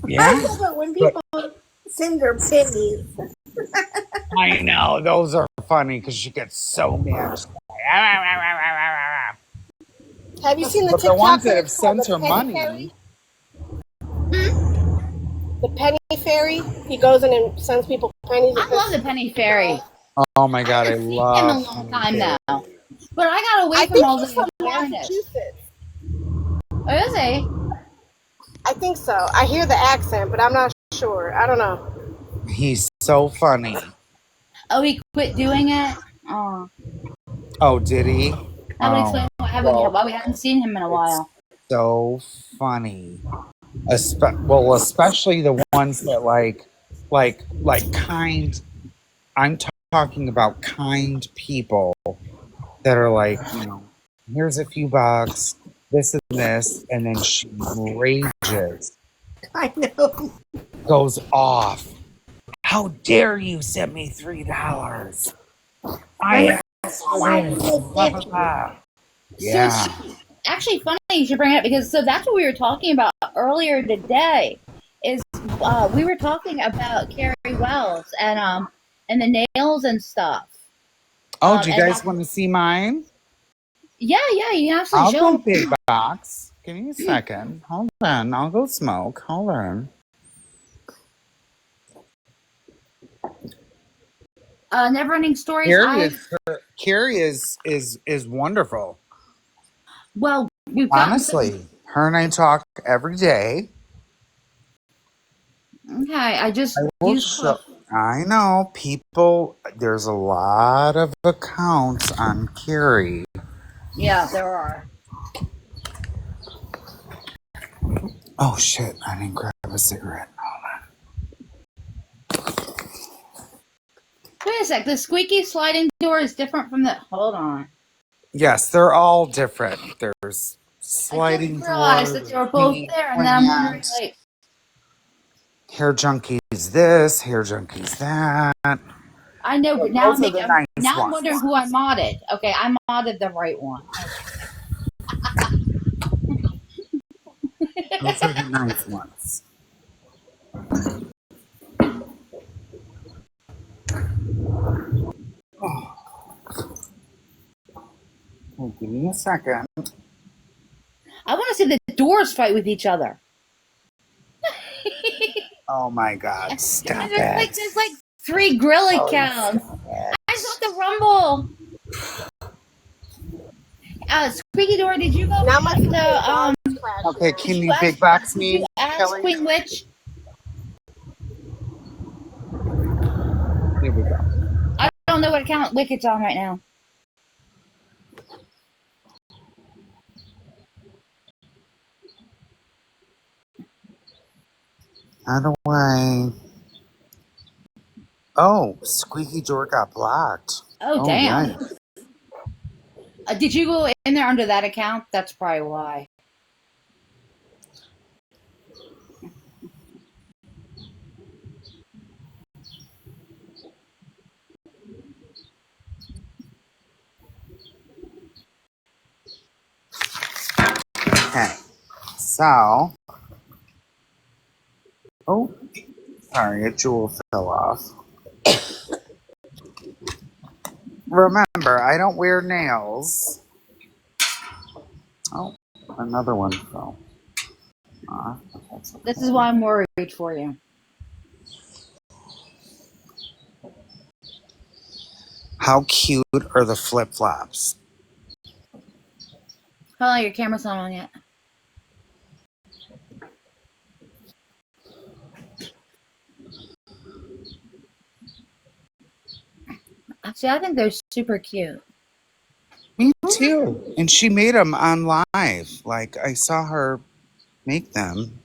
Yeah. But when people send their pennies. I know, those are funny because she gets so mad. Have you seen the TikTok? The ones that have sent her money. The penny fairy. He goes in and sends people pennies. I love the penny fairy. Oh my God, I love him a long time now. But I got away from all this awareness. Oh, is he? I think so. I hear the accent, but I'm not sure. I don't know. He's so funny. Oh, he quit doing it? Oh. Oh, did he? That would explain why we haven't seen him in a It's while. so funny. Especially the ones that like kind. I'm talking about kind people that are like, here's a few bucks, this and this, and then she rages, I know. goes off. How dare you send me $3? I asked for this. Blah, blah, blah. So it's Yeah. actually funny you should bring it up because that's what we were talking about earlier today. Is we were talking about Carrie Wells and the nails and stuff. Oh, do you guys want to see mine? Yeah, you I'll absolutely go show. big box. Give me a second. Hold on. I'll go smoke. Hold on. Never-ending stories. Carrie is wonderful. Well, we've got Honestly, her and I talk every day. Okay, I just will used. show. I know people. There's a lot of accounts on Carrie. Yeah, there are. Oh shit! I didn't grab a cigarette. Wait a sec. The squeaky sliding door is different from the. Hold on. Yes, they're all different. There's sliding I didn't realize doors. that they were both there, and then I'm wondering, like, hair junkies this, hair junkies that. I know, but now I'm ones. wondering who I modded. Okay, I modded the right one. Those are the nice ones. Oh. Oh, give me a second. I want to see the doors fight with each other. Oh my God! Stop it! There's like 3 grill accounts. I saw the rumble. Squeaky door, did you go Now my the Okay, can you big box me? Did you ask Queen Witch? Here we go. I don't know what account Wicked's on right now. How do I? Oh, Squeaky Door got blocked. Oh damn! Right. Did you go in there under that account? That's probably why. Okay, so. Oh, sorry, a jewel fell off. Remember, I don't wear nails. Oh, another one fell. This is why I'm worried for you. How cute are the flip flops? Hold on, your camera's not on yet. Actually, I think they're super cute. Me too. And she made them on live. Like, I saw her make them.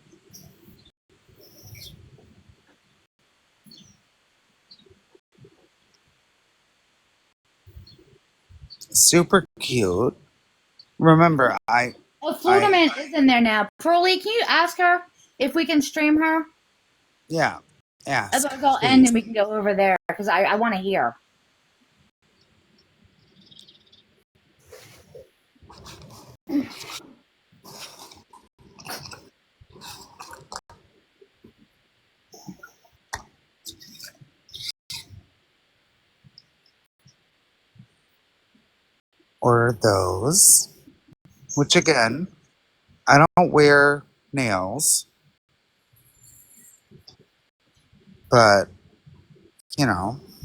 Super cute. Remember, Florida Man is in there now. Pearly, can you ask her if we can stream her? Yeah. As I'll end and we can go over there because I want to hear. Or those. Which again, I don't wear nails. But,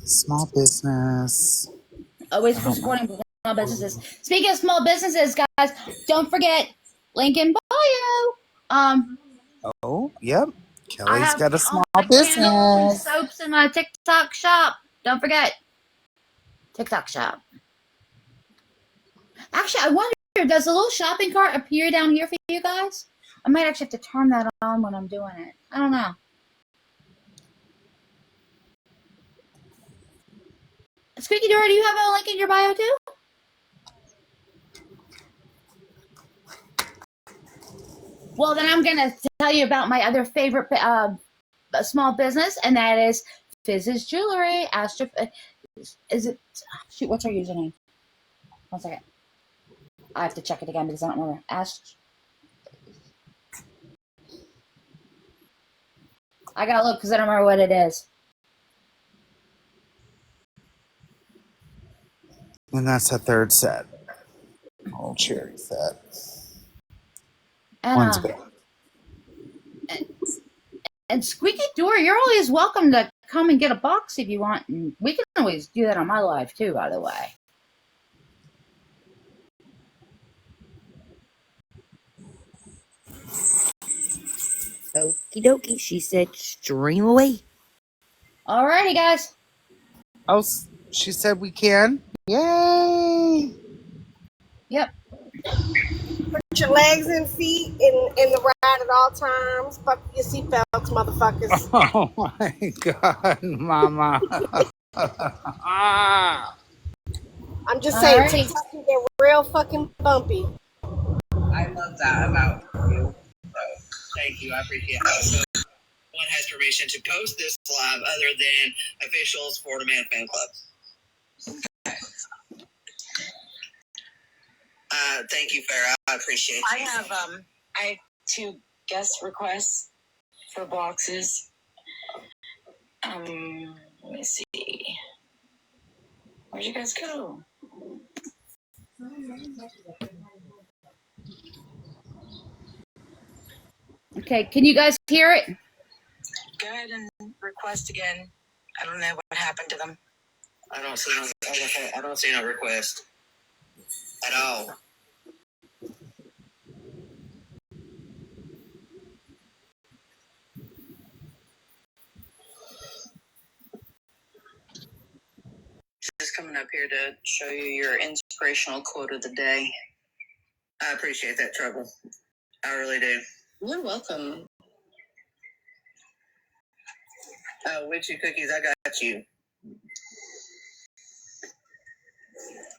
small business. Always supporting small businesses. Speaking of small businesses, guys, don't forget link in bio. Oh, yep. I Kelly's have got a all small my candles and business. soaps in my TikTok shop. Don't forget. TikTok shop. Actually, I wonder, does the little shopping cart appear down here for you guys? I might actually have to turn that on when I'm doing it. I don't know. Squeaky Door, do you have a link in your bio too? Well, then I'm going to tell you about my other favorite small business, and that is Fizz's Jewelry. Is it? Shoot, what's her username? 1 second. I have to check it again because I don't remember. I gotta look because I don't remember what it is. And that's a third set. Oh, cherry set. One's good. And Squeaky Door, you're always welcome to come and get a box if you want. And we can always do that on my live too, by the way. Okie dokie, she said, stream away. Alrighty, guys. Oh, she said we can? Yay! Yep. Put your legs and feet in the ride at all times. Buckle your seatbelts, motherfuckers. Oh my God, Mama. I'm just saying, TikTok can get real fucking bumpy. I love that about you. So, thank you. I appreciate that. So, one has permission to post this live other than officials, Florida Man Fan Club. Thank you, Farrah. I appreciate you. I have 2 guest requests for boxes. Let me see. Where'd you guys go? Okay, can you guys hear it? Go ahead and request again. I don't know what happened to them. I don't see no request at all. Just coming up here to show you your inspirational quote of the day. I appreciate that, Trouble. I really do. You're welcome. Witchy Cookies, I got you.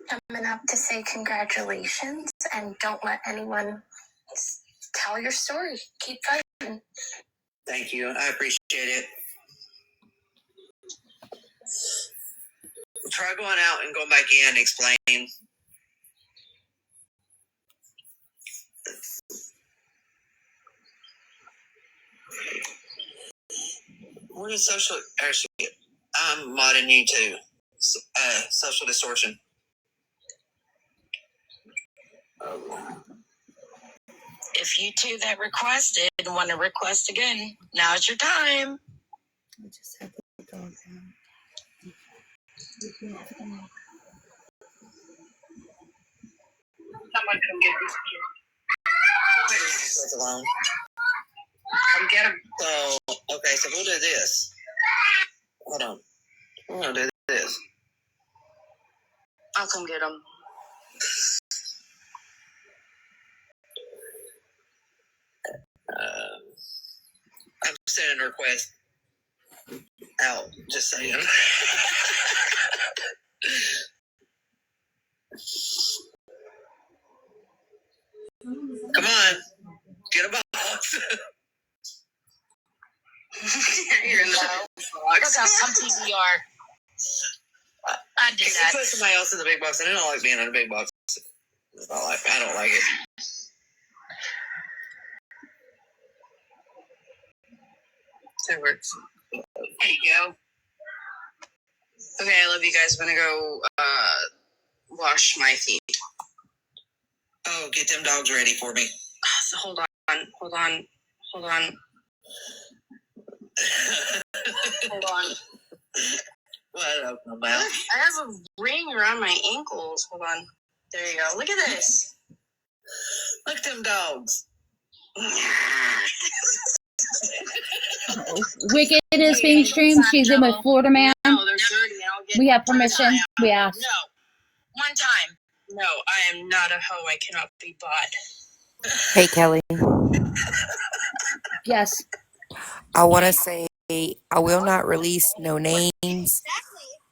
Coming up to say congratulations, and don't let anyone tell your story. Keep fighting. Thank you. I appreciate it. Try going out and going back in and explain. What is social? Actually, I'm modding you too. Social distortion. If you two that requested want to request again, now's your time. I just had the dog down. Someone come get these kids. Alone. Come get them. So, okay, so we'll do this. Hold on. We're going to do this. I'll come get them. I'm sending a request out, just saying. Come on. Get a box. You're in the box. I'm TCR. I did that. You put somebody else in the big box, and I don't like being in a big box. It's not like I don't like it. So it works. There you go. Okay, I love you guys. I'm gonna go wash my feet. Oh, get them dogs ready for me. So hold on. Hold on. What up, my mouth? I have a ring around my ankles. Hold on. There you go. Look at this. Look at them dogs. Wicked is being streamed. She's in with Florida Man. No, they're dirty. We have permission. We asked. No. One time. No, I am not a hoe. I cannot be bought. Hey, Kelly. Yes. I want to say I will not release no names.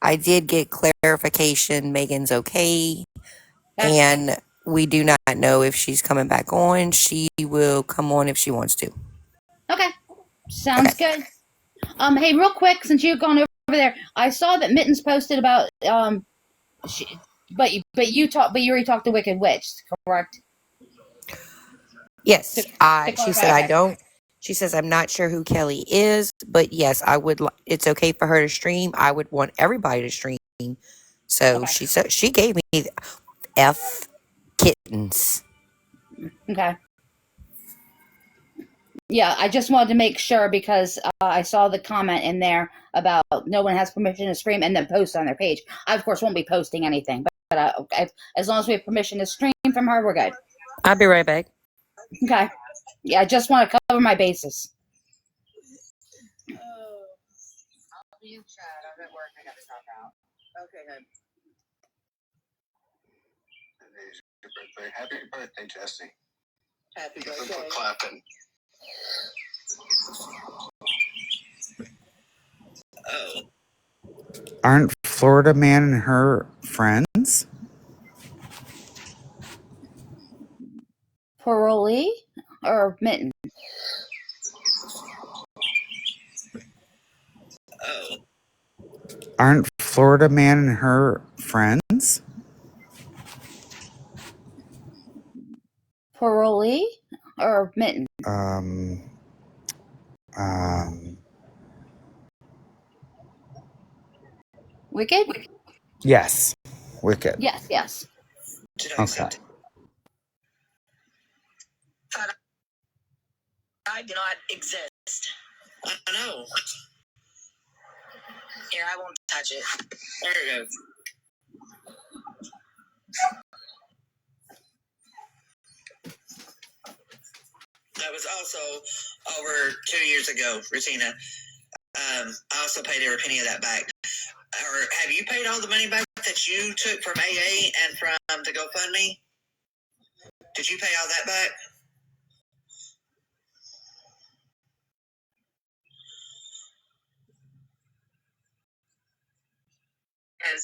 I did get clarification. Megan's okay. And we do not know if she's coming back on. She will come on if she wants to. Okay. Sounds good. Hey, real quick, since you've gone over there, I saw that Mittens posted about but you already talked to Wicked Witch, correct? Yes. She said I don't. She says I'm not sure who Kelly is, but yes, I would. It's okay for her to stream. I would want everybody to stream. So she gave me the F kittens. Okay. Yeah, I just wanted to make sure because I saw the comment in there about no one has permission to stream and then post on their page. I, of course, won't be posting anything, but as long as we have permission to stream from her, we're good. I'll be right back. Okay. Yeah, I just want to cover my bases. I'll be in chat. I'm at work. I got to talk out. Okay, good. Today's your birthday. Happy birthday, Jesse. Happy birthday. For clapping. Oh. Aren't Florida Man and her friends? Parolee or Mitten? Oh. Aren't Florida Man and her friends? Parolee or Mitten? Wicked? Yes. Wicked. Yes. Okay. I do not exist. I know. Here, I won't touch it. There it goes. That was also over 2 years ago, Regina. I also paid every penny of that back. Or have you paid all the money back that you took from AA and from the GoFundMe? Did you pay all that back? Yes.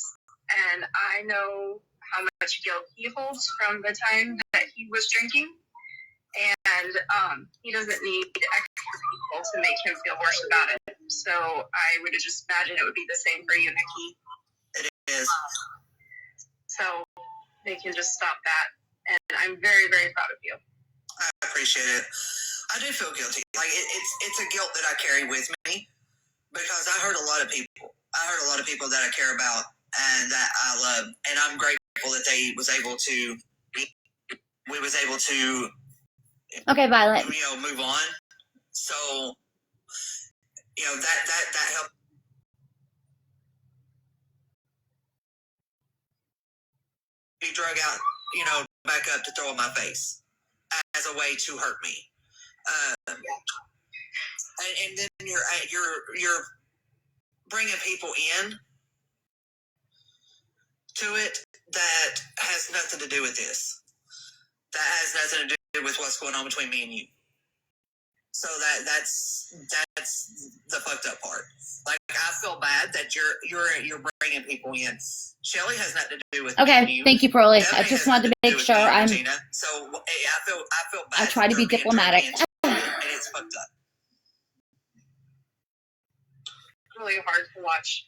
And I know how much guilt he holds from the time that he was drinking. And he doesn't need extra people to make him feel worse about it. So I would just imagine it would be the same for you, Nikki. It is. So they can just stop that. And I'm very, very proud of you. I appreciate it. I do feel guilty. Like it's a guilt that I carry with me because I hurt a lot of people. I hurt a lot of people that I care about and that I love. And I'm grateful that we was able to Okay, Violet. Move on. So, that helped. Be drug out, back up to throw in my face as a way to hurt me. And then you're bringing people in to it that has nothing to do with this. That has nothing to do with what's going on between me and you. So that's the fucked up part. Like I feel bad that you're bringing people in. Shelly has nothing to do with Okay, thank you, Pearlie. I just wanted to make sure I feel bad. I try to be diplomatic. And it's fucked up. Really hard to watch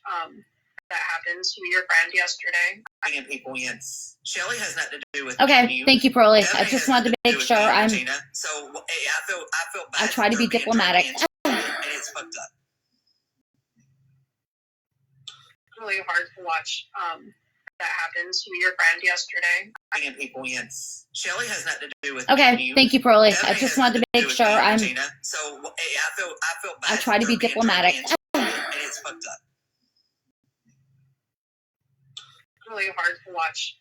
that happen to your friend yesterday. Bringing people in. Shelly has nothing to do with Okay, thank you, Pearlie. I just wanted to make sure I feel bad. I try to be diplomatic. And it's fucked up. Really hard to watch that happen to your friend yesterday. Bringing people in. Shelly has nothing to do with Okay, thank you, Pearlie. I just wanted to make sure I feel bad. I try to be diplomatic. And it's fucked up. Really hard to watch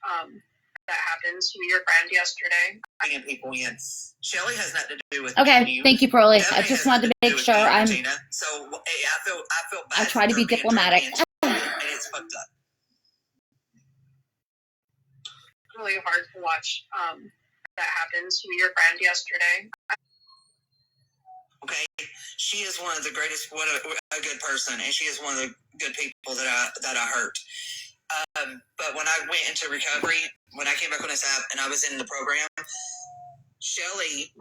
that happened to your friend yesterday. Bringing people in. Shelly has nothing to do with Okay, thank you, Pearlie. I Debbie just has wanted to nothing make do sure with me, I'm. Regina. So hey, I feel bad. I try to be diplomatic. And it's fucked up. Really hard to watch that happened to your friend yesterday. Okay, she is one of the greatest, a good person, and she is one of the good people that I hurt. But when I went into recovery, when I came back on this app and I was in the program, Shelly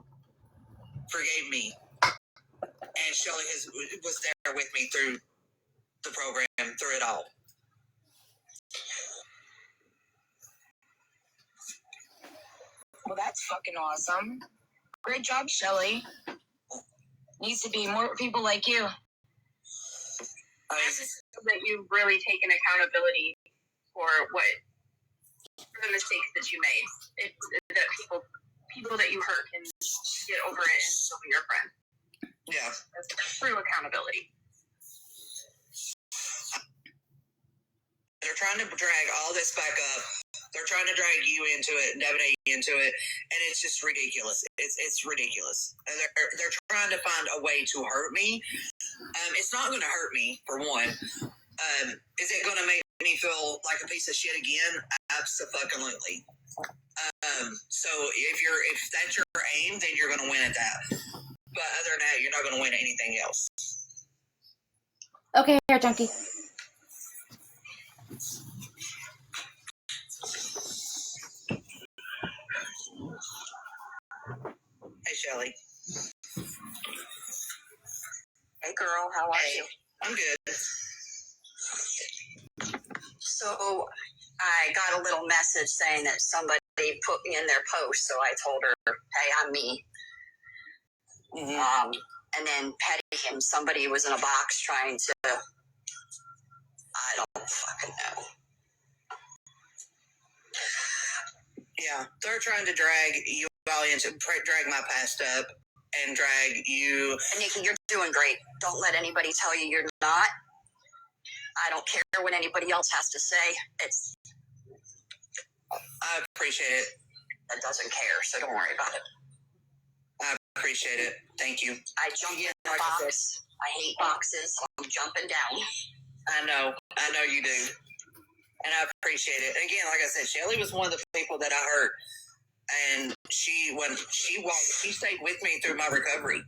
forgave me, and Shelly was there with me through the program, through it all. Well, that's fucking awesome. Great job, Shelly. Needs to be more people like you. That you've really taken accountability for the mistakes that you made. That people that you hurt can get over it and still be your friend. Yeah. That's true accountability. They're trying to drag all this back up. They're trying to drag you into it, Devin into it, and it's just ridiculous. It's ridiculous. And they're trying to find a way to hurt me. It's not going to hurt me, for one. Is it going to make me feel like a piece of shit again? Absolutely. So if that's your aim, then you're going to win at that. But other than that, you're not going to win at anything else. Okay, hair junkie. Hey, Shelly. Hey, girl, how are you? I'm good. So I got a little message saying that somebody put me in their post, so I told her, hey, I'm me. Mm-hmm. And then petting him, somebody was in a box trying to, I don't fucking know. Yeah, they're trying to drag you all into, drag my past up and drag you. And Nikki, you're doing great. Don't let anybody tell you you're not. I don't care what anybody else has to say. I appreciate it. That doesn't care, so don't worry about it. I appreciate it. Thank you. I jumped in the box. I hate boxes. I'm jumping down. I know you do. And I appreciate it. Again, like I said, Shelly was one of the people that I hurt. And she stayed with me through my recovery.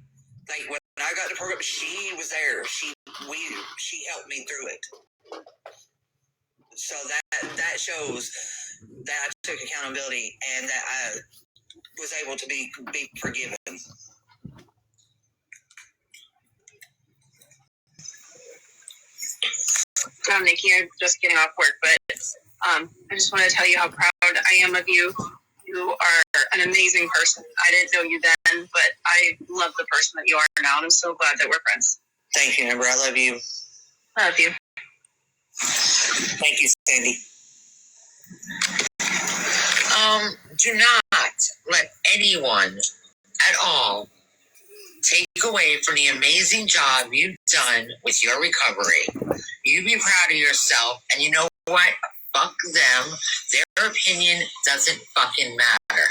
Like when I got the program, she was there. She helped me through it. So that shows that I took accountability and that I was able to be forgiven. Nikki, I'm just getting off work, but I just want to tell you how proud I am of you. You are an amazing person. I didn't know you then, but I love the person that you are now, and I'm so glad that we're friends. Thank you, Amber. I love you. Love you. Thank you, Sandy. Do not let anyone at all take away from the amazing job you've done with your recovery. You be proud of yourself, and you know what? Fuck them. Their opinion doesn't fucking matter.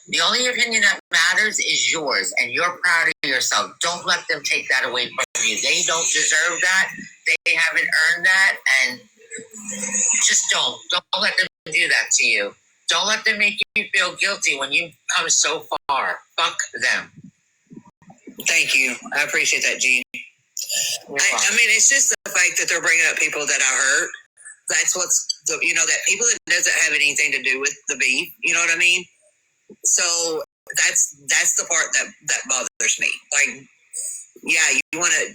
The only opinion that matters is yours, and you're proud of yourself. Don't let them take that away from you. They don't deserve that. They haven't earned that, and just don't let them do that to you. Don't let them make you feel guilty when you've come so far. Fuck them. Thank you. I appreciate that, Gene. I mean, it's just the fact that they're bringing up people that I hurt. That's that people that doesn't have anything to do with the beef. You know what I mean? So that's the part that bothers me. Like, yeah, you want to,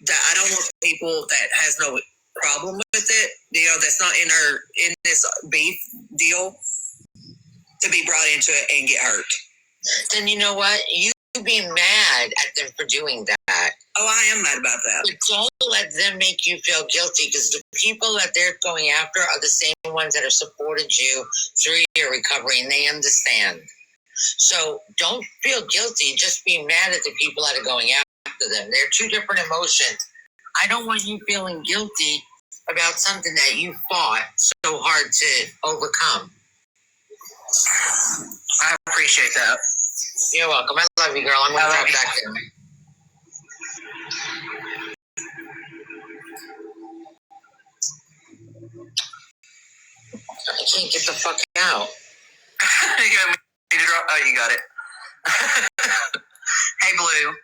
that I don't want people that has no problem with it, that's not in this beef deal, to be brought into it and get hurt. Then you know what? You be mad at them for doing that. Oh, I am mad about that. But don't let them make you feel guilty, because the people that they're going after are the same ones that have supported you through your recovery, and they understand. So don't feel guilty. Just be mad at the people that are going after them. They're two different emotions. I don't want you feeling guilty about something that you fought so hard to overcome. I appreciate that. You're welcome. I love you, girl. I'm going to drop back there. I can't get the fuck out. You got me to drop? Oh, you got it. Hey, Blue.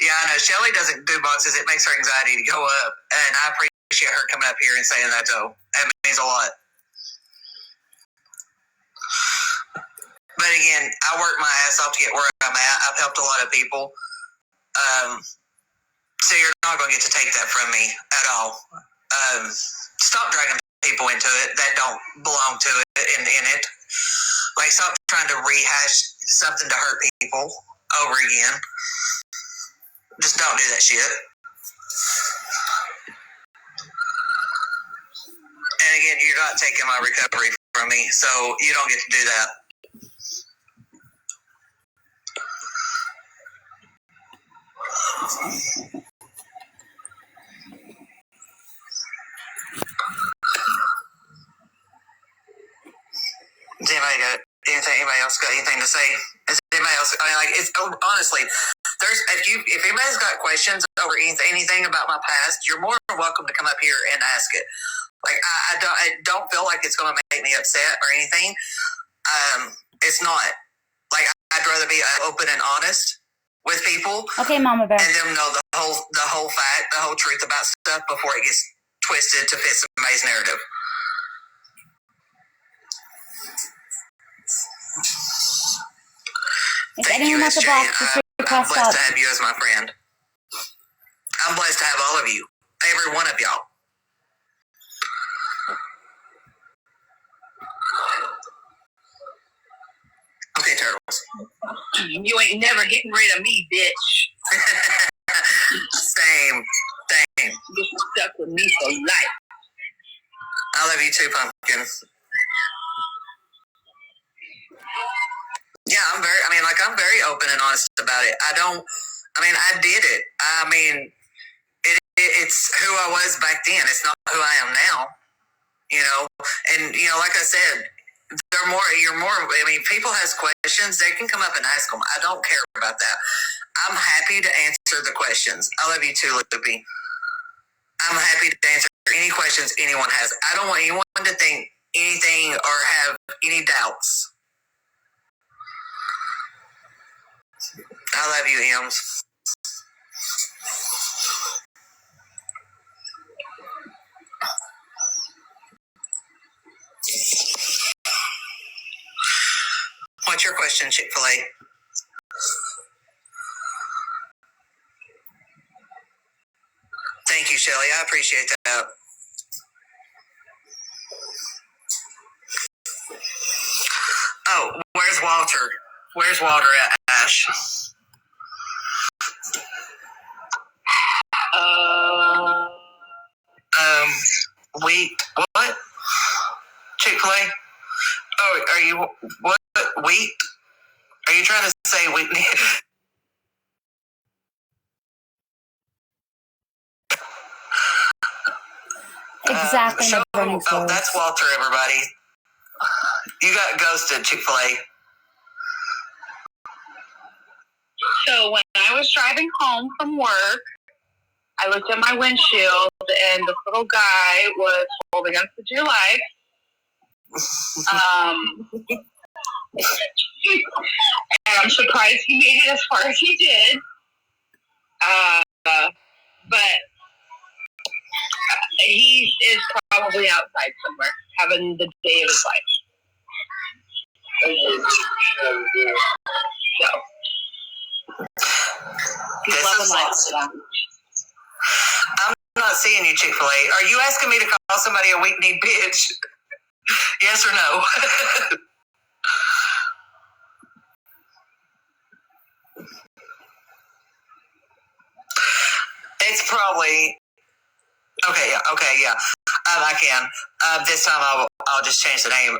Yeah, I know. Shelly doesn't do boxes. It makes her anxiety to go up. And I appreciate her coming up here and saying that, though. That means a lot. But again, I work my ass off to get where I'm at. I've helped a lot of people. So you're not going to get to take that from me at all. Stop dragging people into it that don't belong to it in it. Like, stop trying to rehash something to hurt people over again. Just don't do that shit. And again, you're not taking my recovery from me, so you don't get to do that. Does anybody else got anything to say? Is anybody else? I mean, like, it's honestly, if anybody's got questions over anything about my past, you're more than welcome to come up here and ask it. Like, I don't feel like it's going to make me upset or anything. It's not. Like, I'd rather be open and honest with people. Okay, Mama Bear. And them know the whole fact, the whole truth about stuff before it gets twisted to fit somebody's narrative. If anyone wants to block, just request I'm blessed up. to have you as my friend. I'm blessed to have all of you. Every one of y'all. Okay, Turtles. You ain't never getting rid of me, bitch. Same. You're stuck with me for life. I love you too, Pumpkin. Yeah, I'm very open and honest about it. I did it. I mean, it's who I was back then. It's not who I am now, you know? And, you know, like I said, people has questions, they can come up and ask them. I don't care about that. I'm happy to answer the questions. I love you too, Loopy. I'm happy to answer any questions anyone has. I don't want anyone to think anything or have any doubts. I love you, Ems. What's your question, Chick-fil-A? Thank you, Shelly. I appreciate that. Oh, where's Walter? Where's Walter at, Ash? What? Chick-fil-A? Oh, are you, what? Wheat? Are you trying to say wheat? Exactly. That's Walter, everybody. You got ghosted, Chick-fil-A. So when I was driving home from work, I looked at my windshield, and this little guy was holding on for dear life. And I'm surprised he made it as far as he did. But he is probably outside somewhere, having the day of his life. So, he's loving life. I'm not seeing you, Chick-fil-A. Are you asking me to call somebody a weak-kneed bitch? Yes or no? It's probably okay. Yeah. I can. This time I'll just change the name.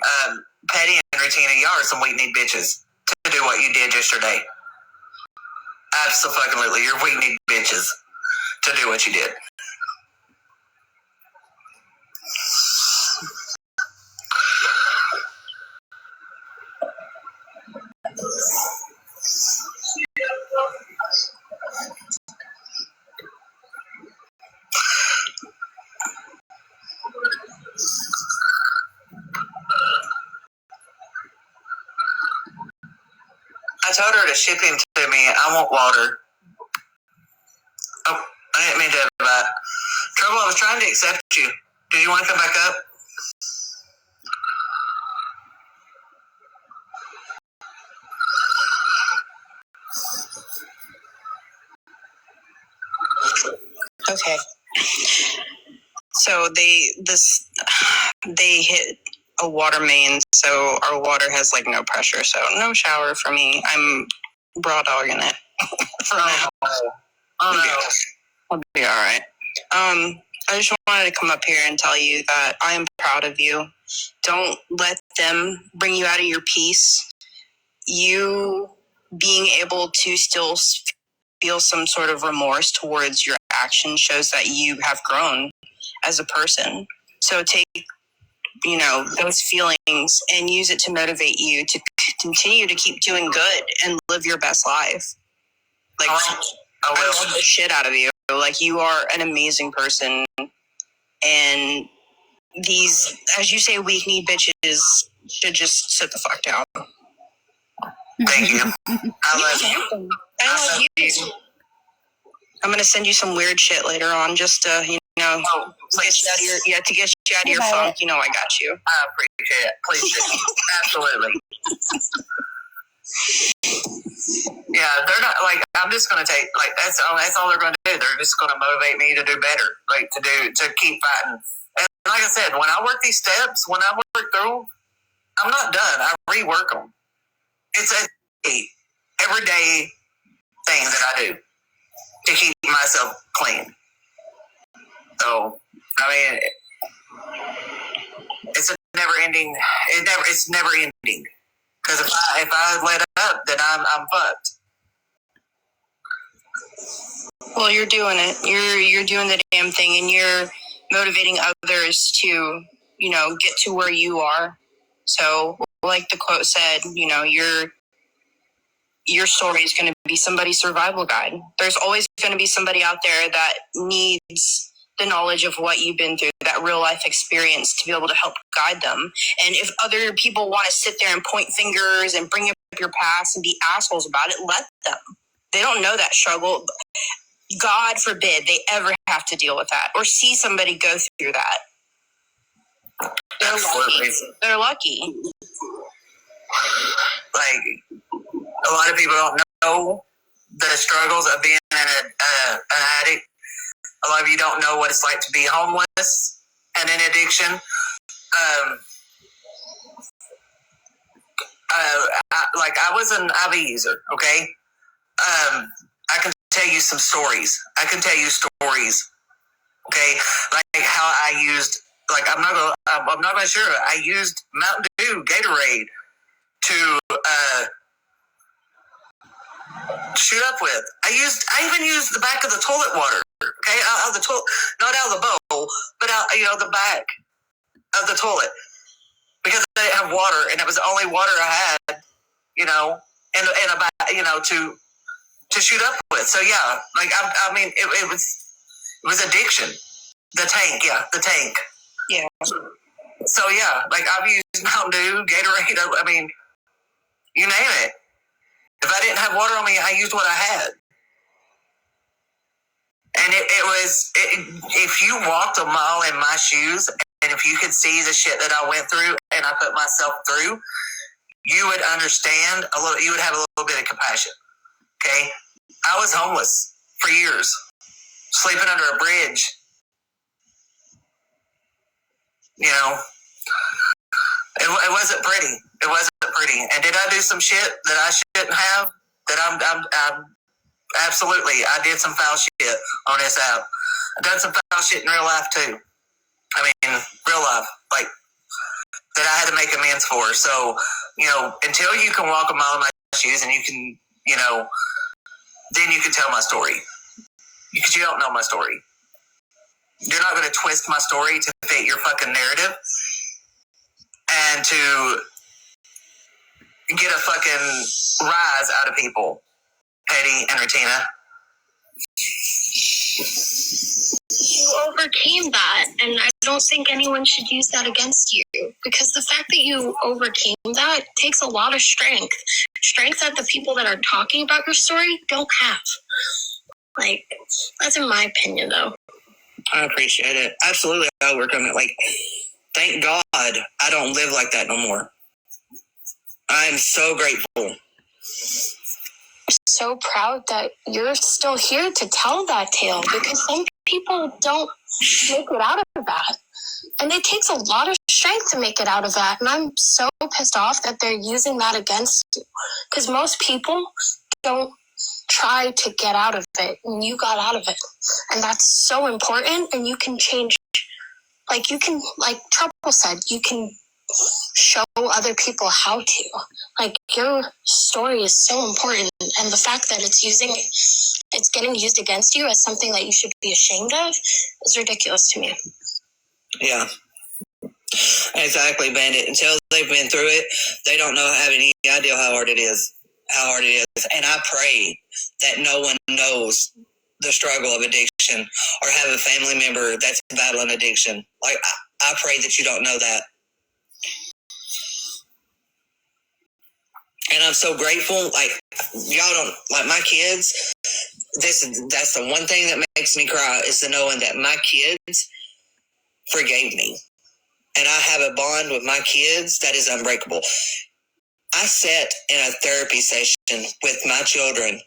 Petty and Regina, y'all are some weak-kneed bitches to do what you did yesterday. Absolutely, you're weak-kneed bitches to do what you did. I told her to ship him to me. I want water. Oh, I didn't mean to have that. Trouble, I was trying to accept you. Do you want to come back up? Okay. So they hit a water main, so our water has like no pressure, so no shower for me. I'm raw dogging it. Oh no. I'll be all right. I just wanted to come up here and tell you that I am proud of you. Don't let them bring you out of your peace. You being able to still feel some sort of remorse towards your actions shows that you have grown as a person. So take, those feelings and use it to motivate you to continue to keep doing good and live your best life. Like, I love the shit out of you. Like, you are an amazing person. And these, as you say, weak-kneed bitches should just sit the fuck down. Thank you. I love you. I love you. I'm going to send you some weird shit later on just to, get you out of your funk. You know I got you. I appreciate it. Please do. Absolutely. Yeah, they're not, like, I'm just going to take, like, that's all they're going to do. They're just going to motivate me to do better, like, to keep fighting. And like I said, when I work these steps, when I work through, I'm not done. I rework them. It's a everyday thing that I do to keep myself clean. So, I mean, it's never ending. Because if I let up, then I'm fucked. Well, you're doing it. You're doing the damn thing, and you're motivating others to, get to where you are. So, like the quote said, your story is going to be somebody's survival guide. There's always going to be somebody out there that needs the knowledge of what you've been through, that real life experience, to be able to help guide them. And if other people want to sit there and point fingers and bring up your past and be assholes about it, let them. They don't know that struggle. God forbid they ever have to deal with that or see somebody go through that. They're lucky. They're lucky. Like, a lot of people don't know the struggles of being an addict. A lot of you don't know what it's like to be homeless and in addiction. I was an IV user, okay? I can tell you some stories. I can tell you stories, okay? Like how I used, like, I'm not gonna share it. I used Mountain Dew, Gatorade to shoot up with. I even used the back of the toilet water, okay? Out of the toilet, not out of the bowl, but out, the back of the toilet, because I didn't have water, and it was the only water I had, and a bag, to shoot up with. So yeah, like I mean, it was addiction. The tank. Yeah. So yeah, like I've used Mountain Dew, Gatorade. I mean, you name it. If I didn't have water on me, I used what I had. And if you walked a mile in my shoes, and if you could see the shit that I went through and I put myself through, you would understand a little. You would have a little bit of compassion. Okay, I was homeless for years, sleeping under a bridge. It wasn't pretty. It wasn't pretty. And did I do some shit that I shouldn't have? That I'm absolutely. I did some foul shit on this app. I've done some foul shit in real life too. I mean, real life, like that I had to make amends for. So, until you can walk a mile in my shoes and you can, then you can tell my story. Because you don't know my story. You're not going to twist my story to fit your fucking narrative and to get a fucking rise out of people, Eddie and Retina. You overcame that, and I don't think anyone should use that against you, because the fact that you overcame that takes a lot of strength strength that the people that are talking about your story don't have. Like, that's in my opinion, though. I appreciate it. Absolutely, I'll work on it. Like, thank God I don't live like that no more. I'm so grateful. So proud that you're still here to tell that tale, because some people don't make it out of that. And it takes a lot of strength to make it out of that. And I'm so pissed off that they're using that against you. Because most people don't try to get out of it. And you got out of it. And that's so important. And you can change. Like, you can, like Trouble said, you can show other people how to. Like, your story is so important. And the fact that it's getting used against you as something that you should be ashamed of is ridiculous to me. Yeah. Exactly, Bandit. Until they've been through it, they don't have any idea how hard it is. And I pray that no one knows the struggle of addiction or have a family member that's battling addiction. Like, I pray that you don't know that. And I'm so grateful. Like, y'all don't, like, my kids, that's the one thing that makes me cry, is the knowing that my kids forgave me. And I have a bond with my kids that is unbreakable. I sat in a therapy session with my children,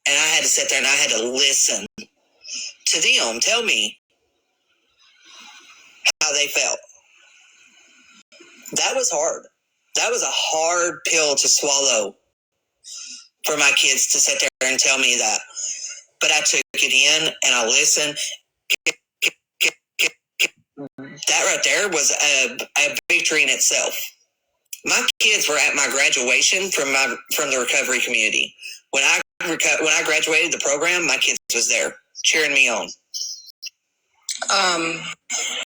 and I had to sit there and I had to listen to them tell me how they felt. That was hard. That was a hard pill to swallow for my kids to sit there and tell me that. But I took it in and I listened. That right there was a victory in itself. My kids were at my graduation from the recovery community. When I graduated the program, my kids was there cheering me on.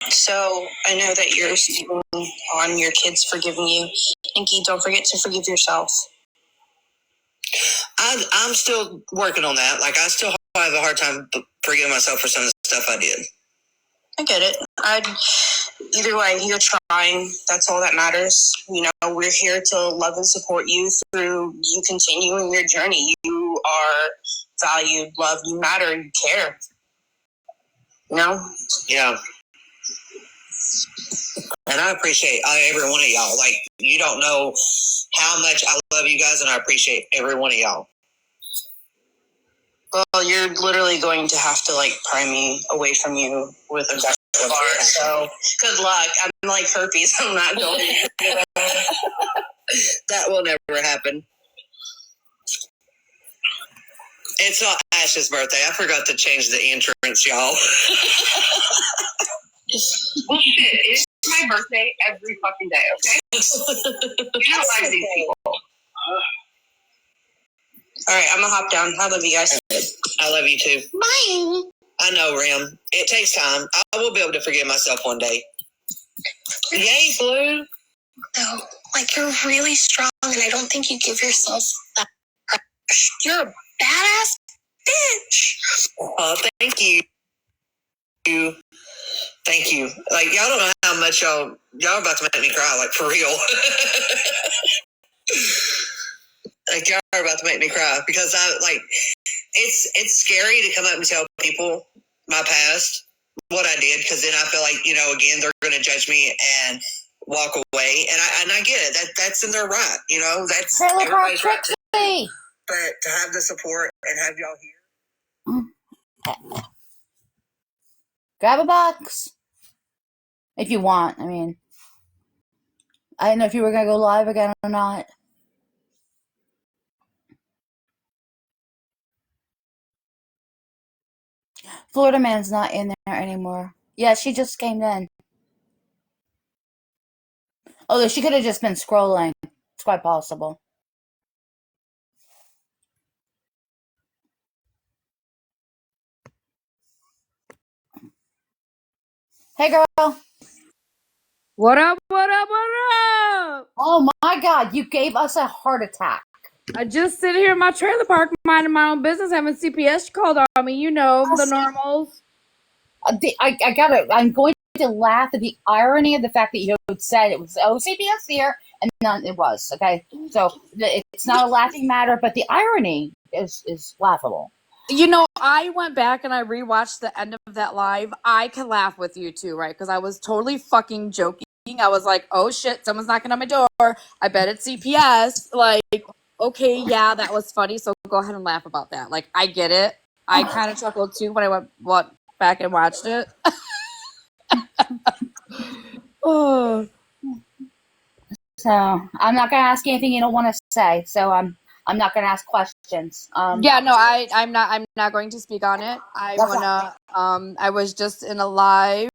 So I know that you're speaking on your kids forgiving you. Nikki, don't forget to forgive yourself. I'm still working on that. Like, I still have a hard time forgiving myself for some of the stuff I did. I get it. Either way, you're trying. That's all that matters. You know, we're here to love and support you through you continuing your journey. You are valued, loved, you matter, you care. You know? Yeah. And I appreciate every one of y'all. Like, you don't know how much I love you guys, and I appreciate every one of y'all. Well, you're literally going to have to, like, pry me away from you with a bar, so good luck. I'm like herpes. I'm not going to. That will never happen. It's not Ash's birthday. I forgot to change the entrance, y'all. Bullshit. It's my birthday every fucking day, okay? You don't like these people. All right, I'm gonna hop down. I love you guys. I love you too. Bye. I know, Rim. It takes time. I will be able to forgive myself one day. Yay, Blue. No, like, you're really strong, and I don't think you give yourself that crush. You're a badass bitch. Oh, thank you. Thank you. Like, y'all don't know how much y'all are about to make me cry, like, for real. Like, y'all are about to make me cry because it's scary to come up and tell people my past, what I did, because then I feel like, again, they're going to judge me and walk away. And I get it. That's in their right. That's everybody's right. But to have the support and have y'all here. Grab a box. If you want. I mean, I didn't know if you were going to go live again or not. Florida Man's not in there anymore. Yeah, she just came in. Although she could have just been scrolling. It's quite possible. Hey, girl. What up, what up, what up? Oh, my God. You gave us a heart attack. I just sit here in my trailer park minding my own business, having CPS called on me. You know, the normals. I got it. I'm going to laugh at the irony of the fact that you said it was CPS here, And none, it was, okay? So it's not a laughing matter, but the irony is laughable. You know, I went back and I rewatched the end of that live. I can laugh with you too, right? Because I was totally fucking joking. I was like, oh shit, someone's knocking on my door. I bet it's CPS. Like, okay, yeah, that was funny. So go ahead and laugh about that. Like, I get it. I kind of chuckled too when I went back and watched it. Oh. So I'm not gonna ask anything you don't want to say. So I'm not gonna ask questions. Yeah, no, I'm not going to speak on it. I wanna I was just in a live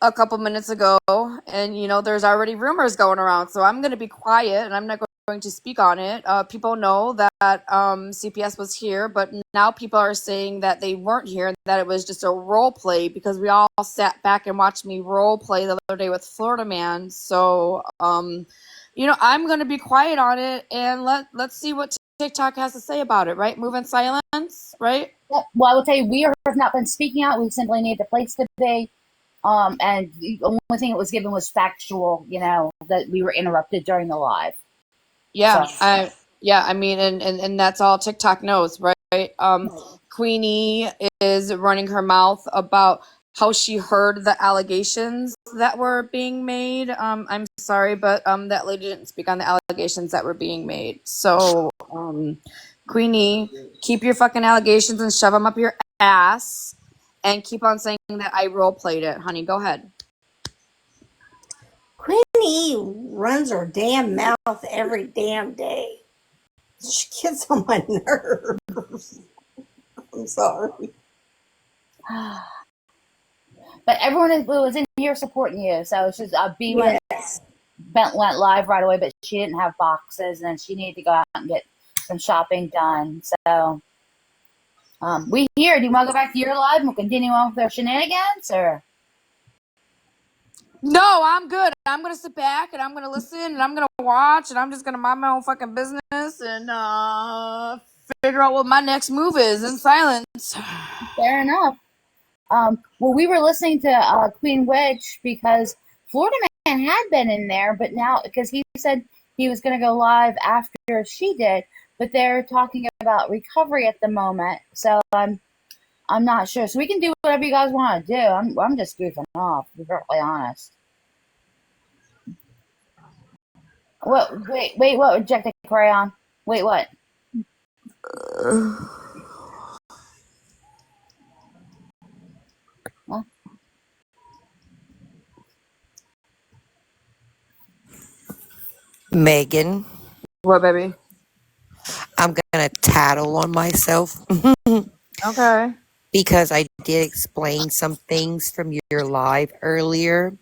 a couple minutes ago, and you know there's already rumors going around, so I'm going to be quiet and I'm not going to speak on it. People know that CPS was here, but now people are saying that they weren't here and that it was just a role play because we all sat back and watched me role play the other day with Florida Man. So you know, I'm going to be quiet on it and let's see what TikTok has to say about it, right? Move in silence, right? Well, I will tell you, we have not been speaking out. We simply need the place to be. And the only thing it was given was factual, you know, that we were interrupted during the live. Yeah, So. I mean, and that's all TikTok knows, right? Queenie is running her mouth about how she heard the allegations that were being made. I'm sorry, but that lady didn't speak on the allegations that were being made. So, Queenie, keep your fucking allegations and shove them up your ass, and keep on saying that I role played it, honey. Go ahead. Queenie runs her damn mouth every damn day. She gets on my nerves. I'm sorry. But everyone was in here supporting you, so it's just B went live right away, but she didn't have boxes, and she needed to go out and get some shopping done. So we here. Do you want to go back to your live and we'll continue on with our shenanigans, or? No, I'm good. I'm gonna sit back and I'm gonna listen and I'm gonna watch and I'm just gonna mind my own fucking business and figure out what my next move is in silence. Fair enough. Well, we were listening to Queen Witch because Florida Man had been in there, but now because he said he was going to go live after she did, but they're talking about recovery at the moment, so I'm not sure. So we can do whatever you guys want to do. I'm just goofing off, to be perfectly honest. What? Wait! What? Rejected crayon. Wait! What? What? Megan. What, baby? I'm going to tattle on myself. Okay. Because I did explain some things from your live earlier.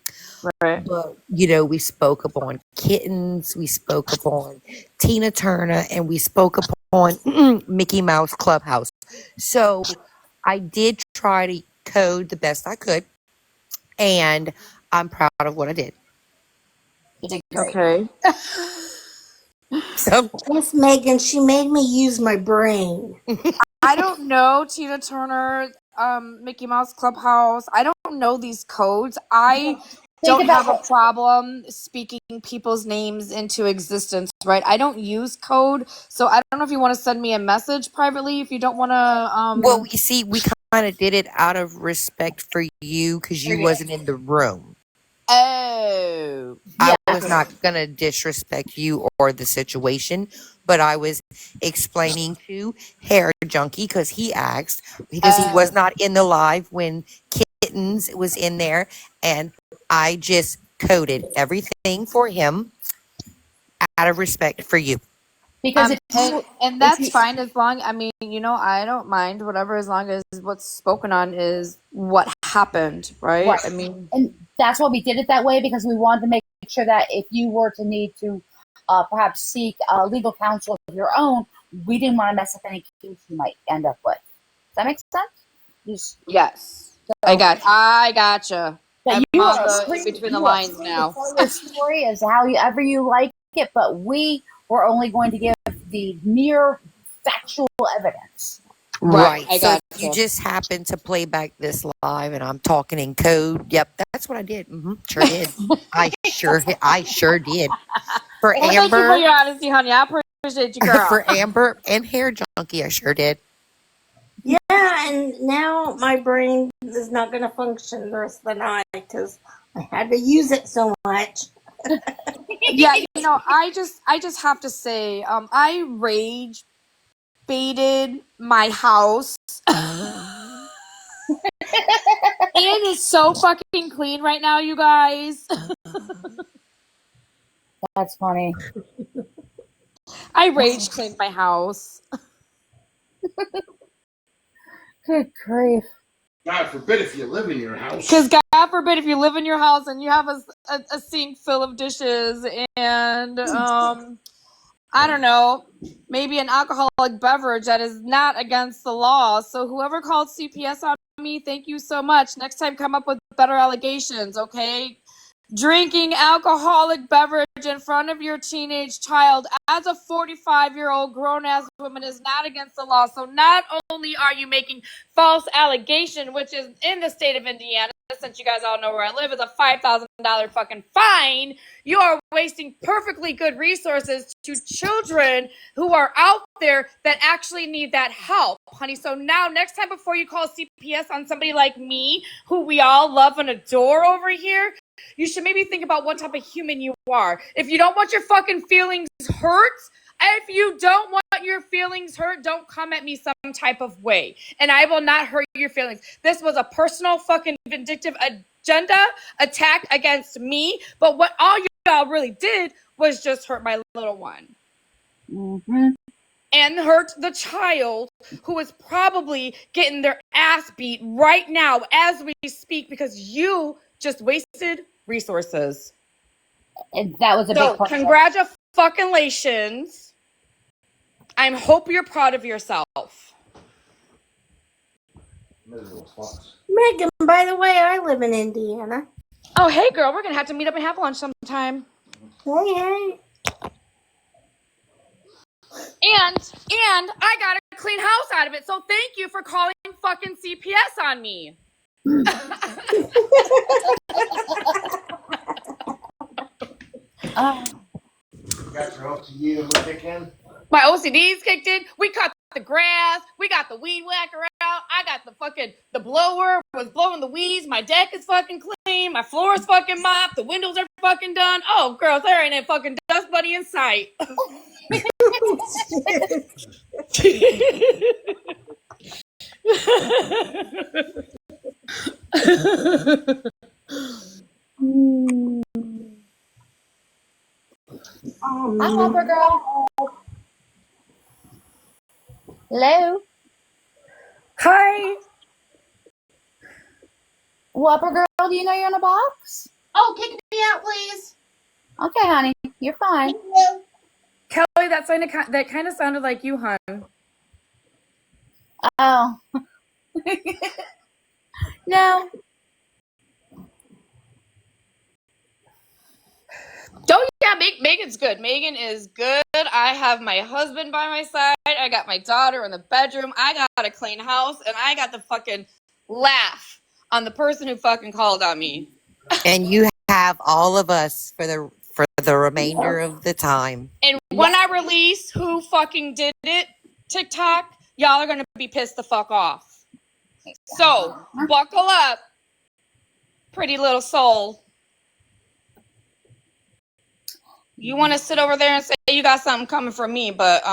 Right. But, you know, we spoke upon kittens, we spoke upon Tina Turner, and we spoke upon Mickey Mouse Clubhouse. So I did try to code the best I could, and I'm proud of what I did. You did great. Okay. So, yes, Megan, she made me use my brain. I don't know Tina Turner, Mickey Mouse Clubhouse. I don't know these codes. I don't have a problem speaking people's names into existence, right? I don't use code, so I don't know if you want to send me a message privately if you don't want to. Well, you see, we kind of did it out of respect for you because you wasn't in the room. Oh. I was not going to disrespect you or the situation, but I was explaining to Hair Junkie because he asked, because he was not in the live when Kittens was in there, and I just coded everything for him out of respect for you. Because and that's fine as long, I mean, you know, I don't mind whatever as long as what's spoken on is what happened, right? I mean, and that's why we did it that way, because we wanted to make sure that if you were to need to perhaps seek legal counsel of your own, we didn't want to mess up any case you might end up with. Does that make sense? Yes. So, I gotcha. I'm you on in between the lines now. The story is however you like it, but we were only going to give the mere factual evidence. Right. I So got you just happen to play back this live and I'm talking in code. Yep, that's what I did. Sure did. I sure did. For Well, thank you for Amber, your honesty, honey. I appreciate you, girl. for Amber and Hair Junkie, I sure did. Yeah, and now my brain is not going to function the rest of the night because I had to use it so much. Yeah, I just have to say, I rage baited my house. It is so fucking clean right now, you guys. That's funny. I rage cleaned my house. Good grief. God forbid if you live in your house. Because God forbid if you live in your house and you have a sink full of dishes and I don't know, maybe an alcoholic beverage that is not against the law. So whoever called CPS on me, thank you so much. Next time, come up with better allegations, okay? Drinking alcoholic beverage in front of your teenage child as a 45-year-old grown-ass woman is not against the law. So not only are you making false allegation, which is in the state of Indiana, since you guys all know where I live, is a $5,000 fucking fine, you are wasting perfectly good resources to children who are out there that actually need that help, honey. So now, next time before you call CPS on somebody like me, who we all love and adore over here, you should maybe think about what type of human you are. If you don't want your fucking feelings hurt, don't come at me some type of way. And I will not hurt your feelings. This was a personal fucking vindictive agenda attack against me. But what all y'all really did was just hurt my little one. Mm-hmm. And hurt the child who is probably getting their ass beat right now as we speak because you just wasted resources. And that was a big part. Congratulations. I hope you're proud of yourself. Megan, by the way, I live in Indiana. Oh, hey, girl, we're going to have to meet up and have lunch sometime. Hey. And I got a clean house out of it, so thank you for calling fucking CPS on me. Got your OCD kick in? My OCD's kicked in. We cut the grass. We got the weed whacker out. I got the blower was blowing the weeds. My deck is fucking clean. My floor is fucking mopped. The windows are fucking done. Oh, girls, there ain't a fucking dust buddy in sight. Hi, Whopper girl. Hello. Hi. Whopper girl, do you know you're in a box? Oh, kick me out, please. Okay, honey. You're fine. Kelly, that kind of sounded like you, hon. Oh. No. Oh, yeah, Megan's good. Megan is good. I have my husband by my side. I got my daughter in the bedroom. I got a clean house, and I got the fucking laugh on the person who fucking called on me. And you have all of us for the remainder of the time. And when I release who fucking did it, TikTok, y'all are going to be pissed the fuck off. So, buckle up, pretty little soul. You want to sit over there and say you got something coming from me, but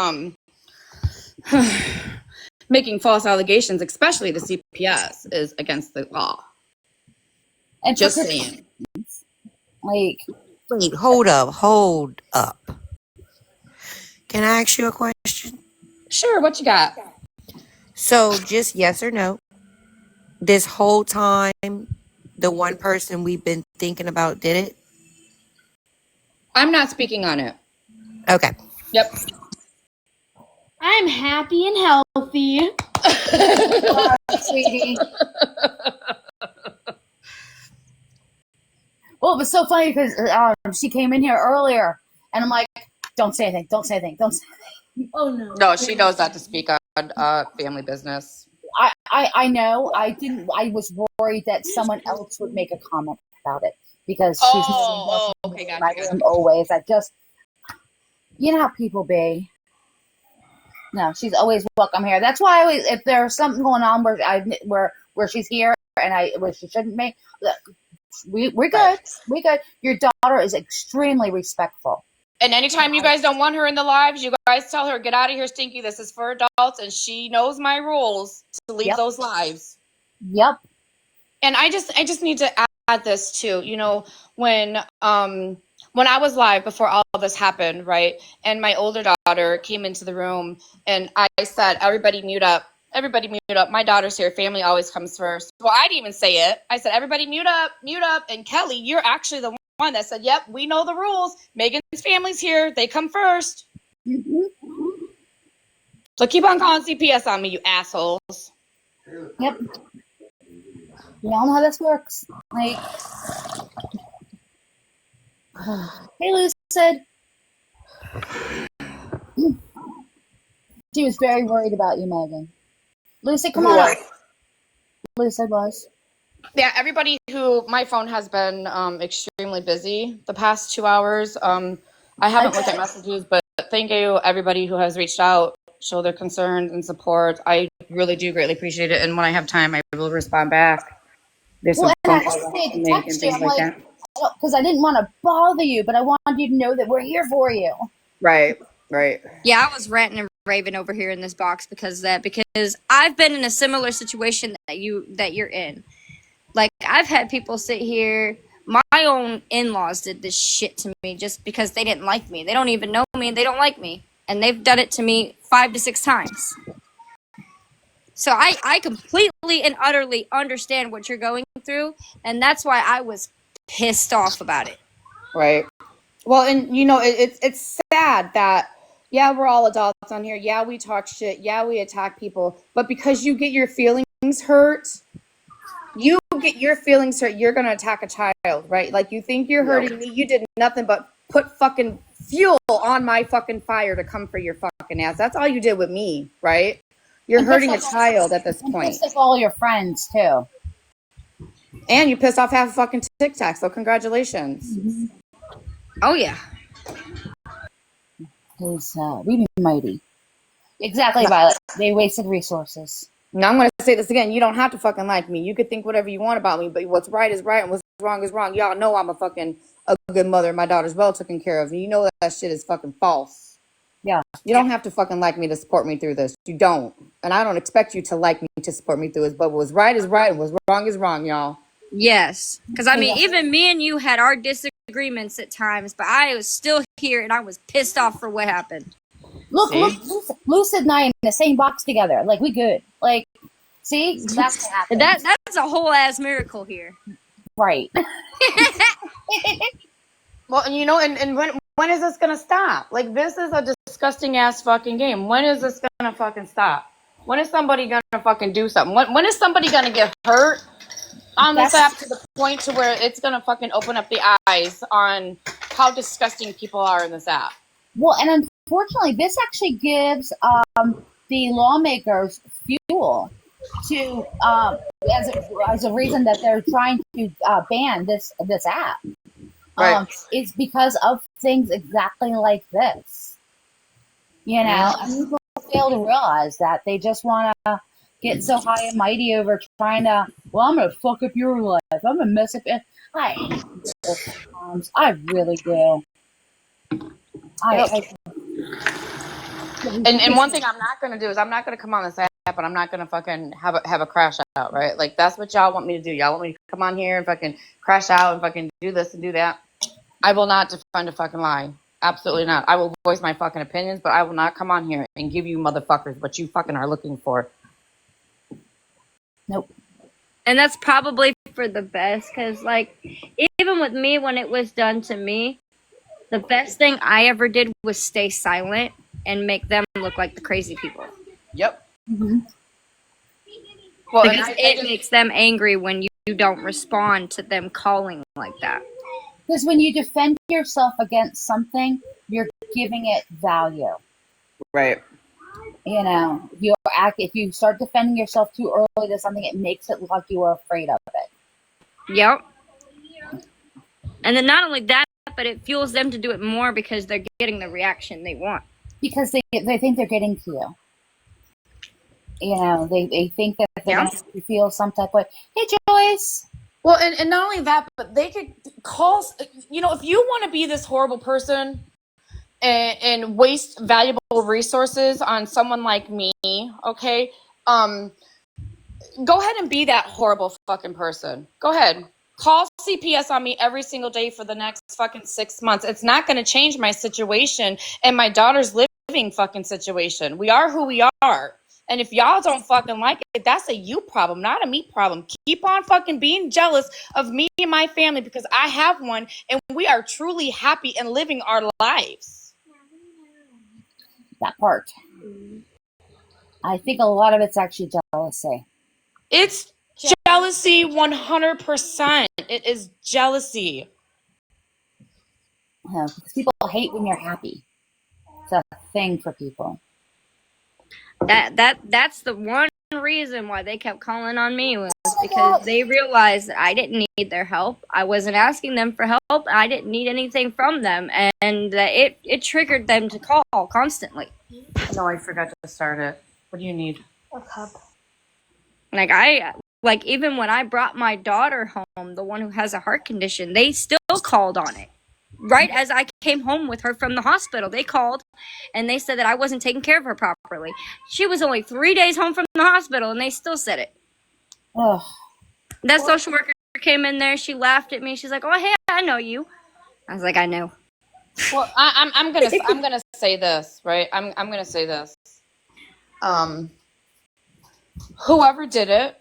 making false allegations, especially the CPS, is against the law. And just saying. Like, wait, hold up. Can I ask you a question? Sure, what you got? So, just yes or no. This whole time, the one person we've been thinking about did it? I'm not speaking on it. Okay. Yep. I'm happy and healthy. Sweetie. Well, it was so funny because she came in here earlier, and I'm like, don't say anything. Oh, no. No, she knows not to speak on family business. I know. I was worried that someone else would make a comment about it because she's more than welcome Okay, in my gotcha. room always. You know how people be. No, she's always welcome here. That's why I always, if there's something going on where she's here and where she shouldn't be, we're good. Right. We good. Your daughter is extremely respectful. And anytime you guys don't want her in the lives, you guys tell her, get out of here, Stinky. This is for adults. And she knows my rules to leave those lives. Yep. And I just need to add this too. You know, when I was live before all this happened, right? And my older daughter came into the room and I said, everybody mute up. Everybody mute up. My daughter's here. Family always comes first. Well, I didn't even say it. I said, everybody mute up, mute up. And Kelly, you're actually the one that said, yep, we know the rules. Megan's family's here. They come first. Mm-hmm. So keep on calling CPS on me, you assholes. Yep. We all know how this works. Like, hey, Lucid. She was very worried about you, Megan. Lucy, come on up. Lucid was. Yeah, everybody my phone has been extremely busy the past 2 hours. I haven't looked at messages, but thank you everybody who has reached out, show their concerns and support. I really do greatly appreciate it, and when I have time, I will respond back. There's some phone calls I have to make and things like that. Because I didn't want to bother you, but I wanted you to know that we're here for you. Right. Yeah, I was ranting and raving over here in this box because I've been in a similar situation that you're in. Like, I've had people sit here. My own in-laws did this shit to me just because they didn't like me. They don't even know me and they don't like me. And they've done it to me 5 to 6 times. So I completely and utterly understand what you're going through. And that's why I was pissed off about it. Right. Well, and you know, it's sad that, yeah, we're all adults on here. Yeah, we talk shit. Yeah, we attack people. But because you get your feelings hurt, you're going to attack a child, right? Like, you think you're hurting me. You did nothing but put fucking fuel on my fucking fire to come for your fucking ass. That's all you did with me, right? You're hurting a child at this point. Pissed off all your friends, too. And you pissed off half of fucking TikTok, so congratulations. Mm-hmm. Oh, yeah. Because we be mighty. Exactly, Violet. They wasted resources. Now, I'm going to say this again. You don't have to fucking like me. You could think whatever you want about me, but what's right is right and what's wrong is wrong. Y'all know I'm a good mother. My daughter's well taken care of. And you know that shit is fucking false. Yeah. You don't have to fucking like me to support me through this. You don't. And I don't expect you to like me to support me through this. But what's right is right and what's wrong is wrong, y'all. Yes. Because, I mean, even me and you had our disagreements at times, but I was still here and I was pissed off for what happened. Look, Lucid and I in the same box together. Like, we good. Like, see? That's what happened. That's a whole ass miracle here. Right. Well, and you know, and when is this going to stop? Like, this is a disgusting ass fucking game. When is this going to fucking stop? When is somebody going to fucking do something? When is somebody going to get hurt on this app to the point to where it's going to fucking open up the eyes on how disgusting people are in this app? Well, and unfortunately, this actually gives the lawmakers fuel to as a reason that they're trying to ban this app. Right. It's because of things exactly like this. You know, people fail to realize that they just want to get so high and mighty over trying to. Well, I'm gonna fuck up your life. I'm gonna mess up. I hate people sometimes. I really do. And one thing I'm not going to do is I'm not going to come on this app and I'm not going to fucking have a crash out, right? Like, that's what y'all want me to do. Y'all want me to come on here and fucking crash out and fucking do this and do that. I will not defend a fucking lie. Absolutely not. I will voice my fucking opinions, but I will not come on here and give you motherfuckers what you fucking are looking for. Nope. And that's probably for the best, because, like, even with me, when it was done to me, the best thing I ever did was stay silent and make them look like the crazy people. Yep. Mm-hmm. Well, because it makes them angry when you don't respond to them calling like that. Because when you defend yourself against something, you're giving it value. Right. If you start defending yourself too early to something, it makes it look like you are afraid of it. Yep. And then not only that, but it fuels them to do it more because they're getting the reaction they want. Because they think they're getting to you. They think that they're going to make you feel some type of, hey, Joyce. Well, and not only that, but they could call, if you want to be this horrible person and waste valuable resources on someone like me, okay, go ahead and be that horrible fucking person. Go ahead. Call CPS on me every single day for the next fucking 6 months. It's not going to change my situation and my daughter's living fucking situation. We are who we are. And if y'all don't fucking like it, that's a you problem, not a me problem. Keep on fucking being jealous of me and my family because I have one and we are truly happy and living our lives. That part. I think a lot of it's actually jealousy. It's jealousy 100%. It is jealousy. Because people hate when you're happy. It's a thing for people. That's the one reason why they kept calling on me was because they realized that I didn't need their help. I wasn't asking them for help. I didn't need anything from them, and it triggered them to call constantly. No, I forgot to start it. What do you need? A cup. Like even when I brought my daughter home, the one who has a heart condition, they still called on it. Right as I came home with her from the hospital, they called and they said that I wasn't taking care of her properly. She was only 3 days home from the hospital and they still said it. Ugh. That social worker came in there. She laughed at me. She's like, "Oh, hey, I know you." I was like, "I know." Well, I'm gonna say this, right? I'm gonna say this. Whoever did it,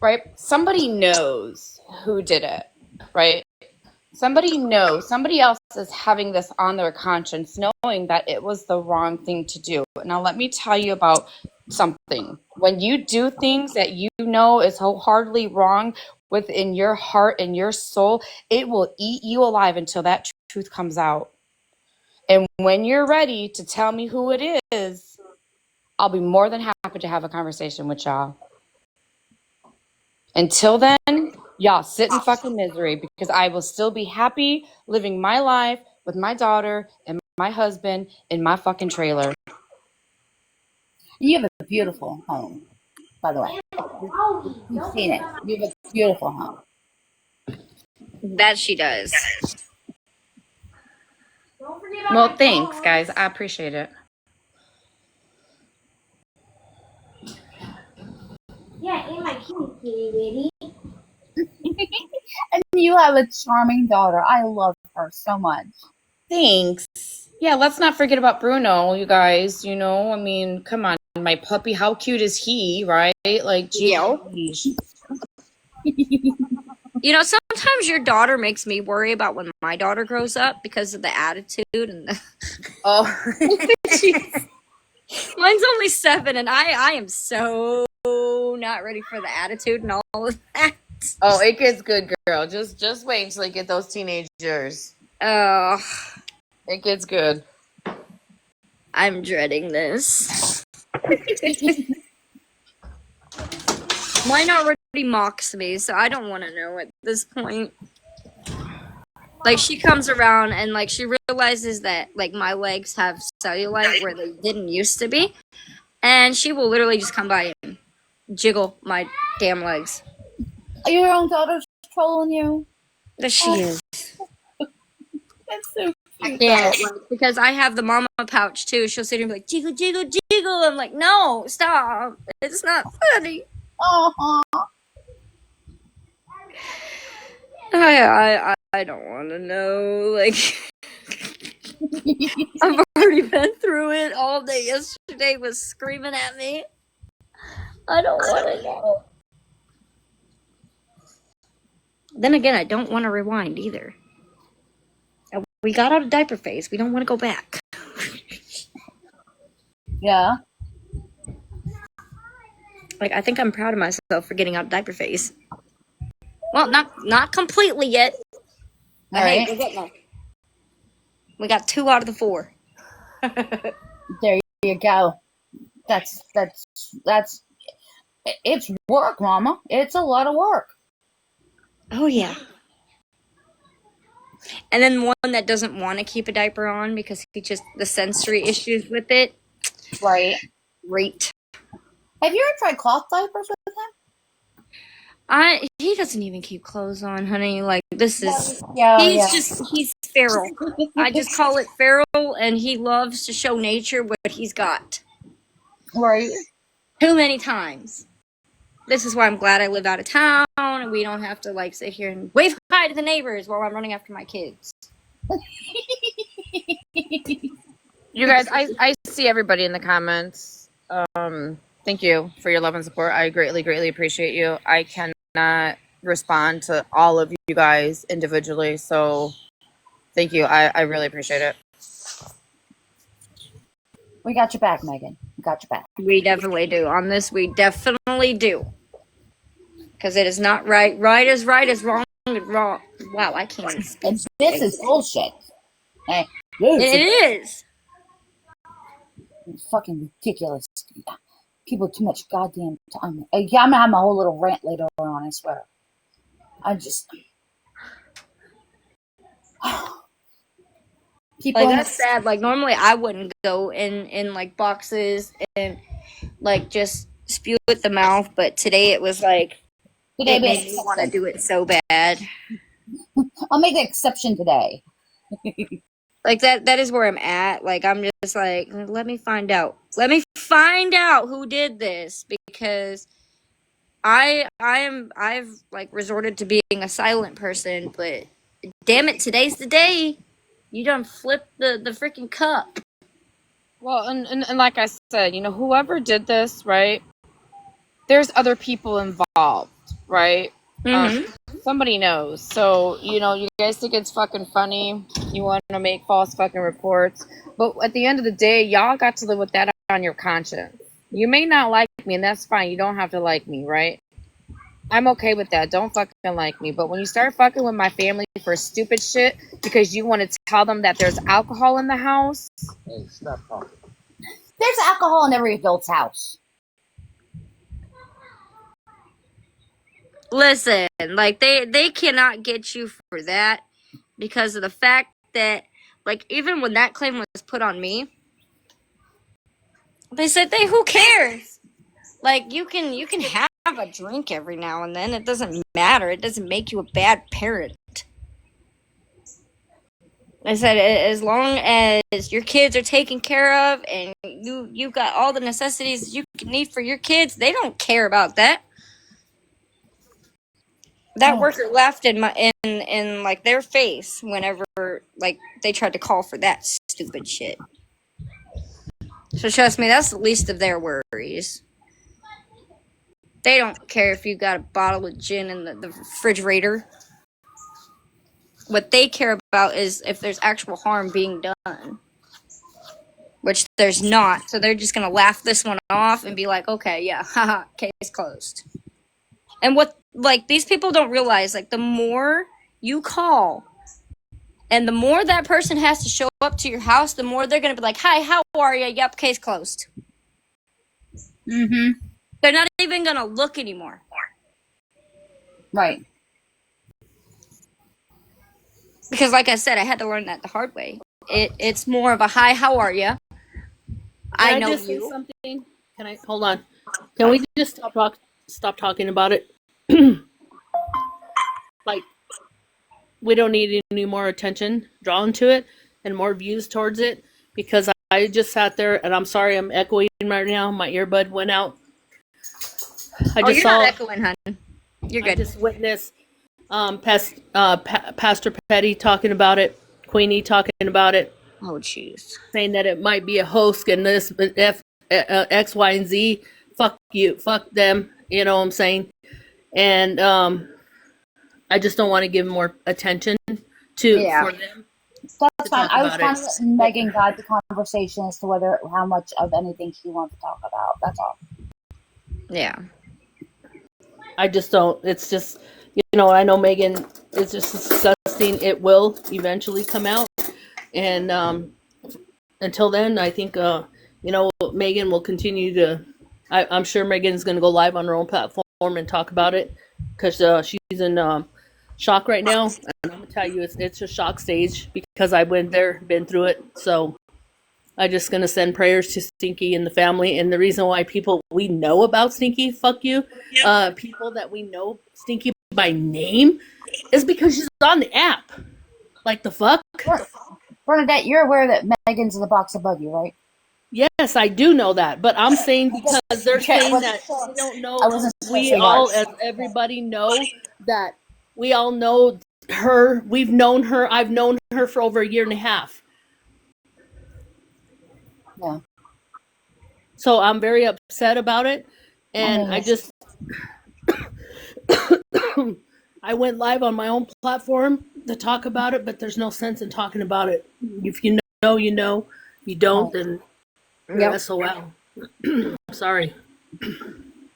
right? Somebody knows who did it, right? Somebody knows. Somebody else is having this on their conscience, knowing that it was the wrong thing to do. Now, let me tell you about something. When you do things that you know is wholeheartedly wrong within your heart and your soul, it will eat you alive until that truth comes out. And when you're ready to tell me who it is, I'll be more than happy to have a conversation with y'all. Until then, y'all sit in fucking misery because I will still be happy living my life with my daughter and my husband in my fucking trailer. You have a beautiful home, by the way. You've seen it. You have a beautiful home. That she does. Well, thanks, guys. I appreciate it. Yeah, and my kitty baby. And you have a charming daughter. I love her so much. Thanks. Yeah, let's not forget about Bruno, you guys. I mean, come on, my puppy. How cute is he, right? Like, geez. Sometimes your daughter makes me worry about when my daughter grows up because of the attitude and the Mine's only 7 and I am so not ready for the attitude and all of that. Oh, it gets good, girl. Just wait until they get those teenagers. Oh, it gets good. I'm dreading this. Mine already mocks me, so I don't want to know at this point. Like, she comes around and, like, she realizes that, like, my legs have cellulite where they didn't used to be. And she will literally just come by and jiggle my damn legs. Are your own daughter's trolling you? That she is. That's so cute. Yeah, because I have the mama pouch, too. She'll sit here and be like, jiggle, jiggle, jiggle. I'm like, no, stop. It's not funny. Aww. I don't want to know. Like, I've already been through it all day. Yesterday was screaming at me. I don't want to know. Then again, I don't want to rewind either. We got out of diaper phase. We don't want to go back. Yeah. Like, I think I'm proud of myself for getting out of diaper phase. Well, not completely yet. But all hey, right. we're getting there. We got 2 out of the 4. There you go. That's it's work, Mama. It's a lot of work. Oh yeah. And then one that doesn't want to keep a diaper on because he just the sensory issues with it. Right. Great. Have you ever tried cloth diapers with him? He doesn't even keep clothes on, honey. Like this is Yeah. he's feral. I just call it feral, and he loves to show nature what he's got. Right. Too many times. This is why I'm glad I live out of town and we don't have to like sit here and wave hi to the neighbors while I'm running after my kids. You guys, I see everybody in the comments. Thank you for your love and support. I greatly appreciate you. I cannot respond to all of you guys individually, so thank you. I really appreciate it. We got your back, Megan. We got your back. We definitely do. On this, we definitely do. Because it is not right. Right is wrong is wrong. Wow, I can't even speak. And this is bullshit. Hey, it is. It's fucking ridiculous. People too much goddamn time. I'm gonna have my whole little rant later on, I swear. I just Like that's sad. Like normally I wouldn't go in like boxes and like just spew at the mouth, but today it was like it made me want to do it so bad. I'll make an exception today. Like that is where I'm at. Like I'm just like, let me find out. Let me find out who did this, because I've like resorted to being a silent person, but damn it, today's the day. You done flipped the freaking cup. Well, and like I said, whoever did this, right? There's other people involved, right? Somebody knows. So, you guys think it's fucking funny. You want to make false fucking reports. But at the end of the day, y'all got to live with that on your conscience. You may not like me, and that's fine. You don't have to like me, right? I'm okay with that. Don't fucking like me. But when you start fucking with my family for stupid shit because you want to tell them that there's alcohol in the house. Hey, stop talking. There's alcohol in every adult's house. Listen, like they cannot get you for that because of the fact that, like, even when that claim was put on me, they said, who cares? Like, you can have a drink every now and then. It doesn't matter. It doesn't make you a bad parent. I said, as long as your kids are taken care of and you've got all the necessities you need for your kids, they don't care about that. That worker laughed in like their face whenever like they tried to call for that stupid shit. So trust me, that's the least of their worries. They don't care if you got a bottle of gin in the refrigerator. What they care about is if there's actual harm being done. Which there's not. So they're just going to laugh this one off and be like, okay, yeah, haha, case closed. And what, like, these people don't realize, like, the more you call and the more that person has to show up to your house, the more they're going to be like, hi, how are you? Yep, case closed. They're not even going to look anymore. Right. Because like I said, I had to learn that the hard way. It's more of a, hi, how are you? I know just you. say something? Can I hold on? Can we just stop talking about it? Like, we don't need any more attention drawn to it and more views towards it, because I just sat there, and I'm sorry I'm echoing right now. My earbud went out. You're not echoing, hon. You're good. I just witnessed Pastor Petty talking about it, Queenie talking about it. Oh, jeez. Saying that it might be a hoax and this, X, Y, and Z. Fuck you. Fuck them. You know what I'm saying? And I just don't want to give more attention for them. That's fine. I was trying to let Megan guide the conversation as to how much of anything she wants to talk about. That's all. Yeah. I just don't. It's just, I know Megan is just disgusting. It will eventually come out. And until then, I think Megan will continue to. I'm sure Megan's going to go live on her own platform and talk about it because she's in shock right now. And I'm going to tell you, it's a shock stage because I went there, been through it. So I'm just going to send prayers to Stinky and the family. And the reason why we know about Stinky, fuck you, people that we know Stinky by name is because she's on the app. Like the fuck? Bernadette, you're aware that Megan's in the box above you, right? Yes, I do know that, but I'm saying because they're saying that they don't know. We all, as everybody, know that we all know her. We've known her. I've known her for over a year and a half. Yeah. So I'm very upset about it, and I just I went live on my own platform to talk about it, but there's no sense in talking about it. If you know, you know. If you don't, then you're SOL. Sorry.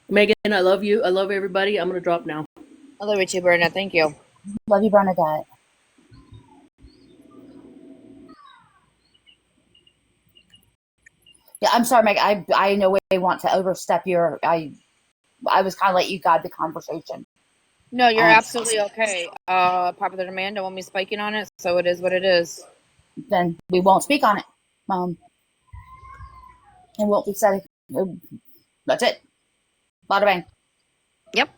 Megan, I love you. I love everybody. I'm going to drop now. I love you too, Bernadette. Thank you. Love you, Bernadette. Yeah, I'm sorry, Meg. I in no way want to overstep your. I was kind of let you guide the conversation. No, you're absolutely okay. Popular demand. Don't want me spiking on it, so it is what it is. Then we won't speak on it. It won't be said. That's it. Bada bang. Yep.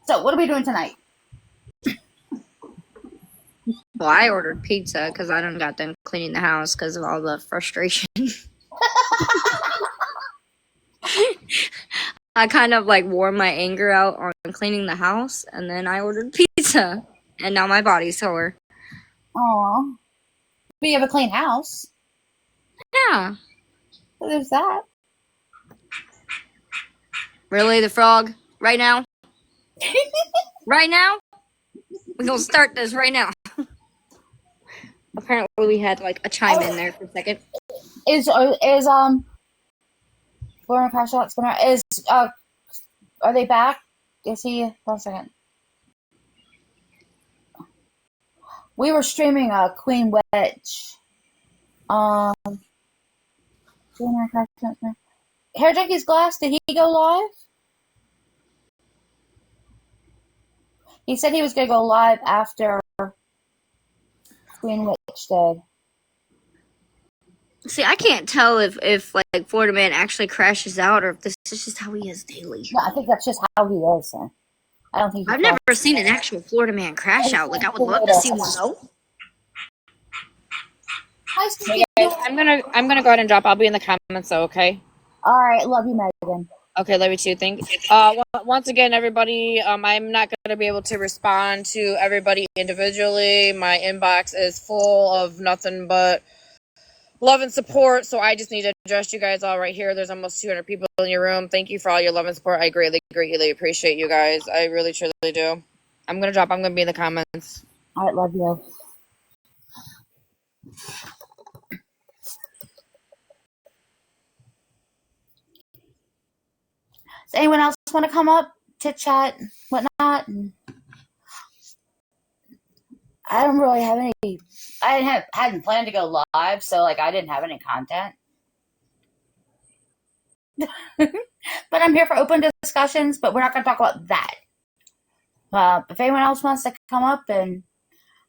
So, what are we doing tonight? Well, I ordered pizza because I done got done cleaning the house because of all the frustration. I kind of wore my anger out on cleaning the house, and then I ordered pizza, and now my body's sore. Aw. But you have a clean house. Yeah. So there's that. Really, the frog? Right now? Right now? We're going to start this right now. Apparently we had a chime in there for a second. Is Lauren Crash Out Spinner are they back? Is he 1 second? We were streaming Queen Witch. Hair Junkies Glass, did he go live? He said he was gonna go live after Queen Witch did. See, I can't tell if Florida Man actually crashes out or if this is just how he is daily. No, I think that's just how he is. I don't think I've never seen an actual Florida Man crash out. I would love to see one though. Hey guys, I'm gonna go ahead and drop. I'll be in the comments, though, okay? All right, love you, Megan. Okay, love you too. Thank. Once again, everybody, I'm not gonna be able to respond to everybody individually. My inbox is full of nothing but love and support, so I just need to address you guys all right here. There's almost 200 people in your room. Thank you for all your love and support. I greatly appreciate you guys. I really, truly do. I'm gonna drop. I'm gonna be in the comments. All right, love you. Does anyone else want to come up, chit chat, whatnot? I don't really have any. I hadn't planned to go live, so I didn't have any content. But I'm here for open discussions. But we're not going to talk about that. If anyone else wants to come up and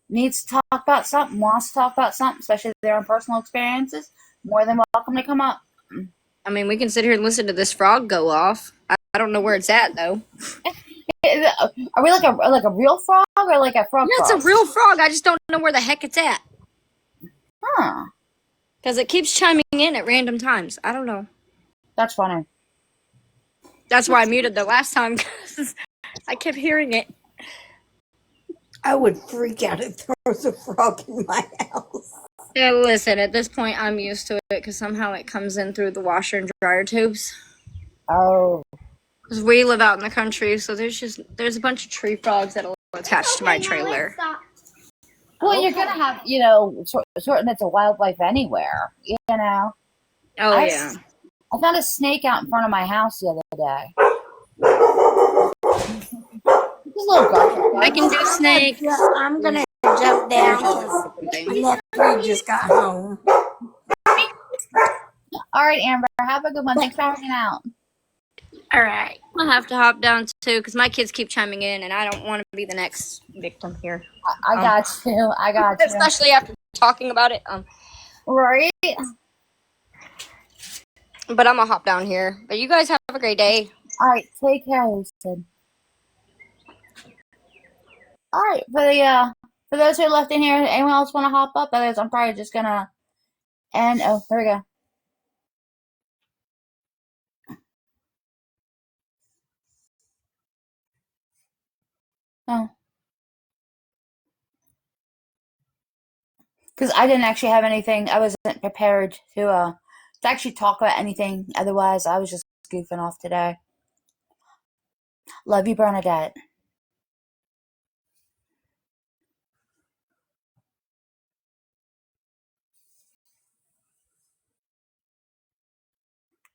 needs to talk about something, wants to talk about something, especially their own personal experiences, more than welcome to come up. I mean, we can sit here and listen to this frog go off. I don't know where it's at though. Are we like a real frog or like a frog? Yeah, it's a real frog. I just don't know where the heck it's at. Huh? Because it keeps chiming in at random times. I don't know. That's funny. That's why I muted the last time because I kept hearing it. I would freak out if there was a frog in my house. Yeah, listen, at this point, I'm used to it because somehow it comes in through the washer and dryer tubes. Oh. Because we live out in the country, so there's a bunch of tree frogs that'll attach to my trailer. Well, you're going to have, certain it's a wildlife anywhere, Oh, yeah. I found a snake out in front of my house the other day. It's a little garfield. I can do snakes. Yeah, I'm going to jump down because my nephew just got home. All right, Amber. Have a good one. Thanks for hanging out. All right. I'll have to hop down too because my kids keep chiming in, and I don't want to be the next victim here. I got you. I got you. Especially after talking about it. Right. But I'm gonna hop down here. But you guys have a great day. All right. Take care, Houston. All right. For those who are left in here, anyone else want to hop up? Otherwise, I'm probably just gonna end. Oh, there we go. Oh. Because I didn't actually have anything. I wasn't prepared to actually talk about anything. Otherwise, I was just goofing off today. Love you, Bernadette.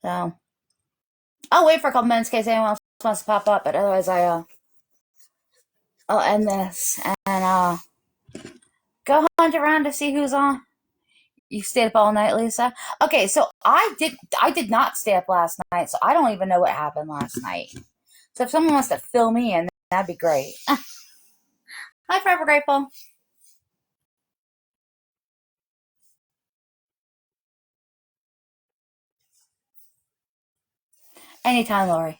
So I'll wait for a couple minutes in case anyone else wants to pop up. But otherwise, I'll end this and go hunt around to see who's on. You stayed up all night, Lisa? Okay, so I did not stay up last night, so I don't even know what happened last night. So if someone wants to fill me in, that'd be great. Hi, Forever Grateful. Anytime, Lori.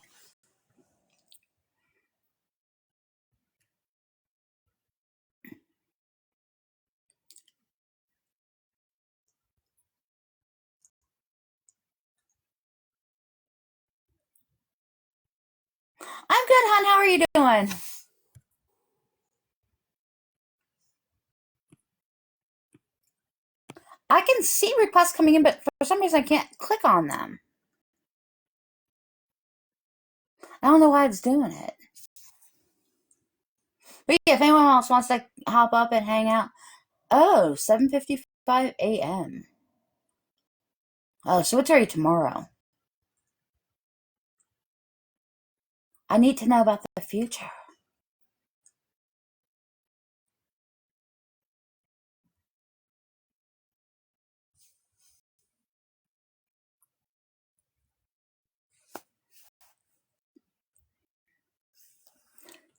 I'm good, hon. How are you doing? I can see requests coming in, but for some reason I can't click on them. I don't know why it's doing it. But yeah, if anyone else wants to hop up and hang out. Oh, 7:55 a.m. Oh, so what are you tomorrow? I need to know about the future.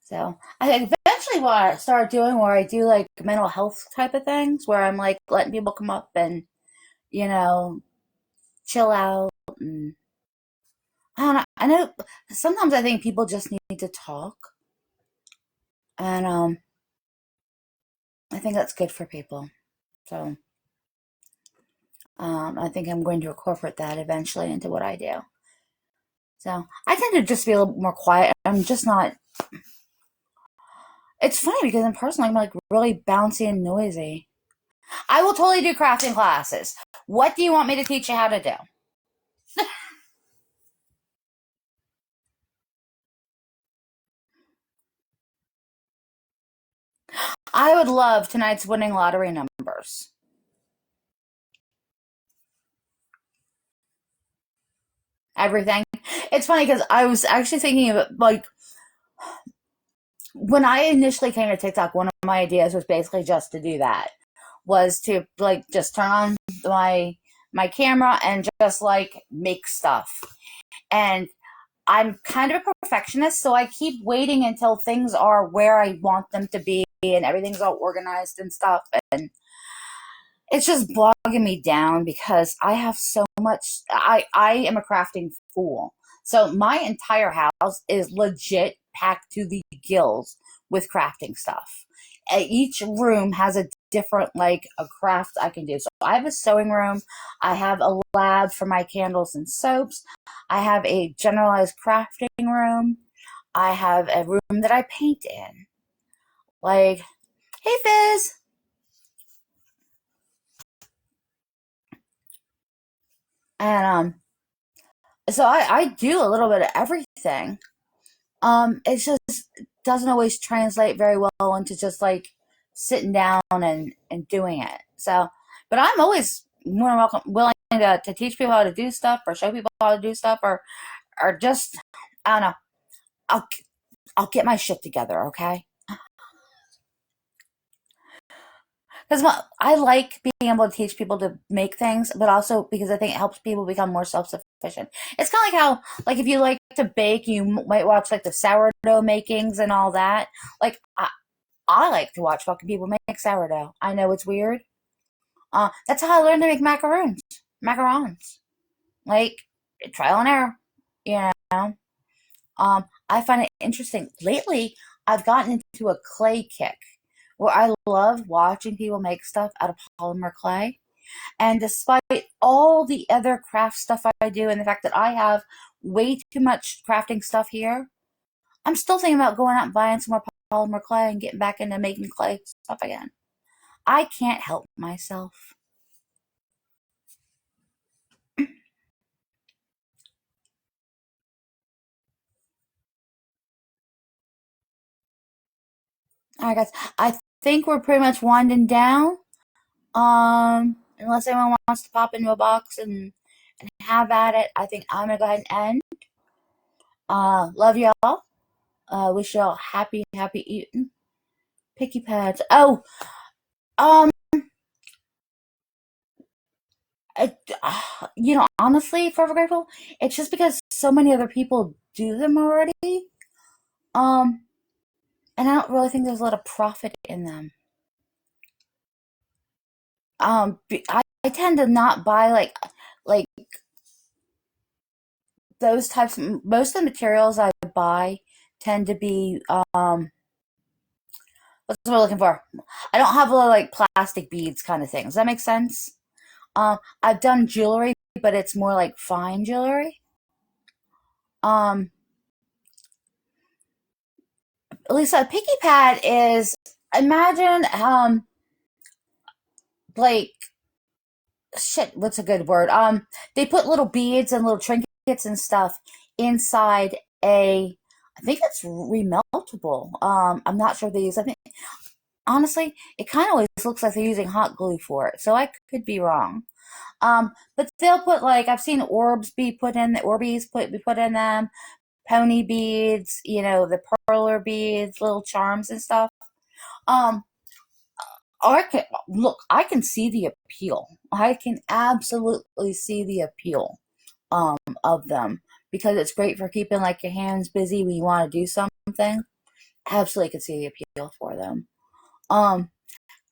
So I think eventually what I started doing where I do like mental health type of things where I'm like letting people come up and, chill out and I don't know. I know sometimes I think people just need to talk. And I think that's good for people. So I think I'm going to incorporate that eventually into what I do. So I tend to just be a little more quiet. I'm just not. It's funny because in person I'm like really bouncy and noisy. I will totally do crafting classes. What do you want me to teach you how to do? I would love tonight's winning lottery numbers. Everything. It's funny because I was actually thinking of it like when I initially came to TikTok, one of my ideas was basically just to do that. Was to like just turn on my camera and just like make stuff. And I'm kind of a perfectionist, so I keep waiting until things are where I want them to be and everything's all organized and stuff. And it's just bogging me down because I have so much. I am a crafting fool. So my entire house is legit packed to the gills with crafting stuff. Each room has a different like a craft I can do. So I have a sewing room. I have a lab for my candles and soaps. I have a generalized crafting room. I have a room that I paint in. Like, hey Fizz. And so I do a little bit of everything. It just doesn't always translate very well into just like sitting down and doing it. So, but I'm always more welcome, willing to teach people how to do stuff or show people how to do stuff or just, I don't know. I'll get my shit together, okay? Because I like being able to teach people to make things, but also because I think it helps people become more self-sufficient. It's kind of like how, like, if you like to bake, you might watch like the sourdough makings and all that. Like, I like to watch fucking people make sourdough. I know it's weird. That's how I learned to make macarons. Like, trial and error, you know. I find it interesting. Lately, I've gotten into a clay kick where I love watching people make stuff out of polymer clay. And despite all the other craft stuff I do and the fact that I have way too much crafting stuff here, I'm still thinking about going out and buying some more polymer clay and getting back into making clay stuff again. I can't help myself. All right, guys. I think we're pretty much winding down. Unless anyone wants to pop into a box and have at it, I think I'm gonna go ahead and end. Love y'all. Wish y'all happy eating. Picky pads. Oh, um, honestly, Forever Grateful, it's just because so many other people do them already. And I don't really think there's a lot of profit in them. I tend to not buy like those types. Most of the materials I buy tend to be what's what I'm looking for? I don't have a lot of like plastic beads kind of thing. Does that make sense? I've done jewelry, but it's more like fine jewelry. Lisa, a picky pad is, imagine like, shit, what's a good word? They put little beads and little trinkets and stuff inside I think it's remeltable. I'm not sure they use. I think honestly, it kind of always looks like they're using hot glue for it, so I could be wrong. But they'll put, like, I've seen Orbeez be put in them, pony beads, the perler beads, little charms and stuff. I can see the appeal. I can absolutely see the appeal of them because it's great for keeping like your hands busy when you want to do something. Absolutely can see the appeal for them.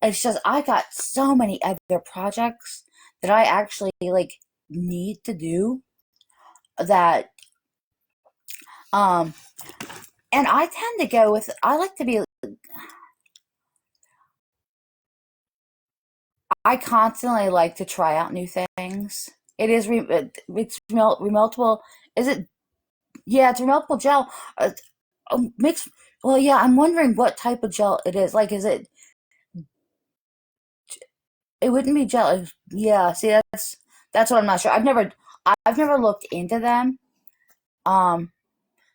It's just I got so many other projects that I actually like need to do that and I tend to go with I constantly like to try out new things. It's remeltable. Is it? Yeah, it's remeltable gel. Mixed. Well, yeah. I'm wondering what type of gel it is. Like, is it? It wouldn't be gel. Yeah. See, that's what I'm not sure. I've never looked into them.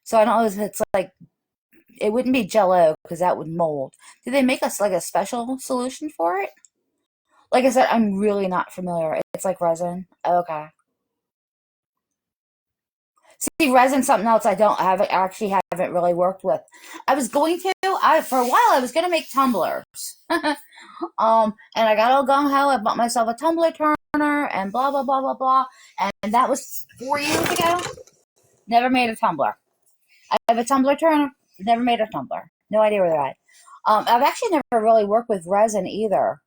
So I don't know if it's like it wouldn't be Jello because that would mold. Do they make us like a special solution for it? Like I said, I'm really not familiar. It's like resin. Okay. See, resin something else I haven't really worked with. I was going to. For a while I was gonna make tumblers. And I got all gung ho. I bought myself a tumbler turner and blah blah blah blah blah. And that was 4 years ago. Never made a tumbler. I have a tumbler turner. Never made a tumbler. No idea where they're at. I've actually never really worked with resin either.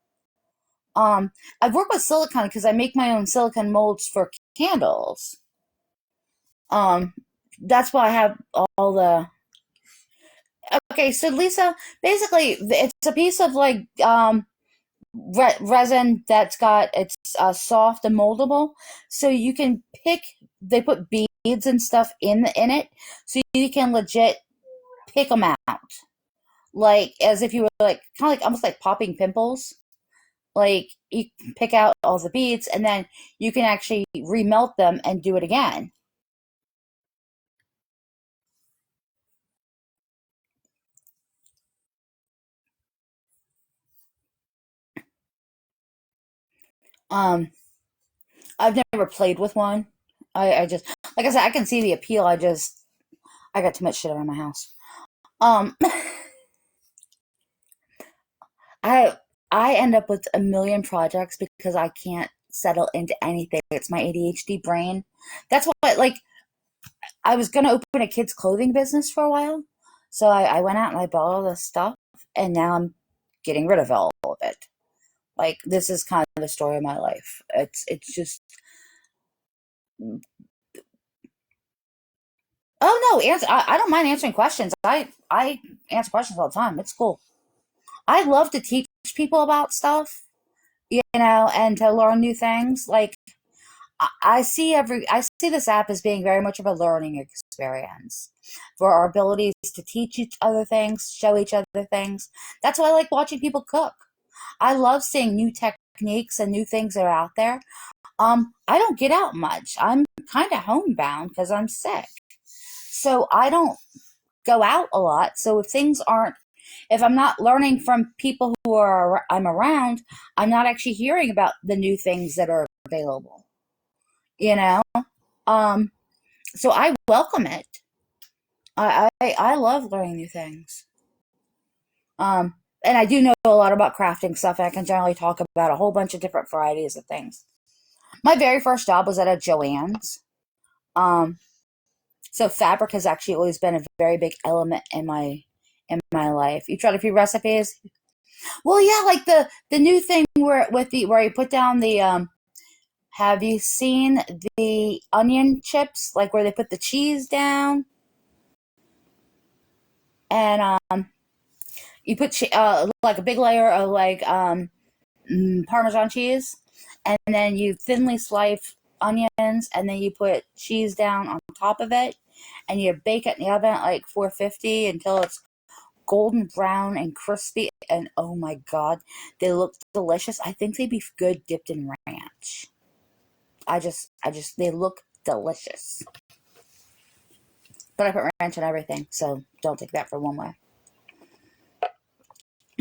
I've worked with silicone because I make my own silicone molds for candles. That's why I have all the. Okay, so Lisa, basically, it's a piece of like resin that's got it's soft and moldable, so you can pick. They put beads and stuff in it, so you can legit pick them out, like as if you were like kind of like almost like popping pimples. Like you can pick out all the beads, and then you can actually remelt them and do it again. I've never played with one. I just, like I said, I can see the appeal. I got too much shit around my house. I I end up with a million projects because I can't settle into anything. It's my ADHD brain. That's why, like, I was going to open a kids' clothing business for a while. So I went out and I bought all this stuff, and now I'm getting rid of all of it. Like, this is kind of the story of my life. It's just, oh no, I don't mind answering questions. I answer questions all the time. It's cool. I love to teach people about stuff, and to learn new things. Like, I see this app as being very much of a learning experience for our abilities to teach each other things, show each other things. That's why I like watching people cook. I love seeing new techniques and new things that are out there. I don't get out much. I'm kind of homebound because I'm sick. So I don't go out a lot. So if I'm not learning from people who I'm around, I'm not actually hearing about the new things that are available. You know? So I welcome it. I love learning new things. And I do know a lot about crafting stuff, and I can generally talk about a whole bunch of different varieties of things. My very first job was at a Joann's. So fabric has actually always been a very big element in my life. You tried a few recipes? Well, yeah, like the new thing where you put down the have you seen the onion chips, like where they put the cheese down? And you put like a big layer of like Parmesan cheese, and then you thinly slice onions, and then you put cheese down on top of it, and you bake it in the oven at like 450 until it's golden brown and crispy. And oh my god, they look delicious. I think they'd be good dipped in ranch. They look delicious. But I put ranch in everything, so don't take that for one way.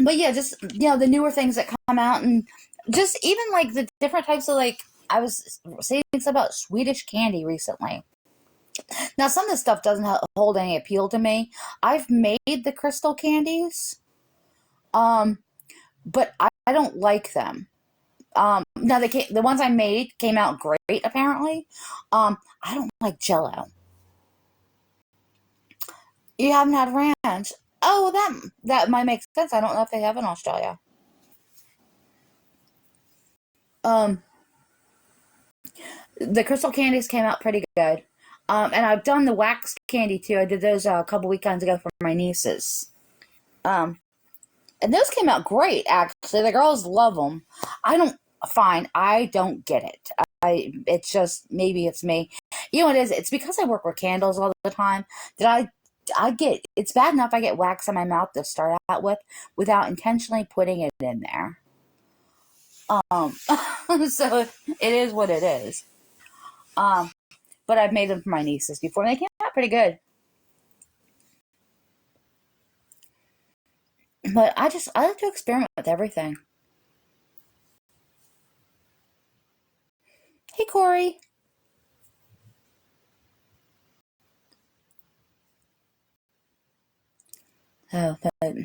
But yeah, just, the newer things that come out, and just even like the different types of, like, I was saying things about Swedish candy recently. Now, some of this stuff doesn't hold any appeal to me. I've made the crystal candies, but I don't like them. Now the ones I made came out great, apparently. I don't like Jello. You haven't had ranch? Oh, that might make sense. I don't know if they have in Australia. The crystal candies came out pretty good. And I've done the wax candy too. I did those a couple weekends ago for my nieces. And those came out great, actually. The girls love them. I don't get it. It's just, maybe it's me. You know what it is? It's because I work with candles all the time that it's bad enough I get wax in my mouth to start out with without intentionally putting it in there. So it is what it is. But I've made them for my nieces before, and they came out pretty good. But I like to experiment with everything. Hey, Corey. Oh, but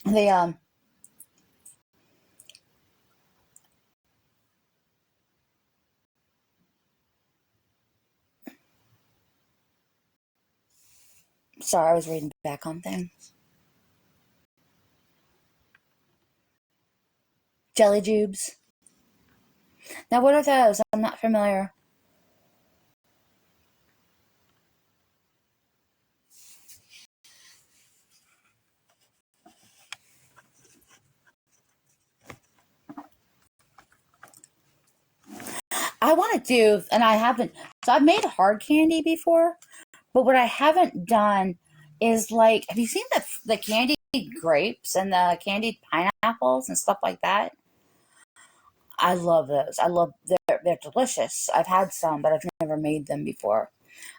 they sorry, I was reading back on things. Jelly jubes. Now, what are those? I'm not familiar. I want to do, and I haven't. So I've made hard candy before, but what I haven't done is, like, have you seen the candied grapes and the candied pineapples and stuff like that? I love those. They're delicious. I've had some, but I've never made them before.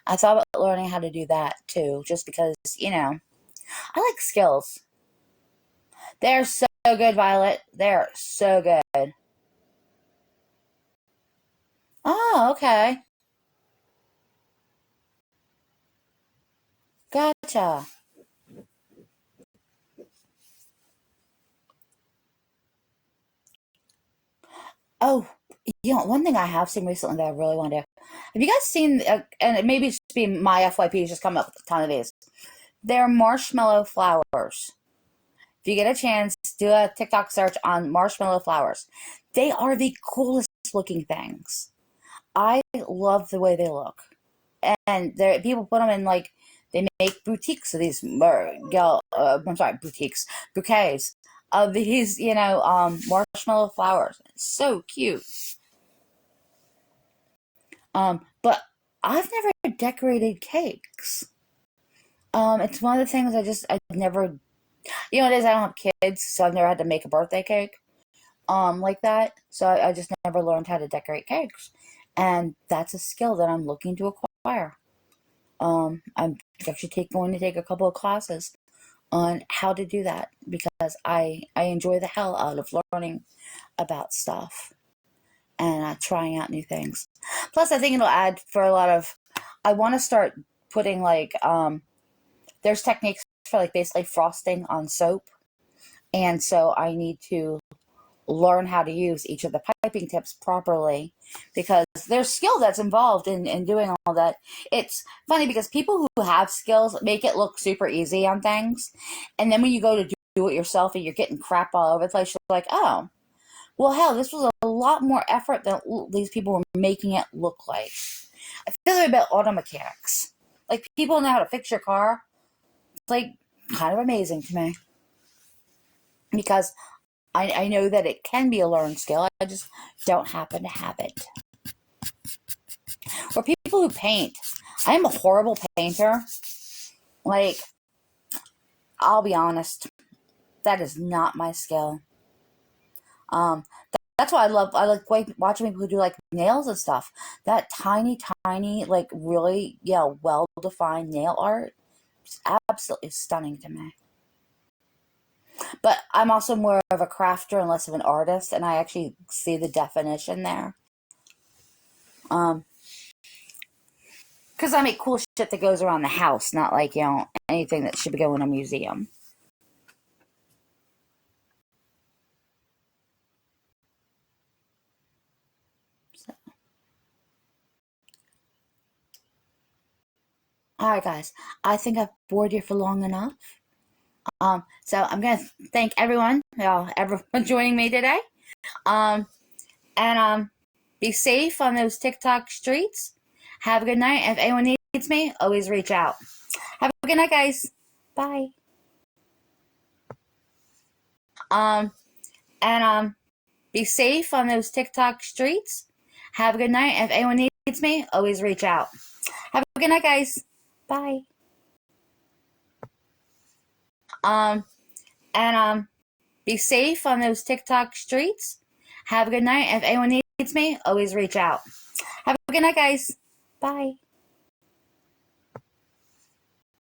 I thought about learning how to do that too, just because, I like skills. They're so good, Violet. They're so good. Oh, okay. Gotcha. Oh, one thing I have seen recently that I really want to do. Have you guys seen, and maybe it's just being my FYP is just coming up with a ton of these. They're marshmallow flowers. If you get a chance, do a TikTok search on marshmallow flowers. They are the coolest looking things. I love the way they look. And people put them in, like, they make boutiques of these, bouquets of these, marshmallow flowers. It's so cute. But I've never decorated cakes. It's one of the things I never, it is, I don't have kids, so I've never had to make a birthday cake, like that. So I just never learned how to decorate cakes. And that's a skill that I'm looking to acquire. I'm actually going to take a couple of classes on how to do that because I enjoy the hell out of learning about stuff and trying out new things. Plus, I think it'll add for a lot of. I want to start putting there's techniques for like basically frosting on soap, and so I need to learn how to use each of the piping tips properly because there's skill that's involved in doing all that. It's funny because people who have skills make it look super easy on things, and then when you go to do it yourself and you're getting crap all over the place, you're like, oh, well, hell, this was a lot more effort than these people were making it look like. I feel like about auto mechanics. Like, people know how to fix your car. It's like kind of amazing to me because I know that it can be a learned skill. I just don't happen to have it. Or people who paint. I am a horrible painter. Like, I'll be honest. That is not my skill. That's why I like watching people who do like nails and stuff. That tiny, like really, well-defined nail art is absolutely stunning to me. But I'm also more of a crafter and less of an artist, and I actually see the definition there. Because I make cool shit that goes around the house, not like, anything that should go in a museum. So. Alright, guys. I think I've bored you for long enough. So I'm going to thank everyone joining me today. And be safe on those TikTok streets. Have a good night. If anyone needs me, always reach out. Have a good night, guys. Bye. And be safe on those TikTok streets. Have a good night. If anyone needs me, always reach out. Have a good night, guys. Bye. And be safe on those TikTok streets. Have a good night. If anyone needs me, always reach out. Have a good night, guys. Bye.